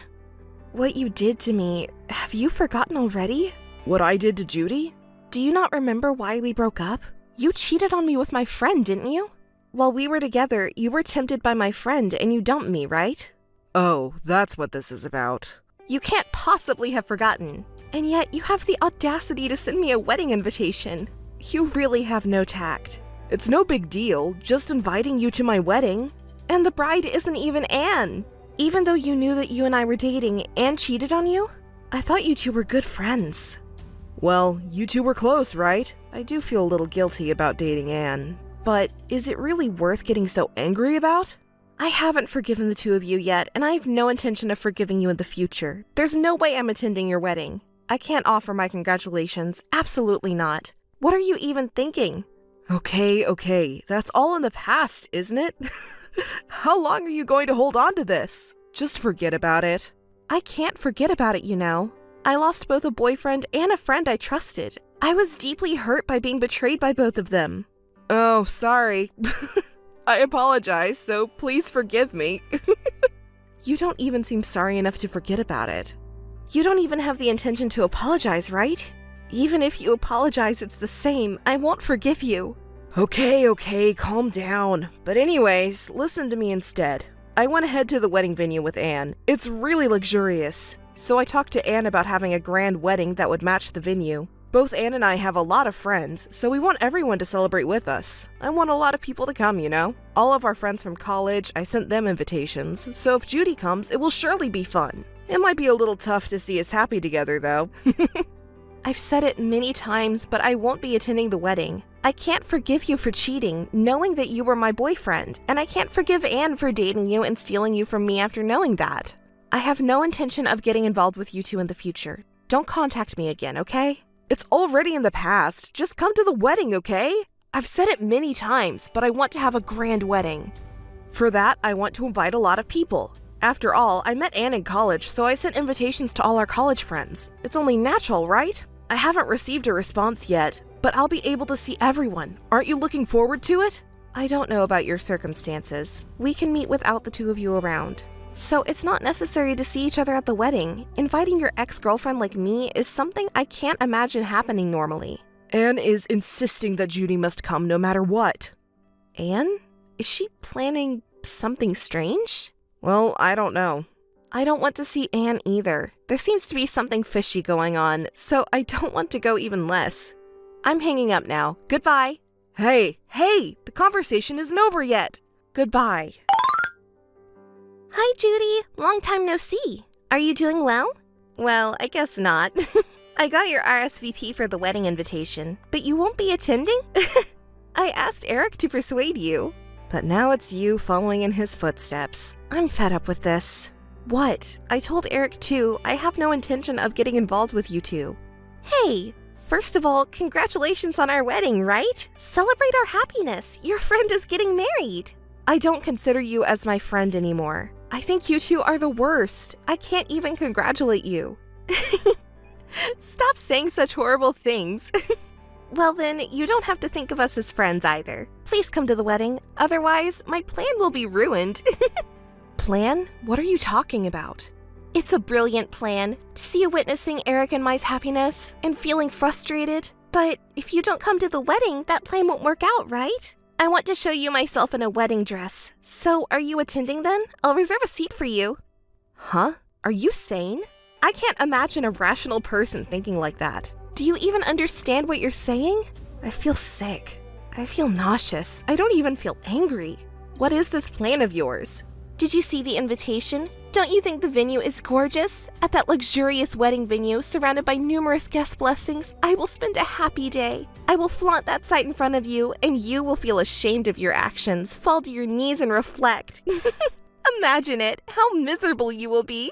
What you did to me, have you forgotten already? What I did to Judy? Do you not remember why we broke up? You cheated on me with my friend, didn't you? While we were together, you were tempted by my friend and you dumped me, right? Oh, that's what this is about. You can't possibly have forgotten. And yet you have the audacity to send me a wedding invitation. You really have no tact. It's no big deal, just inviting you to my wedding. And the bride isn't even Anne. Even though you knew that you and I were dating, Anne cheated on you? I thought you two were good friends. Well, you two were close, right? I do feel a little guilty about dating Anne. But is it really worth getting so angry about? I haven't forgiven the two of you yet, and I have no intention of forgiving you in the future. There's no way I'm attending your wedding. I can't offer my congratulations. Absolutely not. What are you even thinking? Okay. That's all in the past, isn't it? How long are you going to hold on to this? Just forget about it. I can't forget about it, you know. I lost both a boyfriend and a friend I trusted. I was deeply hurt by being betrayed by both of them. Oh, sorry. I apologize, so please forgive me. You don't even seem sorry enough to forget about it. You don't even have the intention to apologize, right? Even if you apologize, it's the same. I won't forgive you. Okay, calm down. But anyways, listen to me instead. I went ahead to the wedding venue with Anne. It's really luxurious. So I talked to Anne about having a grand wedding that would match the venue. Both Anne and I have a lot of friends, so we want everyone to celebrate with us. I want a lot of people to come, you know? All of our friends from college, I sent them invitations, so if Judy comes, it will surely be fun. It might be a little tough to see us happy together, though. I've said it many times, but I won't be attending the wedding. I can't forgive you for cheating, knowing that you were my boyfriend, and I can't forgive Anne for dating you and stealing you from me after knowing that. I have no intention of getting involved with you two in the future. Don't contact me again, okay? It's already in the past. Just come to the wedding, okay? I've said it many times, but I want to have a grand wedding. For that, I want to invite a lot of people. After all, I met Anne in college, so I sent invitations to all our college friends. It's only natural, right? I haven't received a response yet, but I'll be able to see everyone. Aren't you looking forward to it? I don't know about your circumstances. We can meet without the two of you around. So it's not necessary to see each other at the wedding. Inviting your ex-girlfriend like me is something I can't imagine happening normally. Anne is insisting that Judy must come no matter what. Anne? Is she planning something strange? Well, I don't know. I don't want to see Anne either. There seems to be something fishy going on, so I don't want to go even less. I'm hanging up now. Goodbye. Hey, the conversation isn't over yet. Goodbye. Hi, Judy. Long time no see. Are you doing well? Well, I guess not. I got your RSVP for the wedding invitation, but you won't be attending? I asked Eric to persuade you. But now it's you following in his footsteps. I'm fed up with this. What? I told Eric too. I have no intention of getting involved with you two. Hey, first of all, congratulations on our wedding, right? Celebrate our happiness. Your friend is getting married. I don't consider you as my friend anymore. I think you two are the worst. I can't even congratulate you. Stop saying such horrible things. Well then, you don't have to think of us as friends either. Please come to the wedding, otherwise my plan will be ruined. Plan? What are you talking about? It's a brilliant plan. To see you witnessing Eric and my's happiness and feeling frustrated. But if you don't come to the wedding, that plan won't work out, right? I want to show you myself in a wedding dress. So are you attending then? I'll reserve a seat for you. Huh? Are you sane? I can't imagine a rational person thinking like that. Do you even understand what you're saying? I feel sick. I feel nauseous. I don't even feel angry. What is this plan of yours? Did you see the invitation? Don't you think the venue is gorgeous? At that luxurious wedding venue, surrounded by numerous guest blessings, I will spend a happy day. I will flaunt that sight in front of you, and you will feel ashamed of your actions, fall to your knees and reflect. Imagine it, how miserable you will be.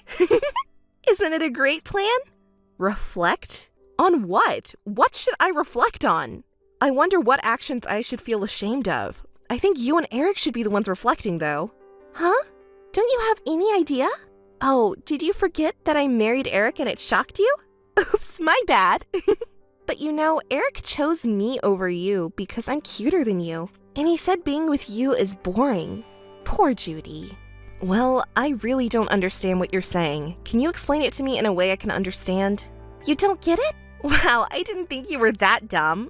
Isn't it a great plan? Reflect? On what? What should I reflect on? I wonder what actions I should feel ashamed of. I think you and Eric should be the ones reflecting, though. Huh? Don't you have any idea? Oh, did you forget that I married Eric and it shocked you? Oops, my bad. But you know, Eric chose me over you because I'm cuter than you. And he said being with you is boring. Poor Judy. Well, I really don't understand what you're saying. Can you explain it to me in a way I can understand? You don't get it? Wow, I didn't think you were that dumb.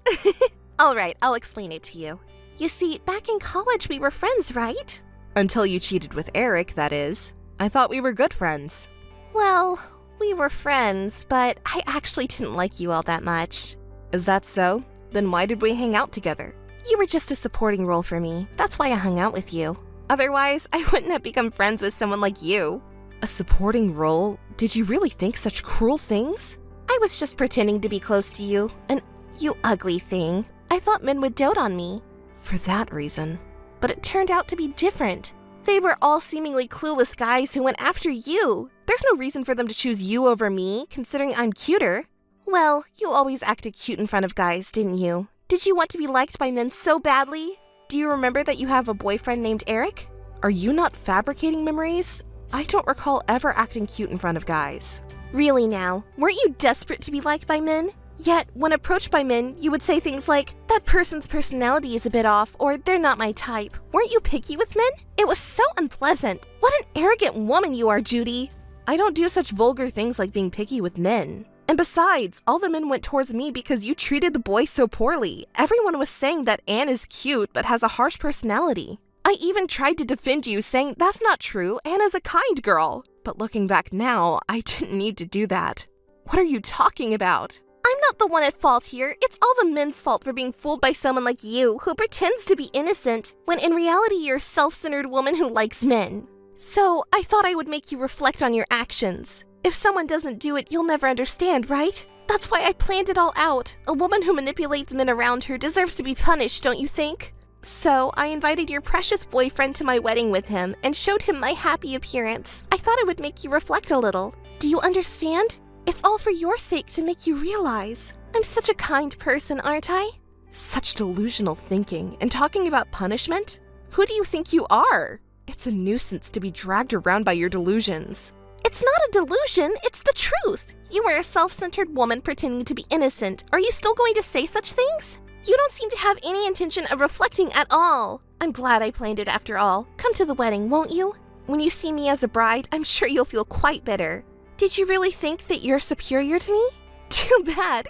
All right, I'll explain it to you. You see, back in college we were friends, right? Until you cheated with Eric, that is. I thought we were good friends. Well, we were friends, but I actually didn't like you all that much. Is that so? Then why did we hang out together? You were just a supporting role for me. That's why I hung out with you. Otherwise, I wouldn't have become friends with someone like you. A supporting role? Did you really think such cruel things? I was just pretending to be close to you, and you ugly thing. I thought men would dote on me. For that reason. But it turned out to be different. They were all seemingly clueless guys who went after you. There's no reason for them to choose you over me, considering I'm cuter. Well, you always acted cute in front of guys, didn't you? Did you want to be liked by men so badly? Do you remember that you have a boyfriend named Eric? Are you not fabricating memories? I don't recall ever acting cute in front of guys. Really now? Weren't you desperate to be liked by men? Yet, when approached by men, you would say things like, that person's personality is a bit off, or they're not my type. Weren't you picky with men? It was so unpleasant. What an arrogant woman you are, Judy. I don't do such vulgar things like being picky with men. And besides, all the men went towards me because you treated the boys so poorly. Everyone was saying that Anne is cute but has a harsh personality. I even tried to defend you, saying that's not true, Anne is a kind girl. But looking back now, I didn't need to do that. What are you talking about? I'm not the one at fault here. It's all the men's fault for being fooled by someone like you who pretends to be innocent, when in reality you're a self-centered woman who likes men. So, I thought I would make you reflect on your actions. If someone doesn't do it, you'll never understand, right? That's why I planned it all out. A woman who manipulates men around her deserves to be punished, don't you think? So, I invited your precious boyfriend to my wedding with him and showed him my happy appearance. I thought it would make you reflect a little. Do you understand? It's all for your sake to make you realize. I'm such a kind person, aren't I? Such delusional thinking. And talking about punishment? Who do you think you are? It's a nuisance to be dragged around by your delusions. It's not a delusion, it's the truth. You are a self-centered woman pretending to be innocent. Are you still going to say such things? You don't seem to have any intention of reflecting at all. I'm glad I planned it after all. Come to the wedding, won't you? When you see me as a bride, I'm sure you'll feel quite bitter. Did you really think that you're superior to me? Too bad.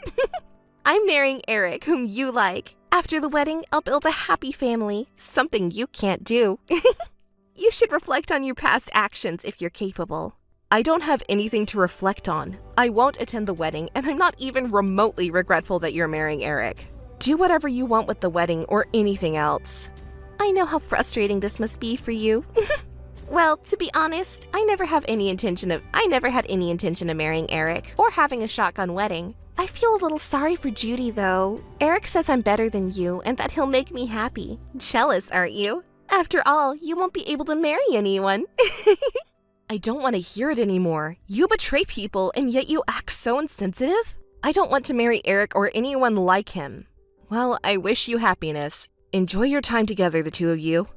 I'm marrying Eric, whom you like. After the wedding, I'll build a happy family, something you can't do. You should reflect on your past actions if you're capable. I don't have anything to reflect on. I won't attend the wedding, and I'm not even remotely regretful that you're marrying Eric. Do whatever you want with the wedding or anything else. I know how frustrating this must be for you. Well, to be honest, I never had any intention of marrying Eric or having a shotgun wedding. I feel a little sorry for Judy, though. Eric says I'm better than you and that he'll make me happy. Jealous, aren't you? After all, you won't be able to marry anyone. I don't want to hear it anymore. You betray people and yet you act so insensitive? I don't want to marry Eric or anyone like him. Well, I wish you happiness. Enjoy your time together, the two of you.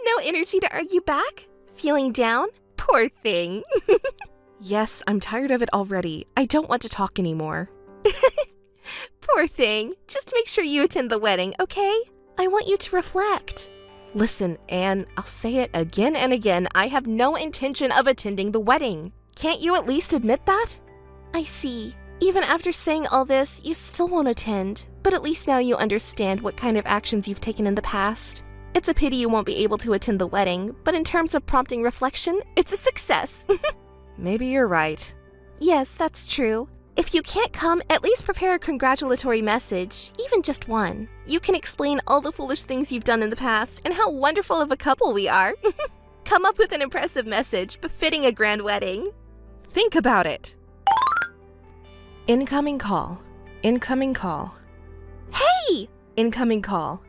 No energy to argue back? Feeling down? Poor thing. Yes, I'm tired of it already. I don't want to talk anymore. Poor thing. Just make sure you attend the wedding, okay? I want you to reflect. Listen, Anne, I'll say it again and again. I have no intention of attending the wedding. Can't you at least admit that? I see. Even after saying all this, you still won't attend. But at least now you understand what kind of actions you've taken in the past. It's a pity you won't be able to attend the wedding, but in terms of prompting reflection, it's a success. Maybe you're right. Yes, that's true. If you can't come, at least prepare a congratulatory message, even just one. You can explain all the foolish things you've done in the past and how wonderful of a couple we are. Come up with an impressive message befitting a grand wedding. Think about it. Incoming call. Incoming call. Hey! Incoming call.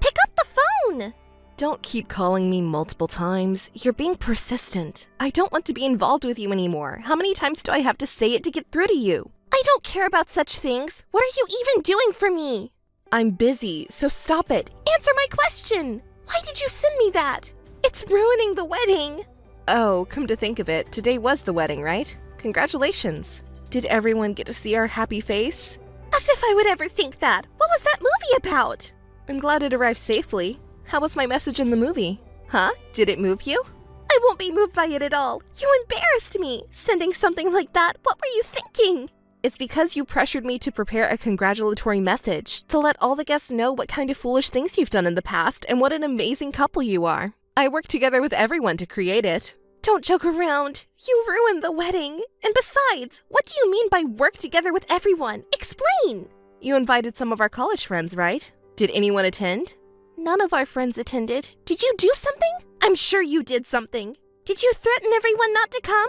Pick up the phone! Don't keep calling me multiple times. You're being persistent. I don't want to be involved with you anymore. How many times do I have to say it to get through to you? I don't care about such things. What are you even doing for me? I'm busy, so stop it. Answer my question. Why did you send me that? It's ruining the wedding. Oh, come to think of it, today was the wedding, right? Congratulations. Did everyone get to see our happy face? As if I would ever think that. What was that movie about? I'm glad it arrived safely. How was my message in the movie? Huh? Did it move you? I won't be moved by it at all. You embarrassed me. Sending something like that. What were you thinking? It's because you pressured me to prepare a congratulatory message to let all the guests know what kind of foolish things you've done in the past and what an amazing couple you are. I worked together with everyone to create it. Don't joke around. You ruined the wedding. And besides, what do you mean by work together with everyone? Explain! You invited some of our college friends, right? Did anyone attend? None of our friends attended. Did you do something? I'm sure you did something. Did you threaten everyone not to come?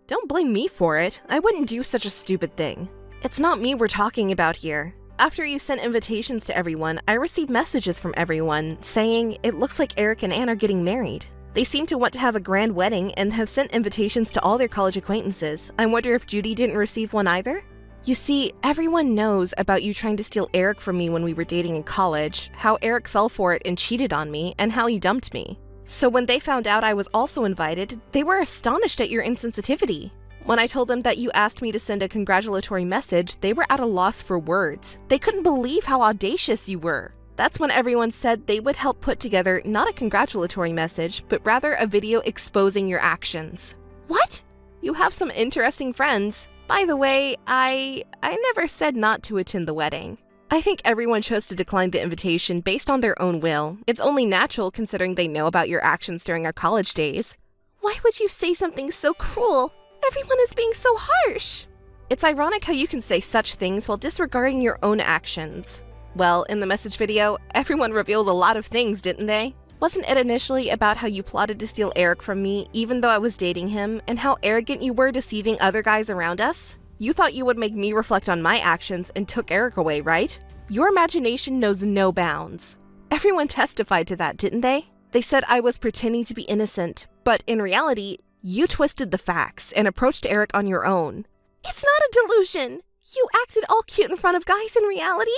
Don't blame me for it. I wouldn't do such a stupid thing. It's not me we're talking about here. After you sent invitations to everyone, I received messages from everyone saying it looks like Eric and Anne are getting married. They seem to want to have a grand wedding and have sent invitations to all their college acquaintances. I wonder if Judy didn't receive one either? You see, everyone knows about you trying to steal Eric from me when we were dating in college, how Eric fell for it and cheated on me, and how he dumped me. So when they found out I was also invited, they were astonished at your insensitivity. When I told them that you asked me to send a congratulatory message, they were at a loss for words. They couldn't believe how audacious you were. That's when everyone said they would help put together not a congratulatory message, but rather a video exposing your actions. What? You have some interesting friends. By the way, I never said not to attend the wedding. I think everyone chose to decline the invitation based on their own will. It's only natural considering they know about your actions during our college days. Why would you say something so cruel? Everyone is being so harsh. It's ironic how you can say such things while disregarding your own actions. Well, in the message video, everyone revealed a lot of things, didn't they? Wasn't it initially about how you plotted to steal Eric from me even though I was dating him, and how arrogant you were deceiving other guys around us? You thought you would make me reflect on my actions and took Eric away, right? Your imagination knows no bounds. Everyone testified to that, didn't they? They said I was pretending to be innocent, but in reality, you twisted the facts and approached Eric on your own. It's not a delusion. You acted all cute in front of guys in reality.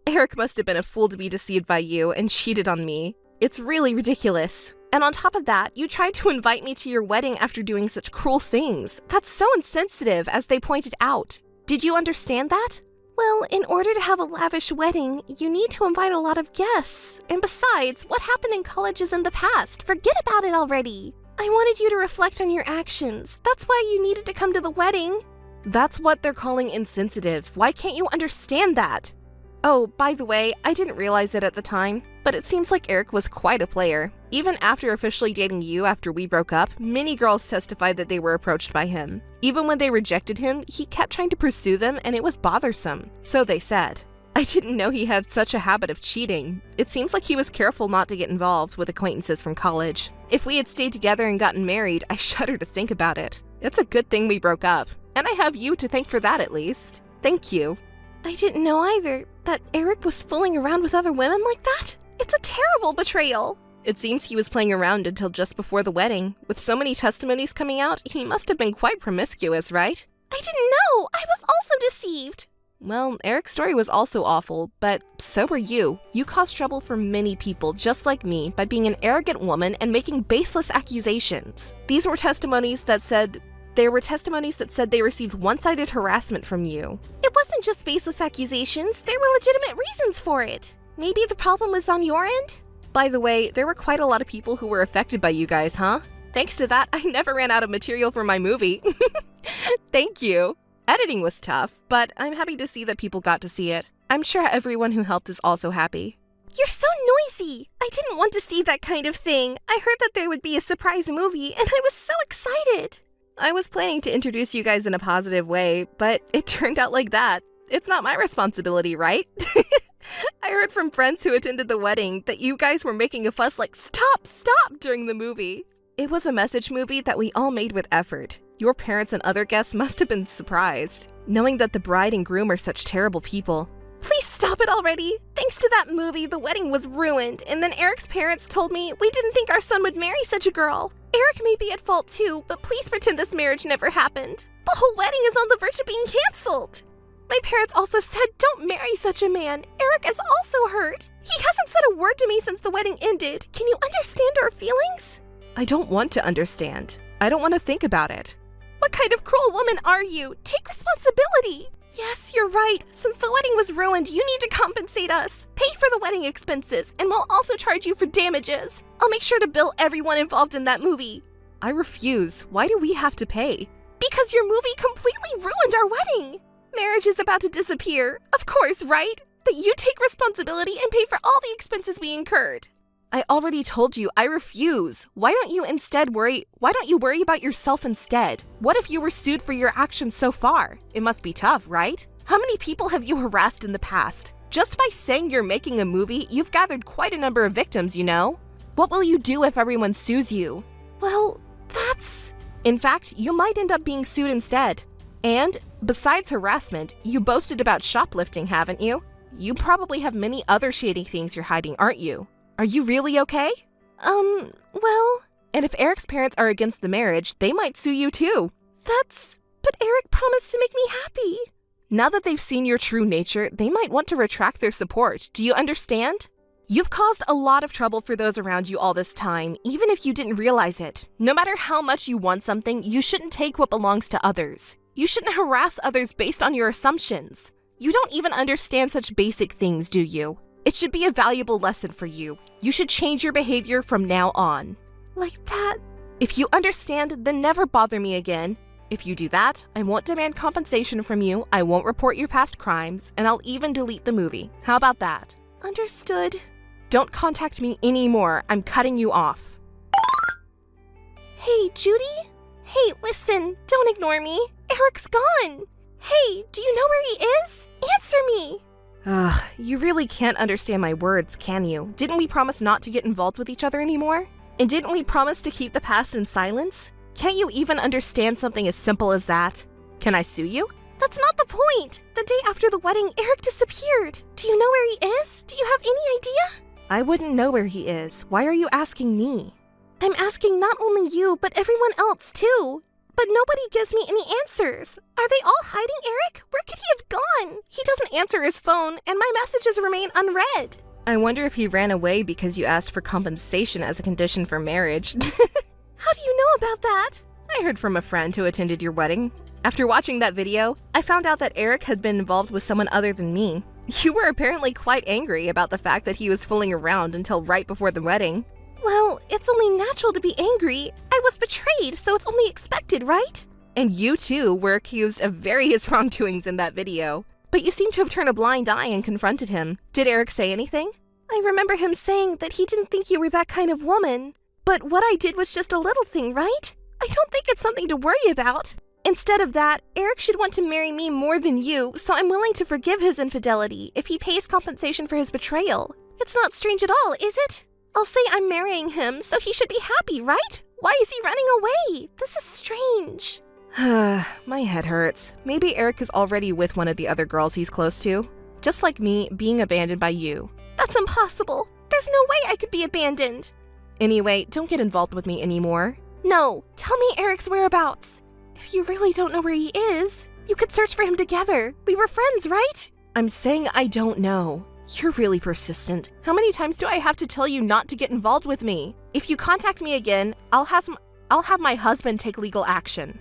Eric must have been a fool to be deceived by you and cheated on me. It's really ridiculous. And on top of that, you tried to invite me to your wedding after doing such cruel things. That's so insensitive, as they pointed out. Did you understand that? Well, in order to have a lavish wedding, you need to invite a lot of guests. And besides, what happened in colleges in the past? Forget about it already. I wanted you to reflect on your actions. That's why you needed to come to the wedding. That's what they're calling insensitive. Why can't you understand that? Oh, by the way, I didn't realize it at the time, but it seems like Eric was quite a player. Even after officially dating you after we broke up, many girls testified that they were approached by him. Even when they rejected him, he kept trying to pursue them and it was bothersome. So they said. I didn't know he had such a habit of cheating. It seems like he was careful not to get involved with acquaintances from college. If we had stayed together and gotten married, I shudder to think about it. It's a good thing we broke up, and I have you to thank for that at least. Thank you. I didn't know either that Eric was fooling around with other women like that. It's a terrible betrayal. It seems he was playing around until just before the wedding. With so many testimonies coming out, he must have been quite promiscuous, right? I didn't know. I was also deceived. Well, Eric's story was also awful, but so were you. You caused trouble for many people just like me by being an arrogant woman and making baseless accusations. There were testimonies that said they received one-sided harassment from you. It wasn't just baseless accusations. There were legitimate reasons for it. Maybe the problem was on your end? By the way, there were quite a lot of people who were affected by you guys, huh? Thanks to that, I never ran out of material for my movie. Thank you. Editing was tough, but I'm happy to see that people got to see it. I'm sure everyone who helped is also happy. You're so noisy. I didn't want to see that kind of thing. I heard that there would be a surprise movie, and I was so excited. I was planning to introduce you guys in a positive way, but it turned out like that. It's not my responsibility, right? I heard from friends who attended the wedding that you guys were making a fuss like, stop, stop, during the movie. It was a message movie that we all made with effort. Your parents and other guests must have been surprised, knowing that the bride and groom are such terrible people. Please stop it already. Thanks to that movie, the wedding was ruined, and then Eric's parents told me we didn't think our son would marry such a girl. Eric may be at fault too, but please pretend this marriage never happened. The whole wedding is on the verge of being canceled. My parents also said don't marry such a man. Eric is also hurt. He hasn't said a word to me since the wedding ended. Can you understand our feelings? I don't want to understand. I don't want to think about it. What kind of cruel woman are you? Take responsibility. Yes, you're right. Since the wedding was ruined, you need to compensate us. Pay for the wedding expenses, and we'll also charge you for damages. I'll make sure to bill everyone involved in that movie. I refuse. Why do we have to pay? Because your movie completely ruined our wedding. Marriage is about to disappear. Of course, right? That you take responsibility and pay for all the expenses we incurred. I already told you, I refuse. Why don't you worry about yourself instead? What if you were sued for your actions so far? It must be tough, right? How many people have you harassed in the past? Just by saying you're making a movie, you've gathered quite a number of victims, you know? What will you do if everyone sues you? Well, that's... In fact, you might end up being sued instead. And, besides harassment, you boasted about shoplifting, haven't you? You probably have many other shady things you're hiding, aren't you? Are you really okay? Well... And if Eric's parents are against the marriage, they might sue you too. But Eric promised to make me happy. Now that they've seen your true nature, they might want to retract their support. Do you understand? You've caused a lot of trouble for those around you all this time, even if you didn't realize it. No matter how much you want something, you shouldn't take what belongs to others. You shouldn't harass others based on your assumptions. You don't even understand such basic things, do you? It should be a valuable lesson for you. You should change your behavior from now on. Like that? If you understand, then never bother me again. If you do that, I won't demand compensation from you, I won't report your past crimes, and I'll even delete the movie. How about that? Understood. Don't contact me anymore. I'm cutting you off. Hey, Judy? Hey, listen, don't ignore me. Eric's gone. Hey, do you know where he is? Answer me. Ugh, you really can't understand my words, can you? Didn't we promise not to get involved with each other anymore? And didn't we promise to keep the past in silence? Can't you even understand something as simple as that? Can I sue you? That's not the point. The day after the wedding, Eric disappeared. Do you know where he is? Do you have any idea? I wouldn't know where he is. Why are you asking me? I'm asking not only you, but everyone else too. But nobody gives me any answers. Are they all hiding Eric? Where could he have gone? He doesn't answer his phone, and my messages remain unread. I wonder if he ran away because you asked for compensation as a condition for marriage. How do you know about that? I heard from a friend who attended your wedding. After watching that video, I found out that Eric had been involved with someone other than me. You were apparently quite angry about the fact that he was fooling around until right before the wedding. Well, it's only natural to be angry. I was betrayed, so it's only expected, right? And you too were accused of various wrongdoings in that video. But you seem to have turned a blind eye and confronted him. Did Eric say anything? I remember him saying that he didn't think you were that kind of woman. But what I did was just a little thing, right? I don't think it's something to worry about. Instead of that, Eric should want to marry me more than you, so I'm willing to forgive his infidelity if he pays compensation for his betrayal. It's not strange at all, is it? I'll say I'm marrying him, so he should be happy, right? Why is he running away? This is strange. My head hurts. Maybe Eric is already with one of the other girls he's close to. Just like me being abandoned by you. That's impossible. There's no way I could be abandoned. Anyway, don't get involved with me anymore. No, tell me Eric's whereabouts. If you really don't know where he is, you could search for him together. We were friends, right? I'm saying I don't know. You're really persistent. How many times do I have to tell you not to get involved with me? If you contact me again, I'll have my husband take legal action.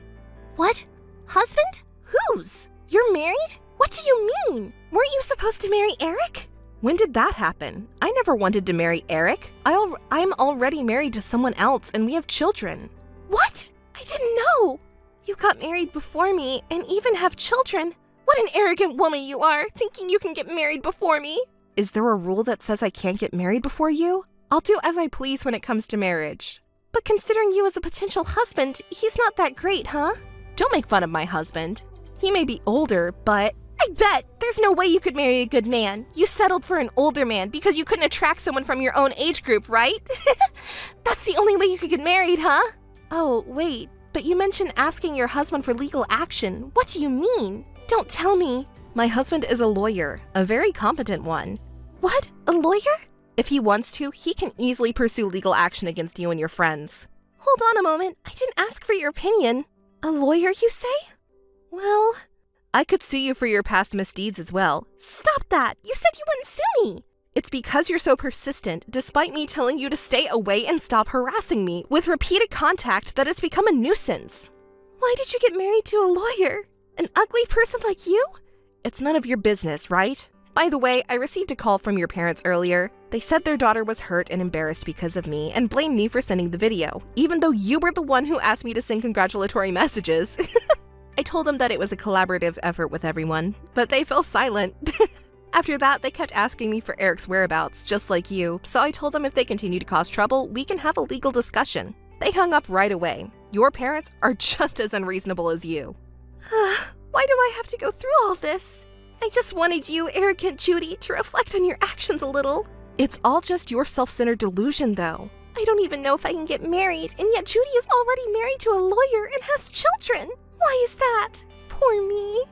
What? Husband? Whose? You're married? What do you mean? Weren't you supposed to marry Eric? When did that happen? I never wanted to marry Eric. I'm already married to someone else and we have children. What? I didn't know. You got married before me and even have children. What an arrogant woman you are, thinking you can get married before me. Is there a rule that says I can't get married before you? I'll do as I please when it comes to marriage. But considering you as a potential husband, he's not that great, huh? Don't make fun of my husband. He may be older, but I bet there's no way you could marry a good man. You settled for an older man because you couldn't attract someone from your own age group, right? That's the only way you could get married, huh? Oh, wait, but you mentioned asking your husband for legal action. What do you mean? Don't tell me. My husband is a lawyer, a very competent one. What? A lawyer? If he wants to, he can easily pursue legal action against you and your friends. Hold on a moment. I didn't ask for your opinion. A lawyer, you say? Well, I could sue you for your past misdeeds as well. Stop that! You said you wouldn't sue me! It's because you're so persistent, despite me telling you to stay away and stop harassing me with repeated contact, that it's become a nuisance. Why did you get married to a lawyer? An ugly person like you? It's none of your business, right? By the way, I received a call from your parents earlier. They said their daughter was hurt and embarrassed because of me and blamed me for sending the video, even though you were the one who asked me to send congratulatory messages. I told them that it was a collaborative effort with everyone, but they fell silent. After that, they kept asking me for Eric's whereabouts, just like you, so I told them if they continue to cause trouble, we can have a legal discussion. They hung up right away. Your parents are just as unreasonable as you. Why do I have to go through all this? I just wanted you, arrogant Judy, to reflect on your actions a little. It's all just your self-centered delusion, though. I don't even know if I can get married, and yet Judy is already married to a lawyer and has children. Why is that? Poor me.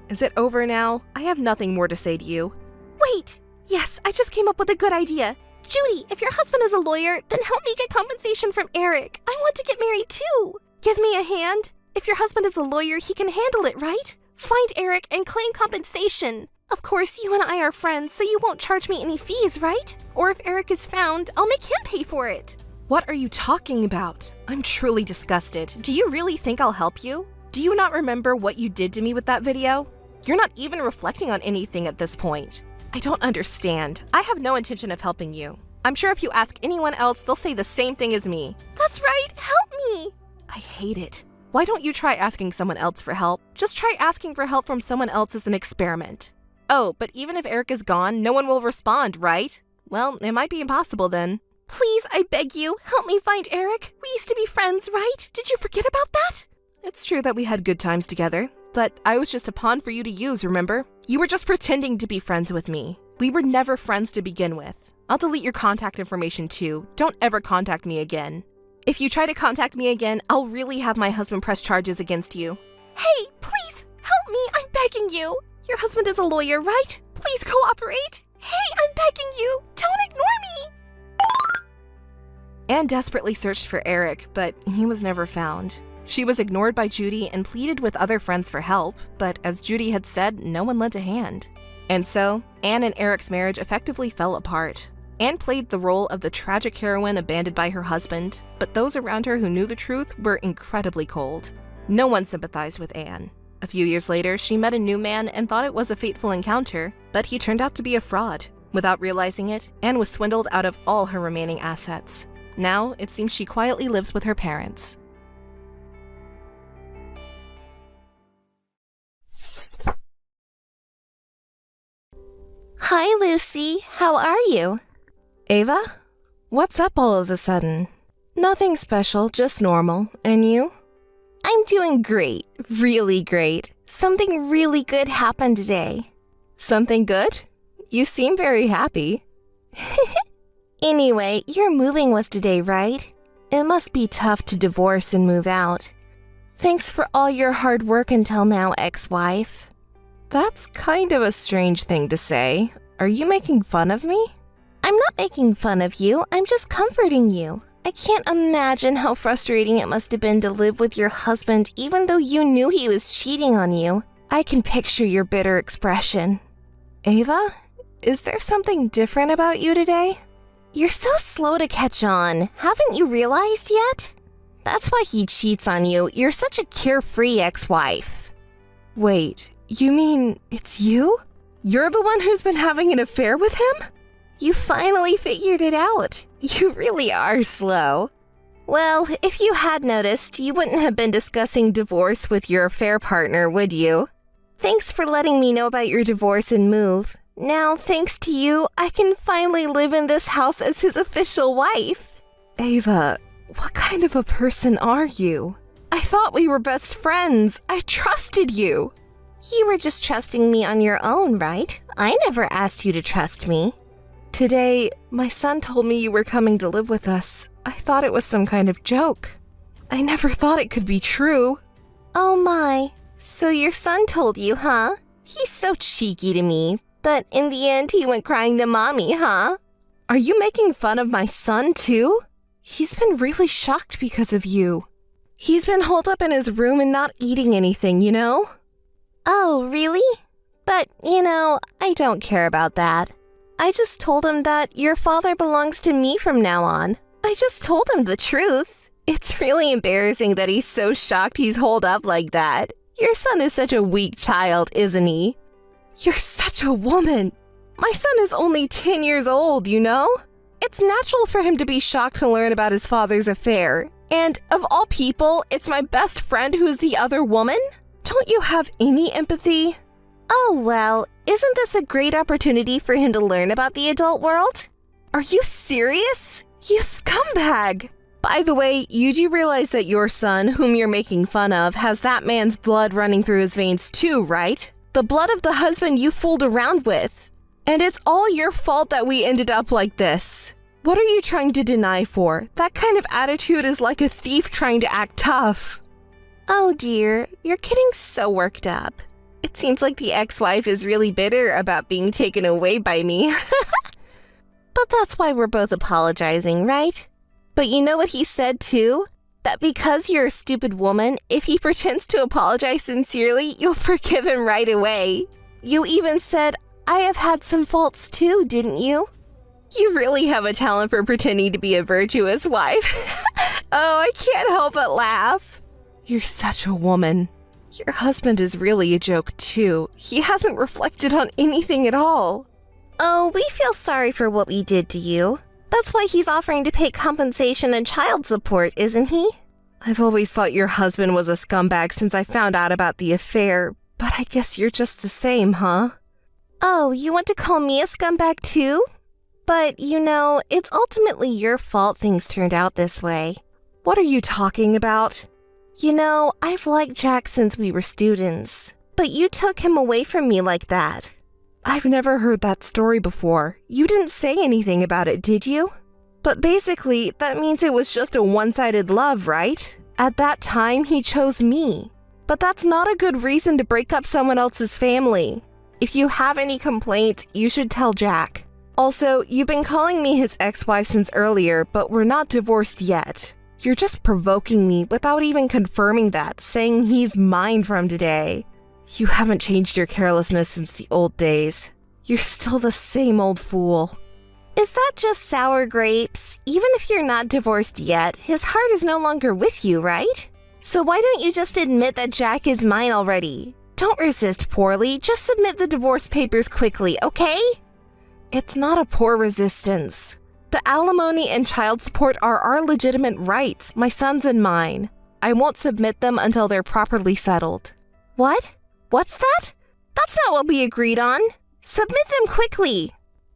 Is it over now? I have nothing more to say to you. Wait! Yes, I just came up with a good idea. Judy, if your husband is a lawyer, then help me get compensation from Eric. I want to get married too. Give me a hand. If your husband is a lawyer, he can handle it, right? Find Eric and claim compensation. Of course, you and I are friends, so you won't charge me any fees, right? Or if Eric is found, I'll make him pay for it. What are you talking about? I'm truly disgusted. Do you really think I'll help you? Do you not remember what you did to me with that video? You're not even reflecting on anything at this point. I don't understand. I have no intention of helping you. I'm sure if you ask anyone else, they'll say the same thing as me. That's right, help me! I hate it. Why don't you try asking someone else for help? Just try asking for help from someone else as an experiment. Oh, but even if Eric is gone, no one will respond, right? Well, it might be impossible then. Please, I beg you, help me find Eric. We used to be friends, right? Did you forget about that? It's true that we had good times together, but I was just a pawn for you to use, remember? You were just pretending to be friends with me. We were never friends to begin with. I'll delete your contact information too. Don't ever contact me again. If you try to contact me again, I'll really have my husband press charges against you. Hey, please, help me, I'm begging you. Your husband is a lawyer, right? Please cooperate. Hey, I'm begging you, don't ignore me. Anne desperately searched for Eric, but he was never found. She was ignored by Judy and pleaded with other friends for help, but as Judy had said, no one lent a hand. And so, Anne and Eric's marriage effectively fell apart. Anne played the role of the tragic heroine abandoned by her husband, but those around her who knew the truth were incredibly cold. No one sympathized with Anne. A few years later, she met a new man and thought it was a fateful encounter, but he turned out to be a fraud. Without realizing it, Anne was swindled out of all her remaining assets. Now, it seems she quietly lives with her parents. Hi, Lucy. How are you? Ava? What's up all of a sudden? Nothing special, just normal. And you? I'm doing great. Really great. Something really good happened today. Something good? You seem very happy. Anyway, your moving was today, right? It must be tough to divorce and move out. Thanks for all your hard work until now, ex-wife. That's kind of a strange thing to say. Are you making fun of me? I'm not making fun of you. I'm just comforting you. I can't imagine how frustrating it must have been to live with your husband even though you knew he was cheating on you. I can picture your bitter expression. Ava, is there something different about you today? You're so slow to catch on. Haven't you realized yet? That's why he cheats on you. You're such a carefree ex-wife. Wait, you mean it's you? You're the one who's been having an affair with him? You finally figured it out. You really are slow. Well, if you had noticed, you wouldn't have been discussing divorce with your affair partner, would you? Thanks for letting me know about your divorce and move. Now, thanks to you, I can finally live in this house as his official wife. Ava, what kind of a person are you? I thought we were best friends. I trusted you. You were just trusting me on your own, right? I never asked you to trust me. Today, my son told me you were coming to live with us. I thought it was some kind of joke. I never thought it could be true. Oh my, so your son told you, huh? He's so cheeky to me, but in the end he went crying to mommy, huh? Are you making fun of my son too? He's been really shocked because of you. He's been holed up in his room and not eating anything, you know? Oh, really? But, I don't care about that. I just told him that your father belongs to me from now on. I just told him the truth. It's really embarrassing that he's so shocked he's holed up like that. Your son is such a weak child, isn't he? You're such a woman. My son is only 10 years old, you know? It's natural for him to be shocked to learn about his father's affair. And of all people, it's my best friend who's the other woman? Don't you have any empathy? Oh, well, isn't this a great opportunity for him to learn about the adult world? Are you serious? You scumbag! By the way, you do realize that your son, whom you're making fun of, has that man's blood running through his veins too, right? The blood of the husband you fooled around with. And it's all your fault that we ended up like this. What are you trying to deny for? That kind of attitude is like a thief trying to act tough. Oh dear, you're getting so worked up. It seems like the ex-wife is really bitter about being taken away by me. But that's why we're both apologizing, right? But you know what he said too? That because you're a stupid woman, if he pretends to apologize sincerely, you'll forgive him right away. You even said, I have had some faults too, didn't you? You really have a talent for pretending to be a virtuous wife. Oh, I can't help but laugh. You're such a woman. Your husband is really a joke too. He hasn't reflected on anything at all. Oh, we feel sorry for what we did to you. That's why he's offering to pay compensation and child support, isn't he? I've always thought your husband was a scumbag since I found out about the affair, but I guess you're just the same, huh? Oh, you want to call me a scumbag too? But, it's ultimately your fault things turned out this way. What are you talking about? I've liked Jack since we were students, but you took him away from me like that. I've never heard that story before. You didn't say anything about it, did you? But basically, that means it was just a one-sided love, right? At that time, he chose me. But that's not a good reason to break up someone else's family. If you have any complaints, you should tell Jack. Also, you've been calling me his ex-wife since earlier, but we're not divorced yet. You're just provoking me without even confirming that, saying he's mine from today. You haven't changed your carelessness since the old days. You're still the same old fool. Is that just sour grapes? Even if you're not divorced yet, his heart is no longer with you, right? So why don't you just admit that Jack is mine already? Don't resist poorly, just submit the divorce papers quickly, okay? It's not a poor resistance. The alimony and child support are our legitimate rights, my son's and mine. I won't submit them until they're properly settled. What? What's that? That's not what we agreed on. Submit them quickly!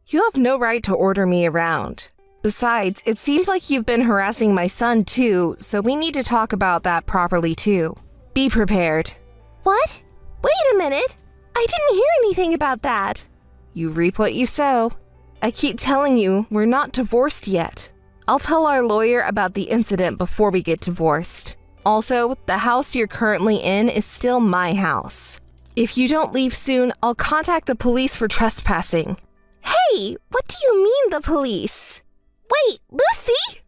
You have no right to order me around. Besides, it seems like you've been harassing my son too, so we need to talk about that properly too. Be prepared. What? Wait a minute! I didn't hear anything about that. You reap what you sow. I keep telling you, we're not divorced yet. I'll tell our lawyer about the incident before we get divorced. Also, the house you're currently in is still my house. If you don't leave soon, I'll contact the police for trespassing. Hey, what do you mean the police? Wait, Lucy?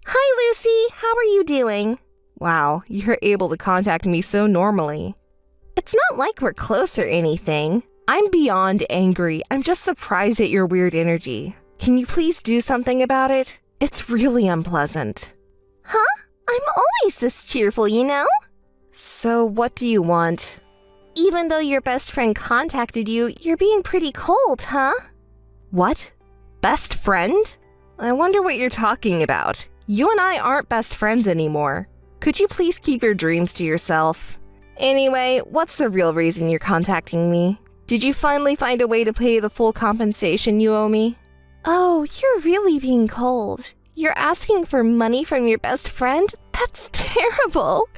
Hi, Lucy. How are you doing? Wow, you're able to contact me so normally. It's not like we're close or anything. I'm beyond angry. I'm just surprised at your weird energy. Can you please do something about it? It's really unpleasant. Huh? I'm always this cheerful, you know? So what do you want? Even though your best friend contacted you, you're being pretty cold, huh? What? Best friend? I wonder what you're talking about. You and I aren't best friends anymore. Could you please keep your dreams to yourself? Anyway, what's the real reason you're contacting me? Did you finally find a way to pay the full compensation you owe me? Oh, you're really being cold. You're asking for money from your best friend? That's terrible.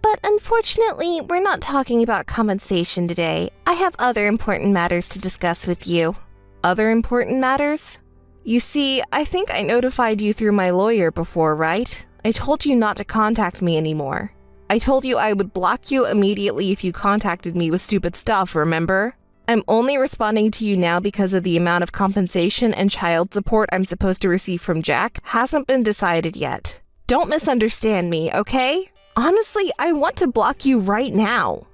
But unfortunately, we're not talking about compensation today. I have other important matters to discuss with you. Other important matters? You see, I think I notified you through my lawyer before, right? I told you not to contact me anymore. I told you I would block you immediately if you contacted me with stupid stuff, remember? I'm only responding to you now because of the amount of compensation and child support I'm supposed to receive from Jack hasn't been decided yet. Don't misunderstand me, okay? Honestly, I want to block you right now.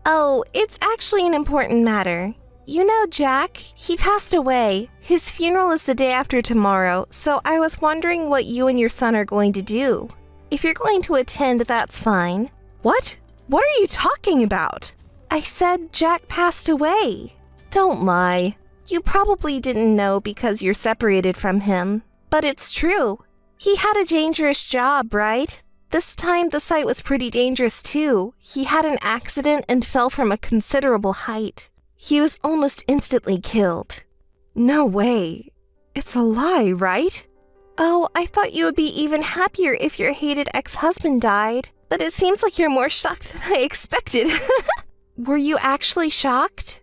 Oh, it's actually an important matter. You know Jack, he passed away. His funeral is the day after tomorrow, so I was wondering what you and your son are going to do. If you're going to attend, that's fine. What? What are you talking about? I said Jack passed away. Don't lie. You probably didn't know because you're separated from him, but it's true. He had a dangerous job, right? This time the site was pretty dangerous too. He had an accident and fell from a considerable height. He was almost instantly killed. No way. It's a lie, right? Oh, I thought you would be even happier if your hated ex-husband died, but it seems like you're more shocked than I expected. Were you actually shocked?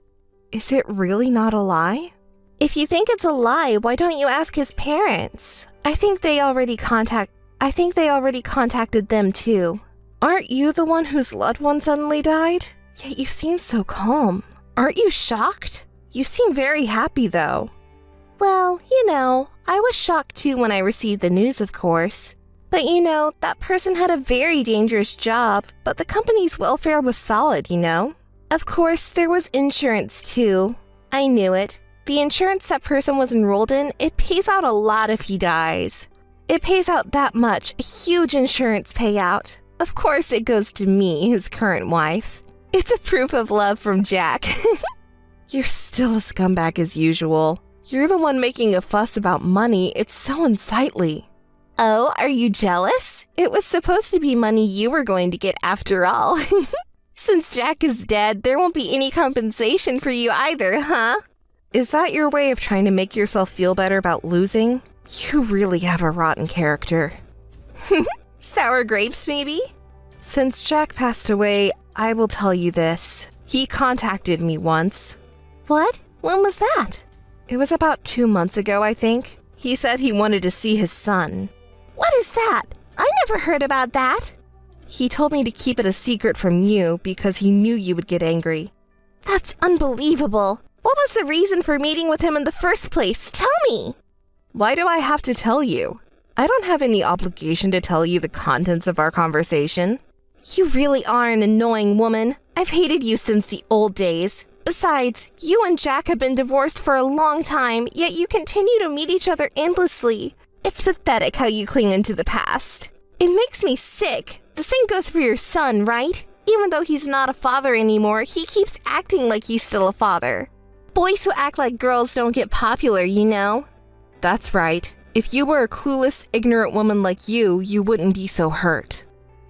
Is it really not a lie? If you think it's a lie, why don't you ask his parents? I think they already contacted them too. Aren't you the one whose loved one suddenly died? Yet you seem so calm. Aren't you shocked? You seem very happy though. Well, you know, I was shocked too when I received the news, of course. But you know, that person had a very dangerous job, but the company's welfare was solid, you know? Of course, there was insurance too. I knew it. The insurance that person was enrolled in, it pays out a lot if he dies. It pays out that much, a huge insurance payout. Of course, it goes to me, his current wife. It's a proof of love from Jack. You're still a scumbag as usual. You're the one making a fuss about money. It's so unsightly. Oh, are you jealous? It was supposed to be money you were going to get after all. Since Jack is dead, there won't be any compensation for you either, huh? Is that your way of trying to make yourself feel better about losing? You really have a rotten character. Sour grapes, maybe? Since Jack passed away, I will tell you this. He contacted me once. What? When was that? It was about 2 months ago, I think. He said he wanted to see his son. What is that? I never heard about that. He told me to keep it a secret from you because he knew you would get angry. That's unbelievable. What was the reason for meeting with him in the first place? Tell me. Why do I have to tell you? I don't have any obligation to tell you the contents of our conversation. You really are an annoying woman. I've hated you since the old days. Besides, you and Jack have been divorced for a long time, yet you continue to meet each other endlessly. It's pathetic how you cling into the past. It makes me sick. The same goes for your son, right? Even though he's not a father anymore, he keeps acting like he's still a father. Boys who act like girls don't get popular, you know? That's right. If you were a clueless, ignorant woman like you wouldn't be so hurt.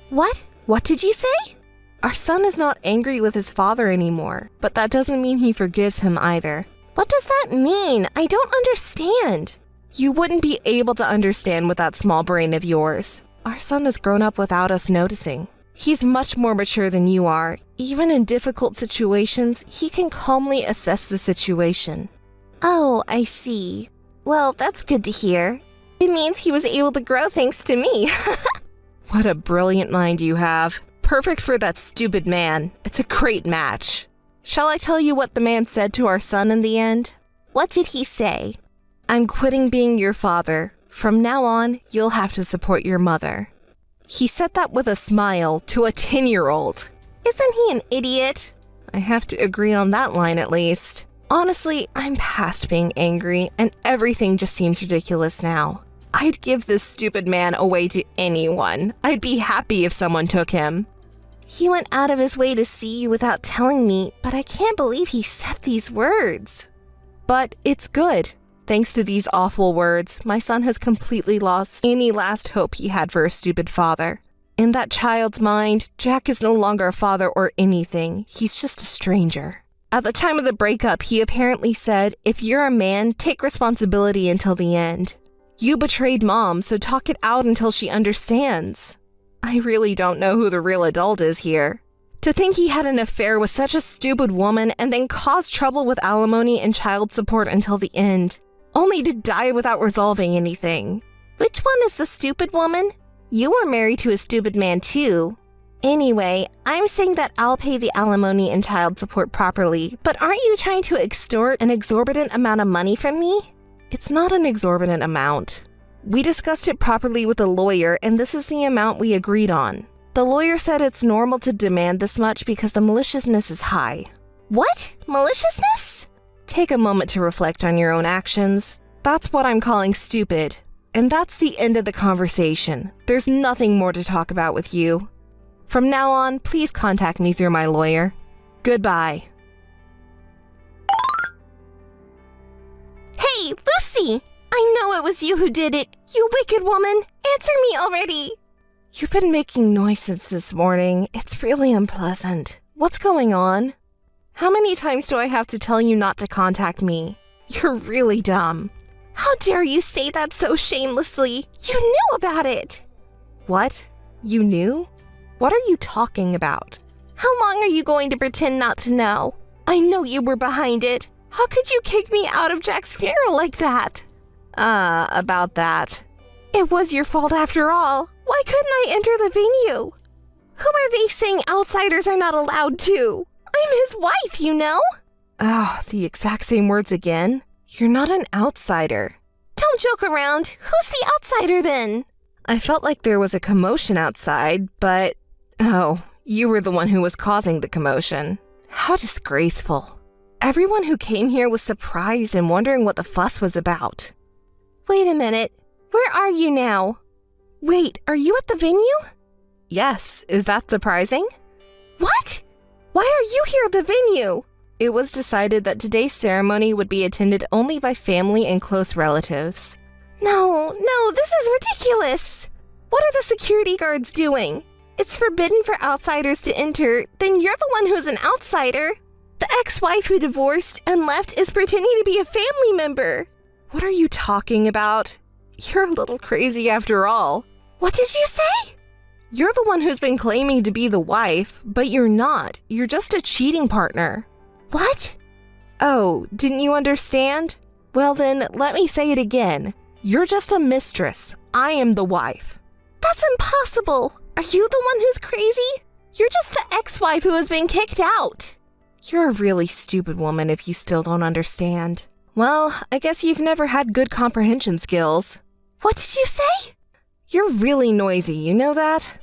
What? What did you say? Our son is not angry with his father anymore, but that doesn't mean he forgives him either. What does that mean? I don't understand. You wouldn't be able to understand with that small brain of yours. Our son has grown up without us noticing. He's much more mature than you are. Even in difficult situations, he can calmly assess the situation. Oh, I see. Well, that's good to hear. It means he was able to grow thanks to me. What a brilliant mind you have. Perfect for that stupid man. It's a great match. Shall I tell you what the man said to our son in the end? What did he say? I'm quitting being your father. From now on, you'll have to support your mother. He said that with a smile to a 10-year-old. Isn't he an idiot? I have to agree on that line at least. Honestly, I'm past being angry, and everything just seems ridiculous now. I'd give this stupid man away to anyone. I'd be happy if someone took him. He went out of his way to see you without telling me, but I can't believe he said these words. But it's good. Thanks to these awful words, my son has completely lost any last hope he had for a stupid father. In that child's mind, Jack is no longer a father or anything. He's just a stranger. At the time of the breakup, he apparently said, if you're a man, take responsibility until the end. You betrayed Mom, so talk it out until she understands. I really don't know who the real adult is here. To think he had an affair with such a stupid woman and then caused trouble with alimony and child support until the end, only to die without resolving anything. Which one is the stupid woman? You were married to a stupid man too. Anyway, I'm saying that I'll pay the alimony and child support properly, but aren't you trying to extort an exorbitant amount of money from me? It's not an exorbitant amount. We discussed it properly with a lawyer, and this is the amount we agreed on. The lawyer said it's normal to demand this much because the maliciousness is high. What? Maliciousness? Take a moment to reflect on your own actions. That's what I'm calling stupid. And that's the end of the conversation. There's nothing more to talk about with you. From now on, please contact me through my lawyer. Goodbye. Hey, Lucy! I know it was you who did it, you wicked woman! Answer me already! You've been making noise since this morning. It's really unpleasant. What's going on? How many times do I have to tell you not to contact me? You're really dumb. How dare you say that so shamelessly? You knew about it! What? You knew? What are you talking about? How long are you going to pretend not to know? I know you were behind it. How could you kick me out of Jack's funeral like that? About that. It was your fault after all. Why couldn't I enter the venue? Who are they saying outsiders are not allowed to? I'm his wife, you know? Oh, the exact same words again? You're not an outsider. Don't joke around. Who's the outsider then? I felt like there was a commotion outside, but... Oh, you were the one who was causing the commotion. How disgraceful. Everyone who came here was surprised and wondering what the fuss was about. Wait a minute. Where are you now? Wait, are you at the venue? Yes, is that surprising? What? Why are you here at the venue? It was decided that today's ceremony would be attended only by family and close relatives. No, this is ridiculous. What are the security guards doing? It's forbidden for outsiders to enter, then you're the one who's an outsider. The ex-wife who divorced and left is pretending to be a family member. What are you talking about? You're a little crazy after all. What did you say? You're the one who's been claiming to be the wife, but you're not. You're just a cheating partner. What? Oh, didn't you understand? Well then, let me say it again. You're just a mistress. I am the wife. That's impossible. Are you the one who's crazy? You're just the ex-wife who has been kicked out. You're a really stupid woman if you still don't understand. Well, I guess you've never had good comprehension skills. What did you say? You're really noisy, you know that?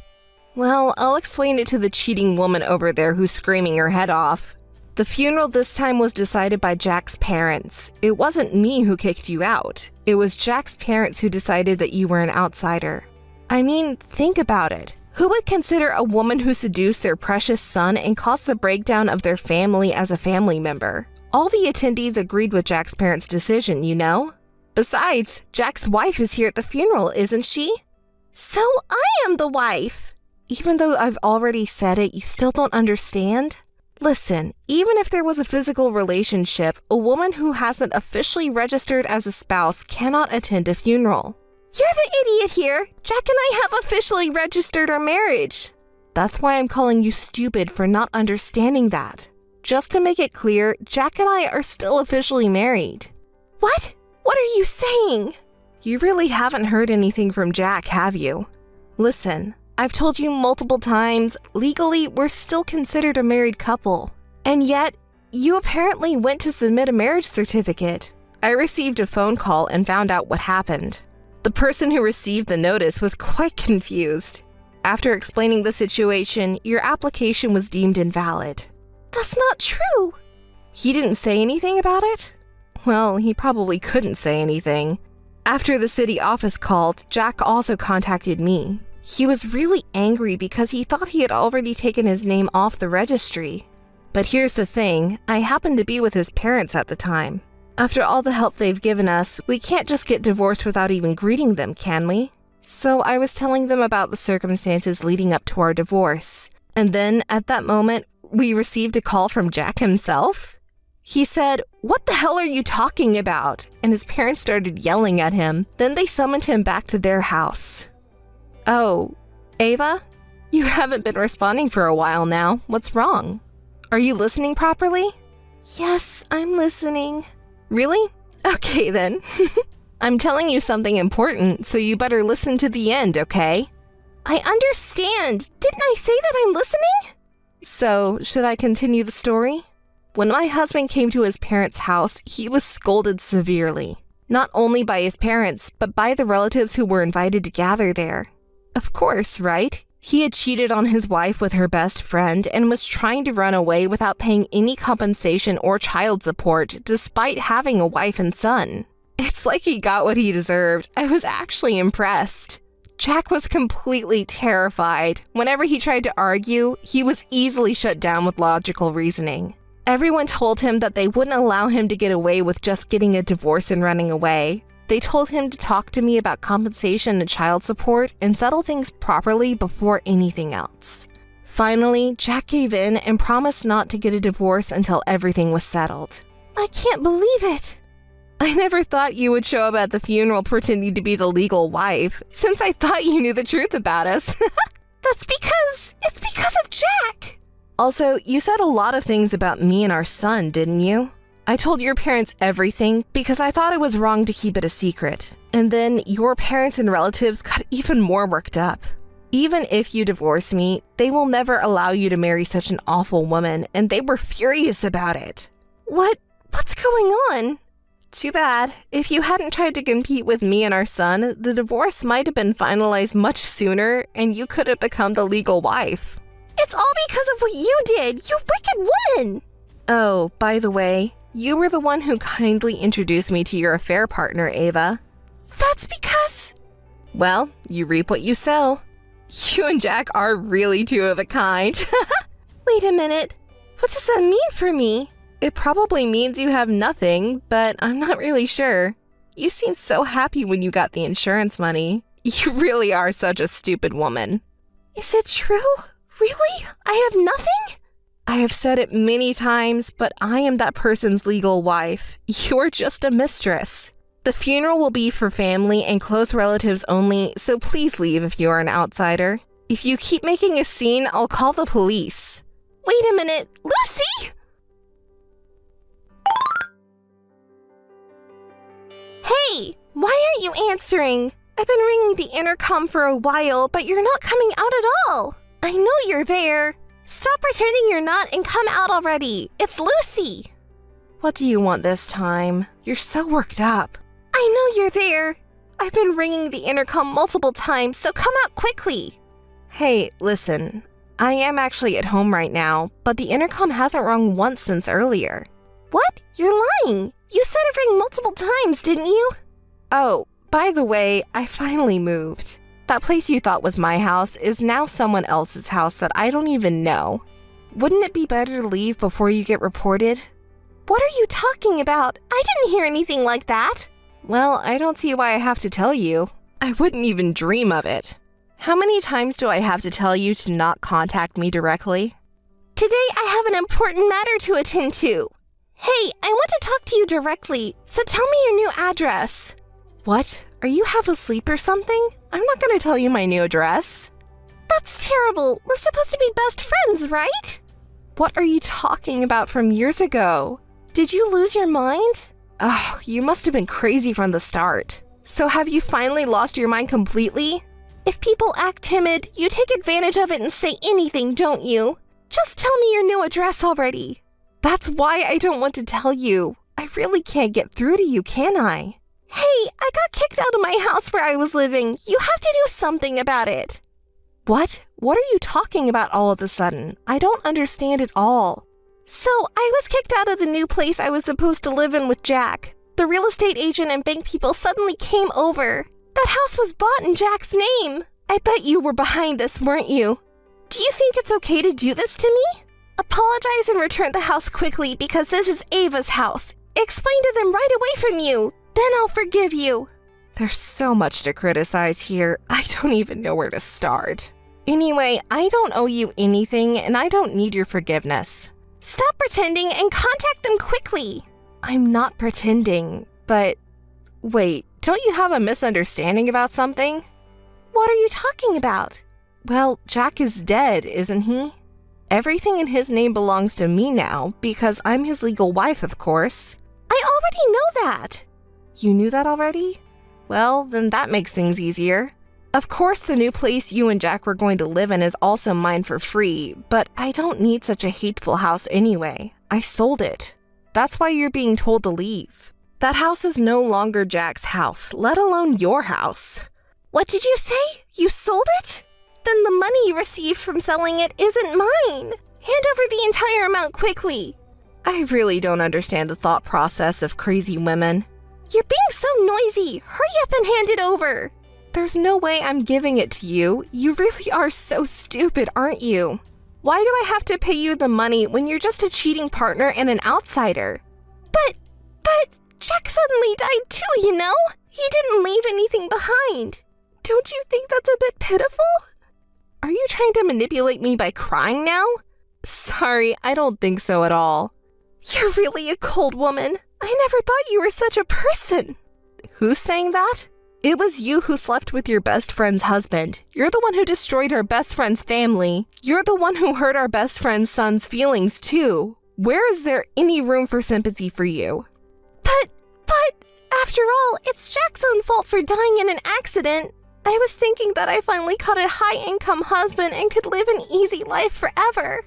Well, I'll explain it to the cheating woman over there who's screaming her head off. The funeral this time was decided by Jack's parents. It wasn't me who kicked you out. It was Jack's parents who decided that you were an outsider. I mean, think about it. Who would consider a woman who seduced their precious son and caused the breakdown of their family as a family member? All the attendees agreed with Jack's parents' decision, you know? Besides, Jack's wife is here at the funeral, isn't she? So I am the wife. Even though I've already said it, you still don't understand? Listen, even if there was a physical relationship, a woman who hasn't officially registered as a spouse cannot attend a funeral. You're the idiot here. Jack and I have officially registered our marriage. That's why I'm calling you stupid for not understanding that. Just to make it clear, Jack and I are still officially married. What? What are you saying? You really haven't heard anything from Jack, have you? Listen, I've told you multiple times, legally, we're still considered a married couple. And yet, you apparently went to submit a marriage certificate. I received a phone call and found out what happened. The person who received the notice was quite confused. After explaining the situation, your application was deemed invalid. That's not true. He didn't say anything about it? Well, he probably couldn't say anything. After the city office called, Jack also contacted me. He was really angry because he thought he had already taken his name off the registry. But here's the thing, I happened to be with his parents at the time. After all the help they've given us, we can't just get divorced without even greeting them, can we? So I was telling them about the circumstances leading up to our divorce. And then, at that moment, we received a call from Jack himself. He said, "What the hell are you talking about?" And his parents started yelling at him. Then they summoned him back to their house. Oh, Ava? You haven't been responding for a while now. What's wrong? Are you listening properly? Yes, I'm listening. Really? Okay then. I'm telling you something important, so you better listen to the end, okay? I understand. Didn't I say that I'm listening? So, should I continue the story? When my husband came to his parents' house, he was scolded severely. Not only by his parents, but by the relatives who were invited to gather there. Of course, right? He had cheated on his wife with her best friend and was trying to run away without paying any compensation or child support, despite having a wife and son. It's like he got what he deserved. I was actually impressed. Jack was completely terrified. Whenever he tried to argue, he was easily shut down with logical reasoning. Everyone told him that they wouldn't allow him to get away with just getting a divorce and running away. They told him to talk to me about compensation and child support and settle things properly before anything else. Finally, Jack gave in and promised not to get a divorce until everything was settled. I can't believe it. I never thought you would show up at the funeral pretending to be the legal wife, since I thought you knew the truth about us. It's because of Jack. Also, you said a lot of things about me and our son, didn't you? I told your parents everything because I thought it was wrong to keep it a secret. And then your parents and relatives got even more worked up. Even if you divorce me, they will never allow you to marry such an awful woman, and they were furious about it. What's going on? Too bad. If you hadn't tried to compete with me and our son, the divorce might have been finalized much sooner, and you could have become the legal wife. It's all because of what you did, you wicked woman! Oh, by the way, you were the one who kindly introduced me to your affair partner, Ava. That's because... Well, you reap what you sow. You and Jack are really two of a kind. Wait a minute. What does that mean for me? It probably means you have nothing, but I'm not really sure. You seemed so happy when you got the insurance money. You really are such a stupid woman. Is it true? Really? I have nothing? I have said it many times, but I am that person's legal wife. You're just a mistress. The funeral will be for family and close relatives only, so please leave if you are an outsider. If you keep making a scene, I'll call the police. Wait a minute, Lucy! Hey, why aren't you answering? I've been ringing the intercom for a while, but you're not coming out at all. I know you're there. Stop pretending you're not and come out already. It's Lucy. What do you want this time? You're so worked up. I know you're there. I've been ringing the intercom multiple times, so come out quickly. Hey, listen. I am actually at home right now, but the intercom hasn't rung once since earlier. What? You're lying. You said it rang multiple times, didn't you? Oh, by the way, I finally moved. That place you thought was my house is now someone else's house that I don't even know. Wouldn't it be better to leave before you get reported? What are you talking about? I didn't hear anything like that. Well, I don't see why I have to tell you. I wouldn't even dream of it. How many times do I have to tell you to not contact me directly? Today I have an important matter to attend to. Hey, I want to talk to you directly, so tell me your new address. What? Are you half asleep or something? I'm not going to tell you my new address. That's terrible. We're supposed to be best friends, right? What are you talking about from years ago? Did you lose your mind? Oh, you must have been crazy from the start. So have you finally lost your mind completely? If people act timid, you take advantage of it and say anything, don't you? Just tell me your new address already. That's why I don't want to tell you. I really can't get through to you, can I? Hey, I got kicked out of my house where I was living. You have to do something about it. What? What are you talking about all of a sudden? I don't understand at all. So, I was kicked out of the new place I was supposed to live in with Jack. The real estate agent and bank people suddenly came over. That house was bought in Jack's name. I bet you were behind this, weren't you? Do you think it's okay to do this to me? Apologize and return the house quickly because this is Ava's house. Explain to them right away from you. Then I'll forgive you. There's so much to criticize here. I don't even know where to start. Anyway, I don't owe you anything and I don't need your forgiveness. Stop pretending and contact them quickly. I'm not pretending, but wait, don't you have a misunderstanding about something? What are you talking about? Well, Jack is dead, isn't he? Everything in his name belongs to me now because I'm his legal wife, of course. I already know that. You knew that already? Well, then that makes things easier. Of course, the new place you and Jack were going to live in is also mine for free, but I don't need such a hateful house anyway. I sold it. That's why you're being told to leave. That house is no longer Jack's house, let alone your house. What did you say? You sold it? Then the money you received from selling it isn't mine. Hand over the entire amount quickly. I really don't understand the thought process of crazy women. You're being so noisy. Hurry up and hand it over. There's no way I'm giving it to you. You really are so stupid, aren't you? Why do I have to pay you the money when you're just a cheating partner and an outsider? But Jack suddenly died too, you know? He didn't leave anything behind. Don't you think that's a bit pitiful? Are you trying to manipulate me by crying now? Sorry, I don't think so at all. You're really a cold woman. I never thought you were such a person. Who's saying that? It was you who slept with your best friend's husband. You're the one who destroyed our best friend's family. You're the one who hurt our best friend's son's feelings, too. Where is there any room for sympathy for you? But, after all, it's Jack's own fault for dying in an accident. I was thinking that I finally caught a high-income husband and could live an easy life forever.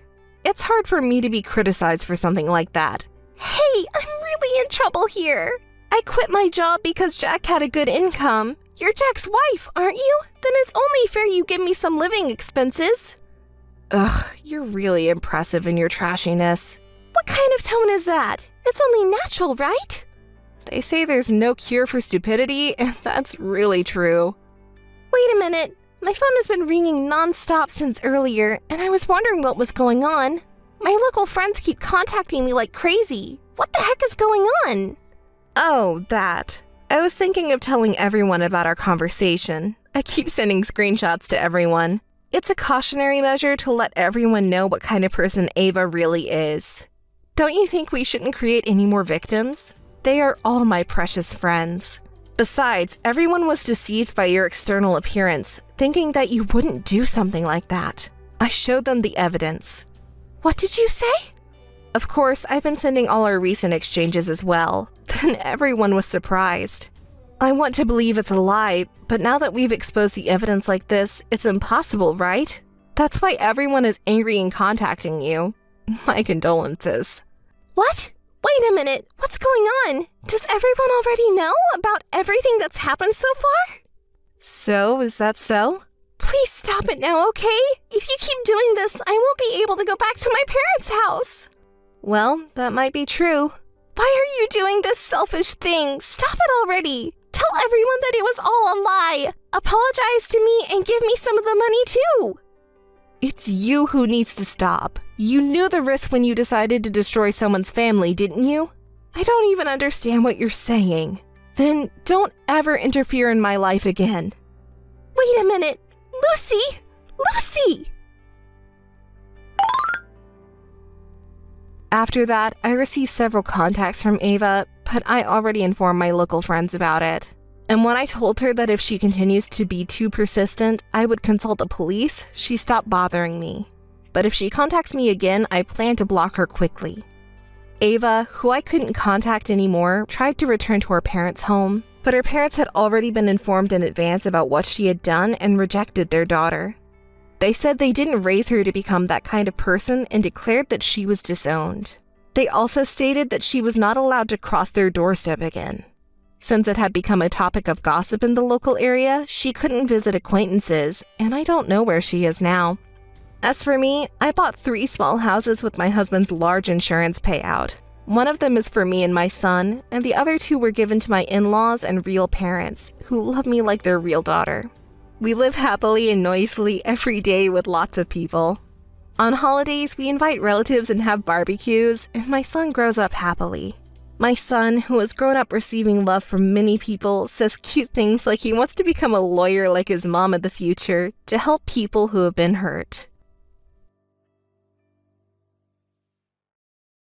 It's hard for me to be criticized for something like that. Hey, I'm really in trouble here. I quit my job because Jack had a good income. You're Jack's wife, aren't you? Then it's only fair you give me some living expenses. Ugh, you're really impressive in your trashiness. What kind of tone is that? It's only natural, right? They say there's no cure for stupidity, and that's really true. Wait a minute. My phone has been ringing non-stop since earlier, and I was wondering what was going on. My local friends keep contacting me like crazy. What the heck is going on? Oh, that. I was thinking of telling everyone about our conversation. I keep sending screenshots to everyone. It's a cautionary measure to let everyone know what kind of person Ava really is. Don't you think we shouldn't create any more victims? They are all my precious friends. Besides, everyone was deceived by your external appearance, thinking that you wouldn't do something like that. I showed them the evidence. What did you say? Of course, I've been sending all our recent exchanges as well. Then everyone was surprised. I want to believe it's a lie, but now that we've exposed the evidence like this, it's impossible, right? That's why everyone is angry and contacting you. My condolences. What? Wait a minute, what's going on? Does everyone already know about everything that's happened so far? So, is that so? Please stop it now, okay? If you keep doing this, I won't be able to go back to my parents' house. Well, that might be true. Why are you doing this selfish thing? Stop it already. Tell everyone that it was all a lie. Apologize to me and give me some of the money too. It's you who needs to stop. You knew the risk when you decided to destroy someone's family, didn't you? I don't even understand what you're saying. Then don't ever interfere in my life again. Wait a minute. Lucy! Lucy! After that, I received several contacts from Ava, but I already informed my local friends about it. And when I told her that if she continues to be too persistent, I would consult the police, she stopped bothering me. But if she contacts me again, I plan to block her quickly. Ava, who I couldn't contact anymore, tried to return to her parents' home, but her parents had already been informed in advance about what she had done and rejected their daughter. They said they didn't raise her to become that kind of person and declared that she was disowned. They also stated that she was not allowed to cross their doorstep again. Since it had become a topic of gossip in the local area, she couldn't visit acquaintances, and I don't know where she is now. As for me, I bought 3 small houses with my husband's large insurance payout. One of them is for me and my son, and the other 2 were given to my in-laws and real parents, who love me like their real daughter. We live happily and noisily every day with lots of people. On holidays, we invite relatives and have barbecues, and my son grows up happily. My son, who has grown up receiving love from many people, says cute things like he wants to become a lawyer like his mom in the future to help people who have been hurt.